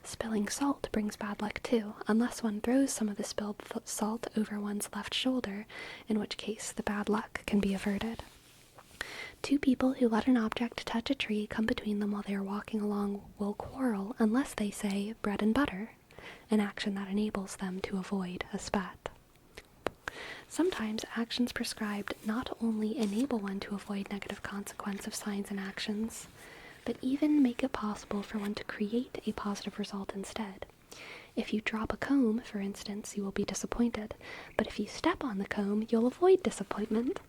Spilling salt brings bad luck too, unless one throws some of the spilled salt over one's left shoulder, in which case the bad luck can be averted. Two people who let an object touch a tree come between them while they are walking along will quarrel unless they say bread and butter, an action that enables them to avoid a spat. Sometimes actions prescribed not only enable one to avoid negative consequence of signs and actions, but even make it possible for one to create a positive result instead. If you drop a comb, for instance, you will be disappointed, but if you step on the comb, you'll avoid disappointment.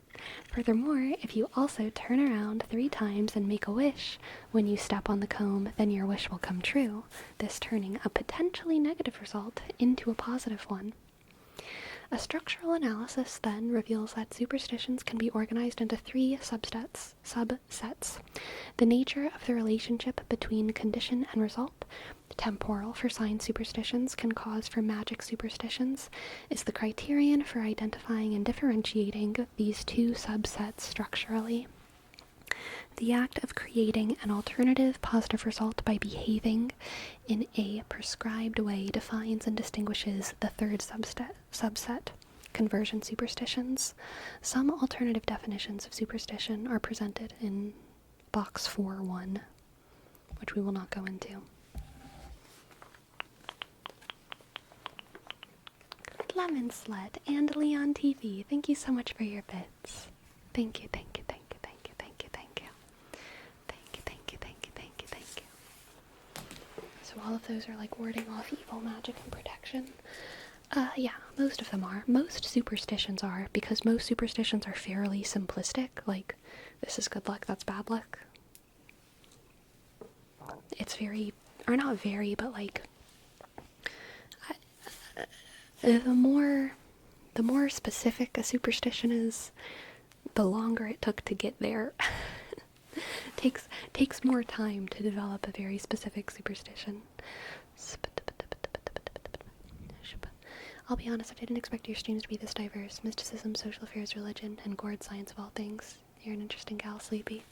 Furthermore, if you also turn around 3 times and make a wish when you step on the comb, then your wish will come true, this turning a potentially negative result into a positive one. A structural analysis then reveals that superstitions can be organized into 3 subsets. The nature of the relationship between condition and result, temporal for sign superstitions can cause for magic superstitions, is the criterion for identifying and differentiating these 2 subsets structurally. The act of creating an alternative positive result by behaving in a prescribed way defines and distinguishes the third subset, conversion superstitions. Some alternative definitions of superstition are presented in box 4.1, which we will not go into. Lemon Slut and Leon TV, thank you so much for your bits. Thank you, thank you, thank you, thank you, thank you, thank you. Thank you, thank you, thank you, thank you, thank you. So all of those are like warding off evil, magic, and protection. Yeah, most of them are. Most superstitions are, because most superstitions are fairly simplistic, like, this is good luck, that's bad luck. It's very, or not very, but like, the more specific a superstition is, the longer it took to get there. Takes more time to develop a very specific superstition. I'll be honest, I didn't expect your streams to be this diverse. Mysticism, social affairs, religion, and gourd science of all things. You're an interesting gal, Sleepy.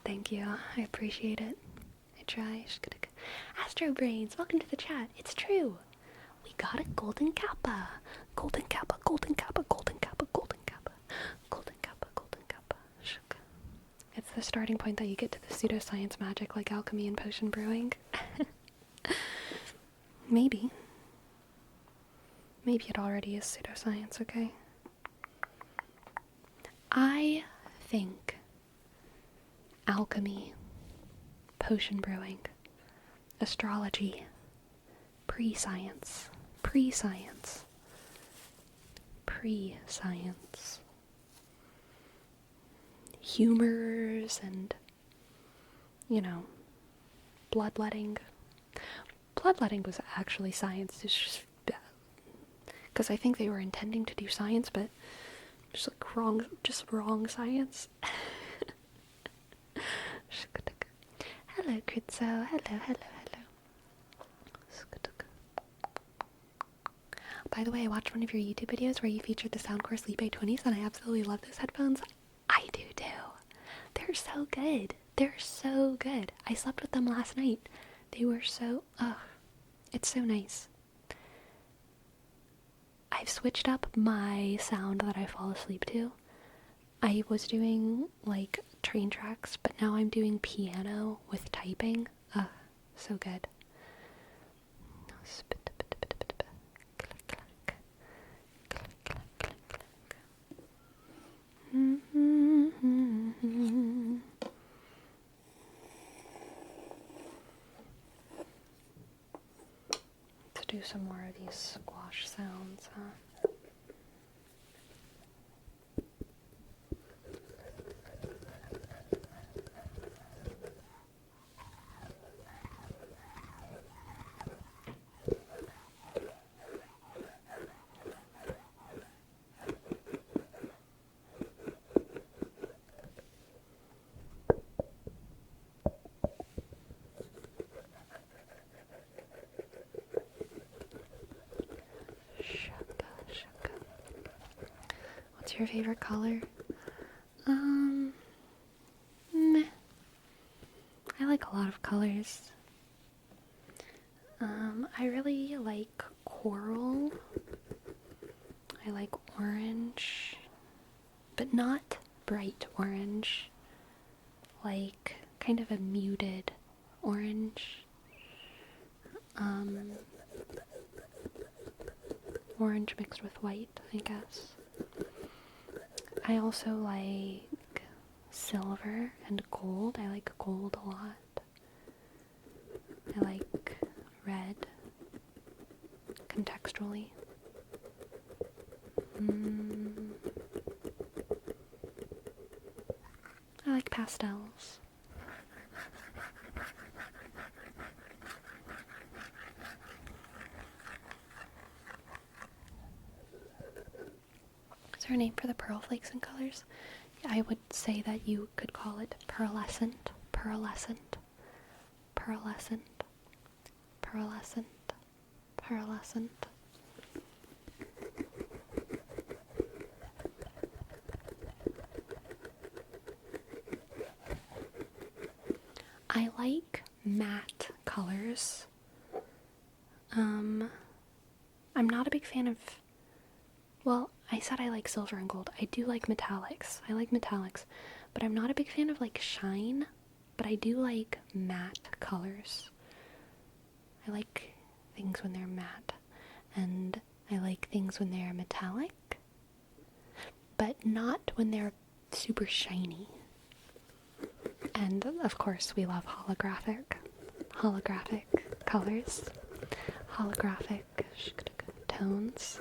Thank you. I appreciate it. I try. Astro Brains, welcome to the chat. It's true. We got a golden kappa. Golden kappa, golden kappa, golden kappa, golden kappa. Golden kappa, golden kappa. the starting point that you get to the pseudoscience magic like alchemy and potion brewing. Maybe. Maybe it already is pseudoscience, okay? I think alchemy, potion brewing, astrology, pre-science, pre-science, pre-science, humors and, bloodletting. Bloodletting was actually science. It's just because I think they were intending to do science, but just like wrong science. Hello, Kritzo. Hello. By the way, I watched one of your YouTube videos where you featured the Soundcore Sleep A20s, and I absolutely love those headphones. I do too. They're so good. They're so good. I slept with them last night. They were so, it's so nice. I've switched up my sound that I fall asleep to. I was doing, like, train tracks, but now I'm doing piano with typing. So good. Let's do some more of these squash sounds, huh? What's your favorite color? Meh. I like a lot of colors. I really like coral. I like orange, but not bright orange. Like kind of a muted orange. Orange mixed with white, I guess. I also like silver and gold. I like gold a lot. I like red contextually. I like pastels. Is there a name for the pearl flakes and colors? I would say that you could call it pearlescent, pearlescent, pearlescent, pearlescent, pearlescent. I like matte colors. I'm not a big fan of, well, I said I like silver and gold. I do like metallics. I like metallics, but I'm not a big fan of like shine, but I do like matte colors. I like things when they're matte, and I like things when they're metallic, but not when they're super shiny. And of course we love holographic colors, holographic tones.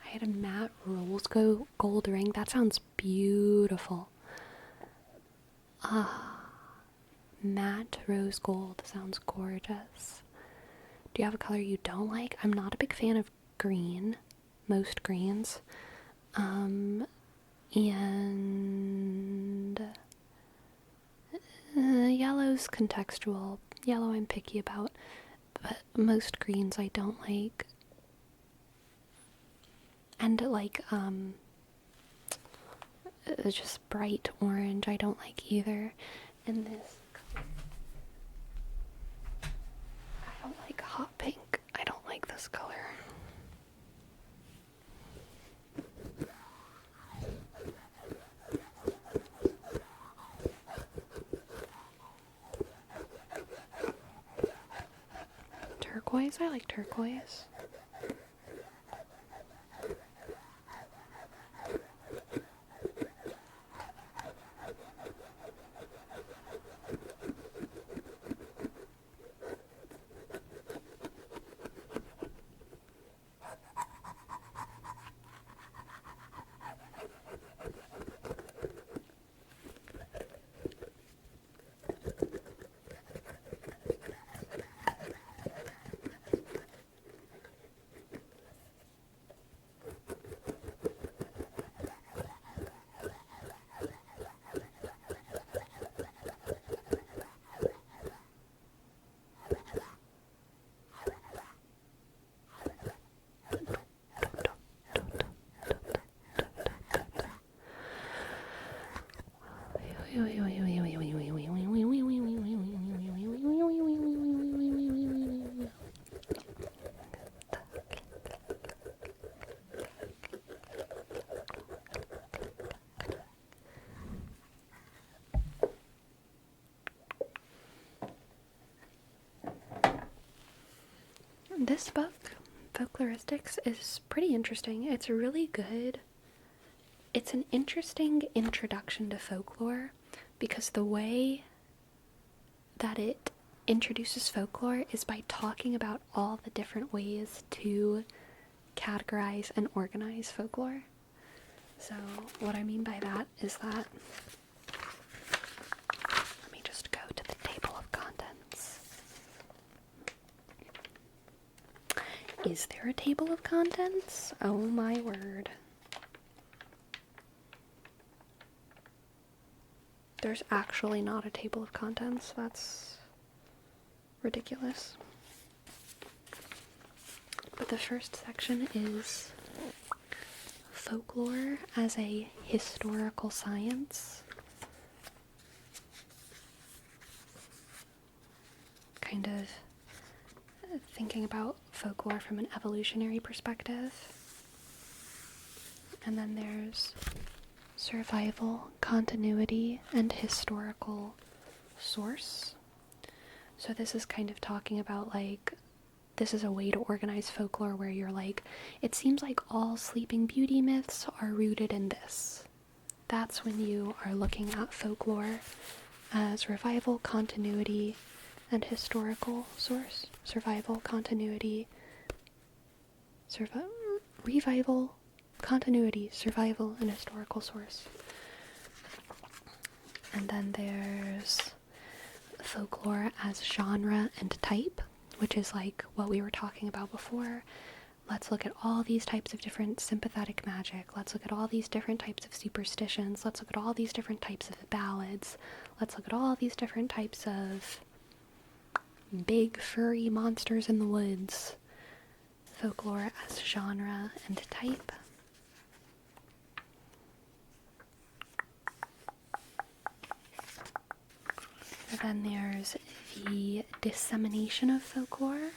I had a matte rose gold ring. That sounds beautiful. Matte rose gold sounds gorgeous. Do you have a color you don't like? I'm not a big fan of green, most greens. And yellow's contextual. Yellow I'm picky about, but most greens I don't like. And like, just bright orange I don't like either. And this color, I don't like hot pink. I don't like this color. Turquoise? I like turquoise. This book, Folkloristics, is pretty interesting. It's really good. It's an interesting introduction to folklore because the way that it introduces folklore is by talking about all the different ways to categorize and organize folklore. So what I mean by that is that, let me just go to the table of contents. Is there a table of contents? Oh my word. There's actually not a table of contents. That's ridiculous. But the first section is folklore as a historical science. Kind of thinking about folklore from an evolutionary perspective. And then there's survival, continuity, and historical source. So this is kind of talking about, like, this is a way to organize folklore where you're like, it seems like all Sleeping Beauty myths are rooted in this. That's when you are looking at folklore as revival, continuity, and historical source. Survival, continuity, revival, continuity, survival, and historical source. And then there's folklore as genre and type, which is like what we were talking about before. Let's look at all these types of different sympathetic magic. Let's look at all these different types of superstitions. Let's look at all these different types of ballads. Let's look at all these different types of big furry monsters in the woods. Folklore as genre and type. And then there's the dissemination of folklore.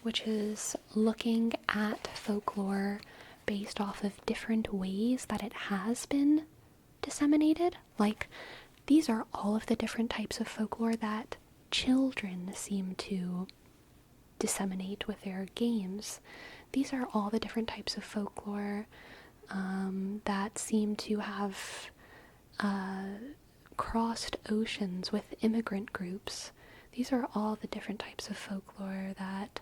Which is looking at folklore based off of different ways that it has been disseminated. Like, these are all of the different types of folklore that children seem to disseminate with their games. These are all the different types of folklore that seem to have crossed oceans with immigrant groups. These are all the different types of folklore that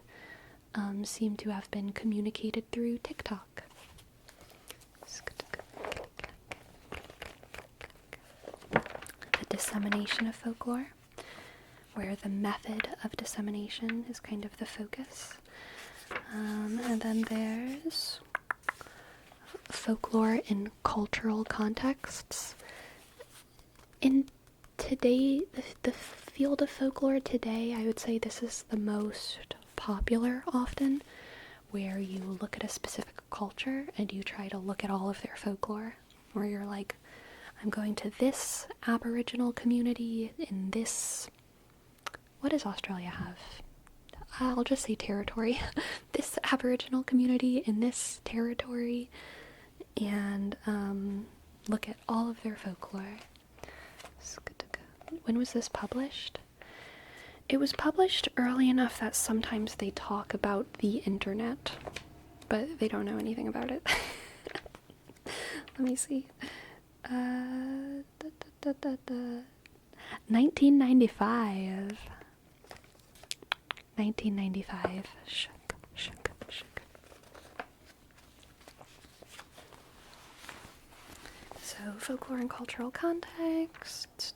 seem to have been communicated through TikTok. The dissemination of folklore, where the method of dissemination is kind of the focus. And then there's folklore in cultural contexts. In today, the field of folklore today, I would say this is the most popular often, where you look at a specific culture and you try to look at all of their folklore, where you're like, I'm going to this Aboriginal community in this, what does Australia have? I'll just say territory. This Aboriginal community in this territory, and look at all of their folklore. When was this published? It was published early enough that sometimes they talk about the internet, but they don't know anything about it. Let me see. 1995. 1995. Shook. So, folklore and cultural context.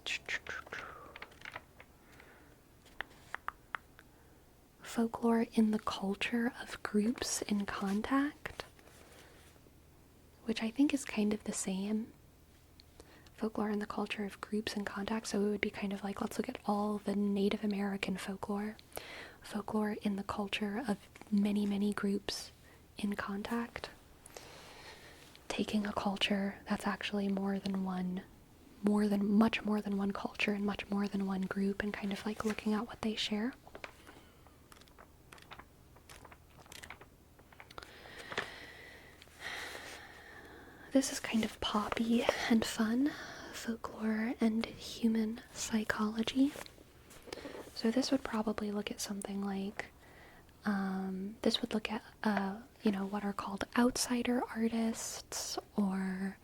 Folklore in the culture of groups in contact, which I think is kind of the same. Folklore in the culture of groups in contact, so it would be kind of like, let's look at all the Native American folklore. Folklore in the culture of many, many groups in contact. Taking a culture that's actually much more than one culture and much more than one group, and kind of like looking at what they share. This is kind of poppy and fun. Folklore and human psychology. So this would probably look at something like, this would look at, what are called outsider artists, or,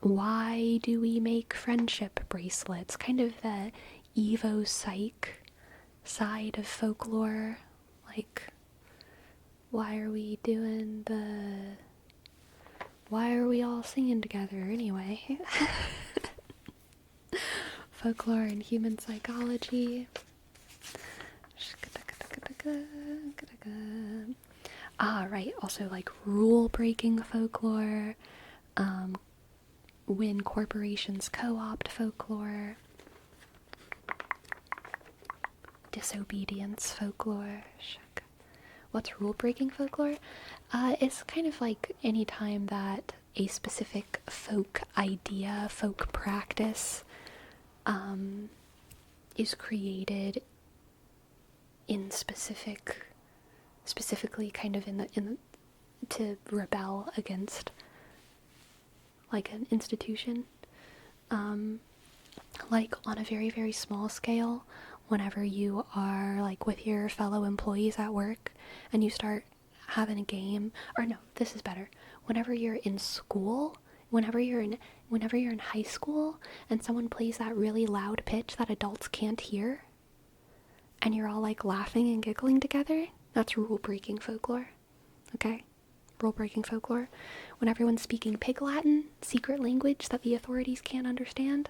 why do we make friendship bracelets? Kind of the Evo psych side of folklore, like, why are we all singing together anyway? Folklore and human psychology. Right, also like rule-breaking folklore, when corporations co-opt folklore, disobedience folklore. What's rule-breaking folklore? It's kind of like any time that a specific folk idea, folk practice, is created in specifically kind of to rebel against like an institution. Like on a very, very small scale, whenever you are like with your fellow employees at work and you start having a game, or no, this is better. Whenever you're in school, whenever you're in high school and someone plays that really loud pitch that adults can't hear, and you're all like laughing and giggling together, that's rule-breaking folklore. Okay? Rule-breaking folklore. When everyone's speaking Pig Latin, secret language that the authorities can't understand,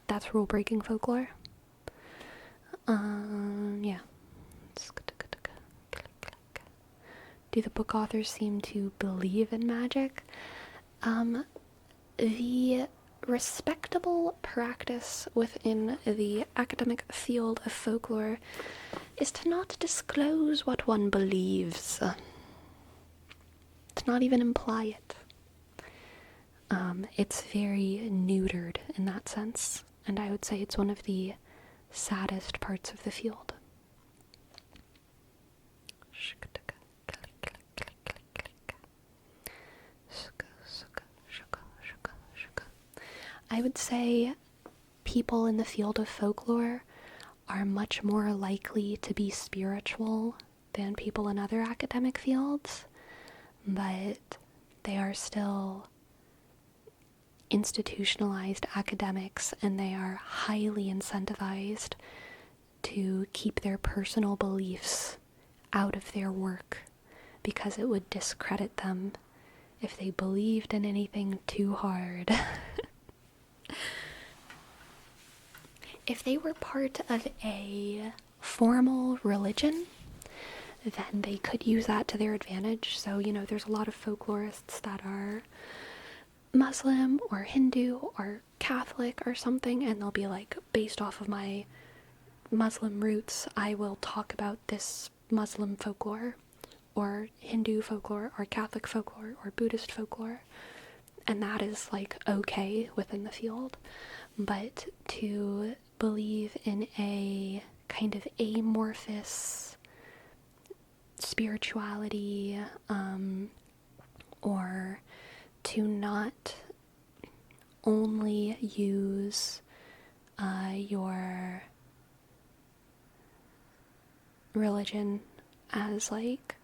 that's rule-breaking folklore. Yeah. Do the book authors seem to believe in magic? The respectable practice within the academic field of folklore is to not disclose what one believes. To not even imply it. It's very neutered in that sense, and I would say it's one of the saddest parts of the field. I would say people in the field of folklore are much more likely to be spiritual than people in other academic fields, but they are still institutionalized academics, and they are highly incentivized to keep their personal beliefs out of their work, because it would discredit them if they believed in anything too hard. If they were part of a formal religion, then they could use that to their advantage. So, there's a lot of folklorists that are Muslim or Hindu or Catholic or something, and they'll be like, based off of my Muslim roots, I will talk about this Muslim folklore, or Hindu folklore, or Catholic folklore, or Buddhist folklore, and that is like okay within the field. But to believe in a kind of amorphous spirituality, or to not only use your religion as like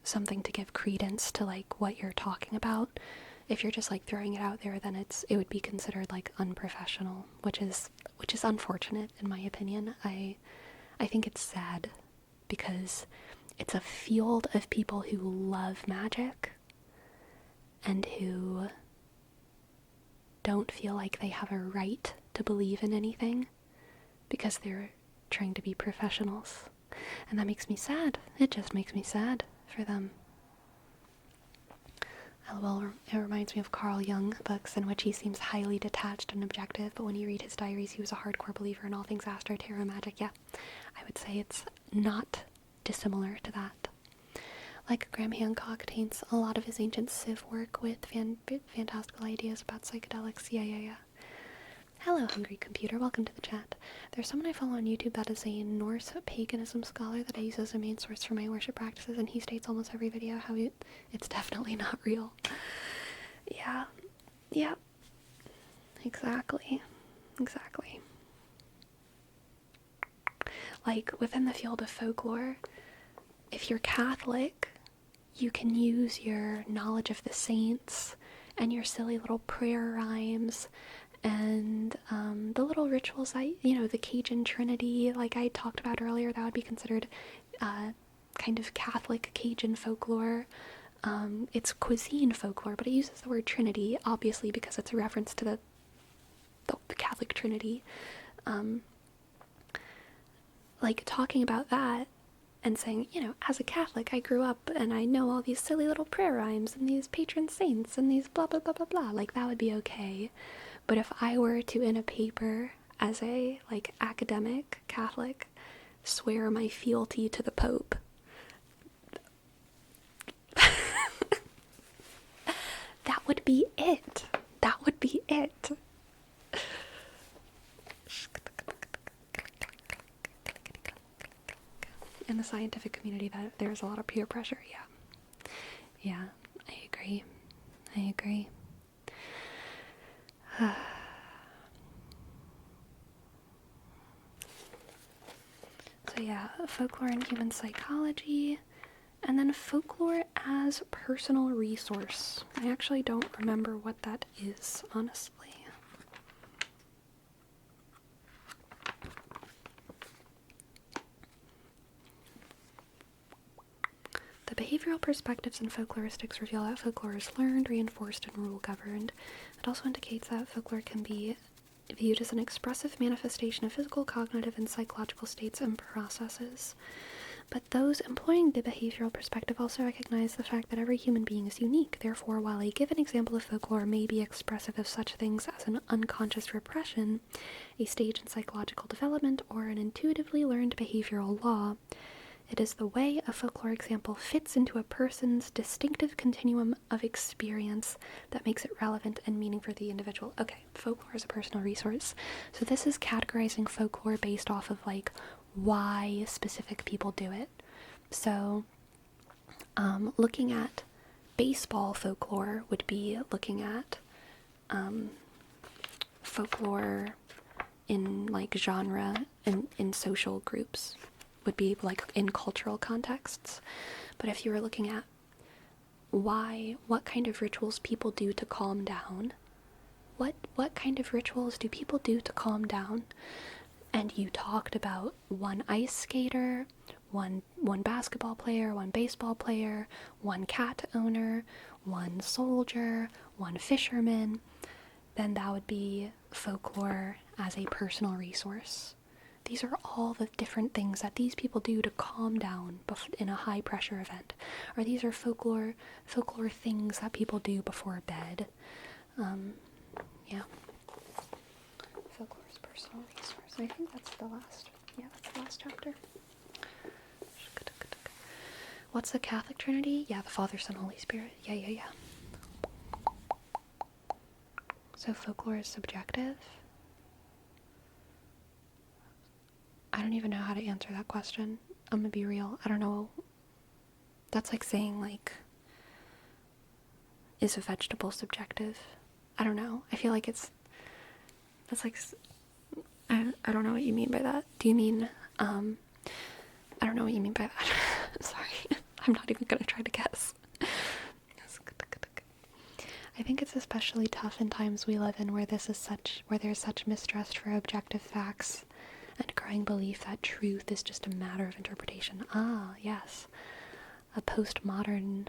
something to give credence to like what you're talking about. If you're just like throwing it out there, then it would be considered like unprofessional, which is unfortunate in my opinion. I think it's sad because it's a field of people who love magic and who don't feel like they have a right to believe in anything because they're trying to be professionals. And that makes me sad. It just makes me sad for them. LOL, it reminds me of Carl Jung books in which he seems highly detached and objective, but when you read his diaries, he was a hardcore believer in all things astro, tarot, magic. Yeah, I would say it's not dissimilar to that. Like Graham Hancock taints a lot of his ancient Civ work with fantastical ideas about psychedelics. Yeah. Hello, Hungry Computer. Welcome to the chat. There's someone I follow on YouTube that is a Norse paganism scholar that I use as a main source for my worship practices, and he states almost every video how it's definitely not real. Yeah. Exactly. Like, within the field of folklore, if you're Catholic, you can use your knowledge of the saints and your silly little prayer rhymes and the little rituals the Cajun Trinity, like I talked about earlier, that would be considered kind of Catholic Cajun folklore. It's cuisine folklore, but it uses the word Trinity, obviously, because it's a reference to the Catholic Trinity. Like, talking about that and saying, as a Catholic, I grew up and I know all these silly little prayer rhymes and these patron saints and these blah, blah, blah, blah, blah. Like, that would be okay. But if I were to, in a paper, as a, like, academic Catholic, swear my fealty to the Pope, that would be it. That would be it. In the scientific community, that there's a lot of peer pressure. Yeah, I agree. So yeah, folklore and human psychology, and then folklore as personal resource. I actually don't remember what that is, honestly. The behavioral perspectives and folkloristics reveal that folklore is learned, reinforced, and rule-governed. It also indicates that folklore can be viewed as an expressive manifestation of physical, cognitive, and psychological states and processes. But those employing the behavioral perspective also recognize the fact that every human being is unique. Therefore, while a given example of folklore may be expressive of such things as an unconscious repression, a stage in psychological development, or an intuitively learned behavioral law, it is the way a folklore example fits into a person's distinctive continuum of experience that makes it relevant and meaning for the individual. Okay, folklore is a personal resource. So this is categorizing folklore based off of, like, why specific people do it. So, looking at baseball folklore would be looking at folklore in, like, genre and in social groups. Would be like in cultural contexts. But if you were looking at what kind of rituals people do to calm down, what kind of rituals do people do to calm down, and you talked about one ice skater, one basketball player, one baseball player, one cat owner, one soldier, one fisherman, then that would be folklore as a personal resource. These are all the different things that these people do to calm down in a high pressure event. Or these are folklore things that people do before bed. Yeah. Folklore's personal resource. I think that's the last. Yeah, that's the last chapter. What's the Catholic Trinity? Yeah, the Father, Son, Holy Spirit. Yeah. So folklore is subjective? I don't even know how to answer that question. I'm gonna be real. I don't know. That's like saying, like, is a vegetable subjective? I don't know. I feel like that's like, I don't know what you mean by that. Do you mean, I don't know what you mean by that. Sorry. I'm not even gonna try to guess. I think it's especially tough in times we live in where there's such mistrust for objective facts and growing belief that truth is just a matter of interpretation. Ah, yes. A postmodernist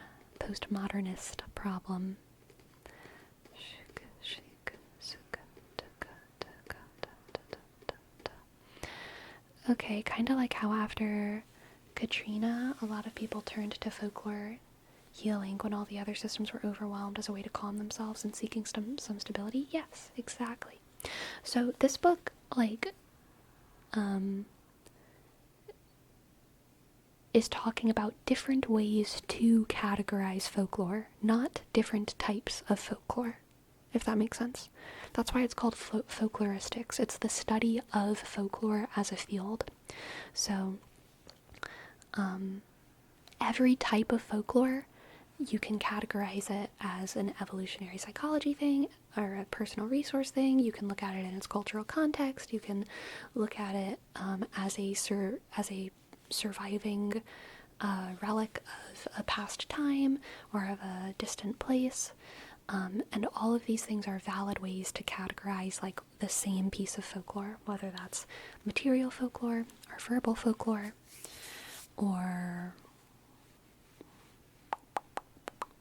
problem. Okay, kind of like how after Katrina, a lot of people turned to folklore healing when all the other systems were overwhelmed as a way to calm themselves and seeking some stability. Yes, exactly. So this book, like, is talking about different ways to categorize folklore, not different types of folklore, if that makes sense. That's why it's called folkloristics. It's the study of folklore as a field. So, every type of folklore, you can categorize it as an evolutionary psychology thing or a personal resource thing. You can look at it in its cultural context. You can look at it as a surviving relic of a past time or of a distant place. And all of these things are valid ways to categorize like the same piece of folklore, whether that's material folklore or verbal folklore or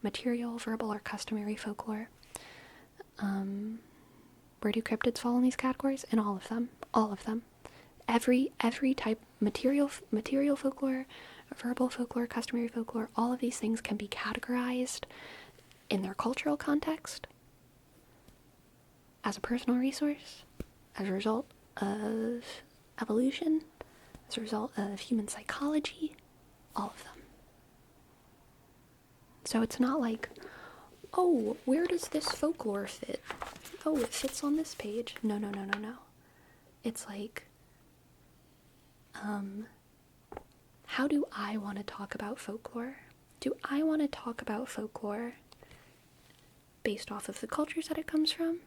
material, verbal, or customary folklore. Where do cryptids fall in these categories? In all of them. All of them. Every type, material folklore, verbal folklore, customary folklore, all of these things can be categorized in their cultural context, as a personal resource, as a result of evolution, as a result of human psychology, all of them. So it's not like, oh, where does this folklore fit? Oh, it fits on this page. No. It's like, how do I want to talk about folklore? Do I want to talk about folklore based off of the cultures that it comes from?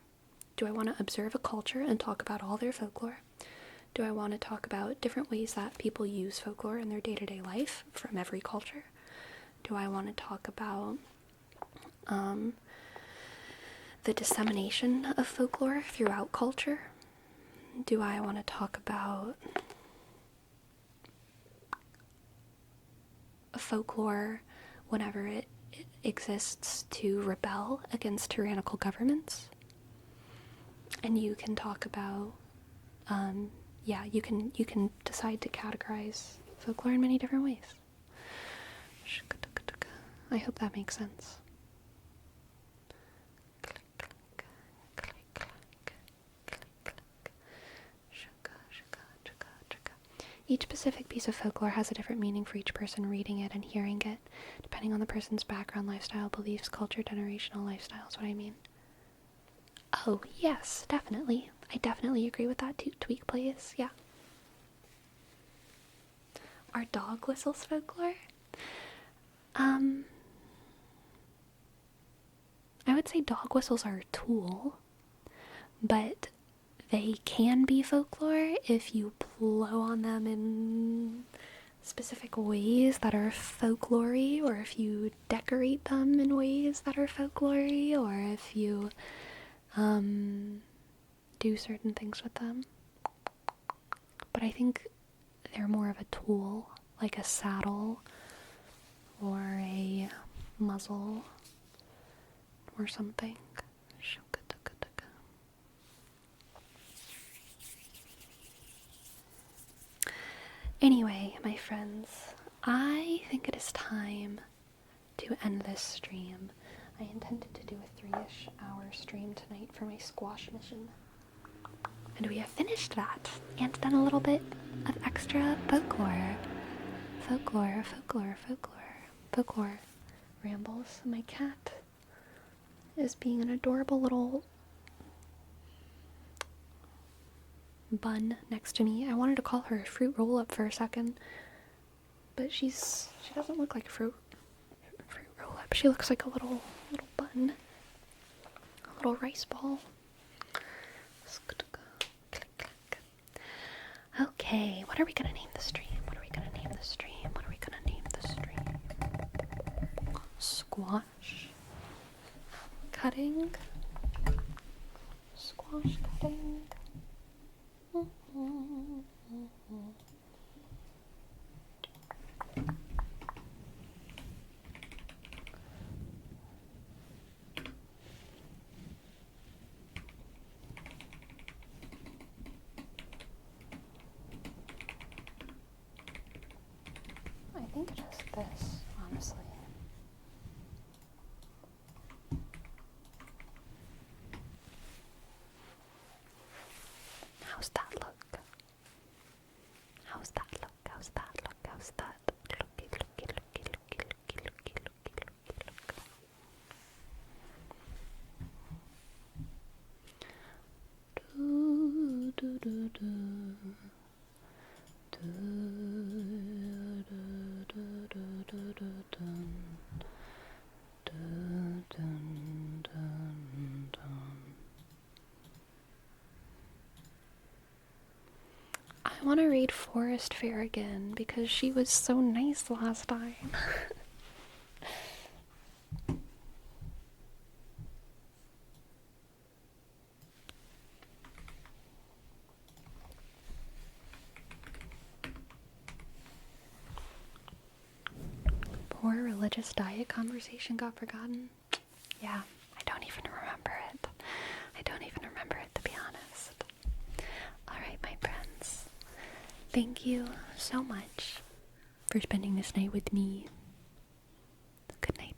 Do I want to observe a culture and talk about all their folklore? Do I want to talk about different ways that people use folklore in their day-to-day life from every culture? Do I want to talk about the dissemination of folklore throughout culture? Do I want to talk about folklore whenever it exists to rebel against tyrannical governments? And you can talk about, you can decide to categorize folklore in many different ways. I hope that makes sense. Each specific piece of folklore has a different meaning for each person reading it and hearing it, depending on the person's background, lifestyle, beliefs, culture, generational lifestyle is what I mean. Oh, yes, definitely. I definitely agree with that too. Tweak, please. Yeah. Are dog whistles folklore? I would say dog whistles are a tool, but they can be folklore if you blow on them in specific ways that are folklory, or if you decorate them in ways that are folklory, or if you do certain things with them. But I think they're more of a tool, like a saddle or a muzzle or something. Anyway, my friends, I think it is time to end this stream. I intended to do a 3-ish hour stream tonight for my squash mission. And we have finished that and done a little bit of extra folklore. Folklore rambles. My cat is being an adorable little bun next to me. I wanted to call her a fruit roll-up for a second, but she doesn't look like a fruit roll-up. She looks like a little bun, a little rice ball. Okay, what are we gonna name the stream? Squash cutting. Squash cutting. I think just this, honestly. How's that look? I want to read Forest Fair again because she was so nice last time. Poor religious diet conversation got forgotten. Yeah, I don't even remember it. To be honest. Alright, my friends. Thank you so much for spending this night with me. Good night.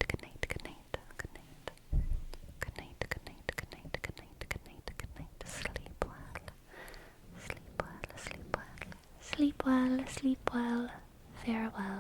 Sleep well. Farewell.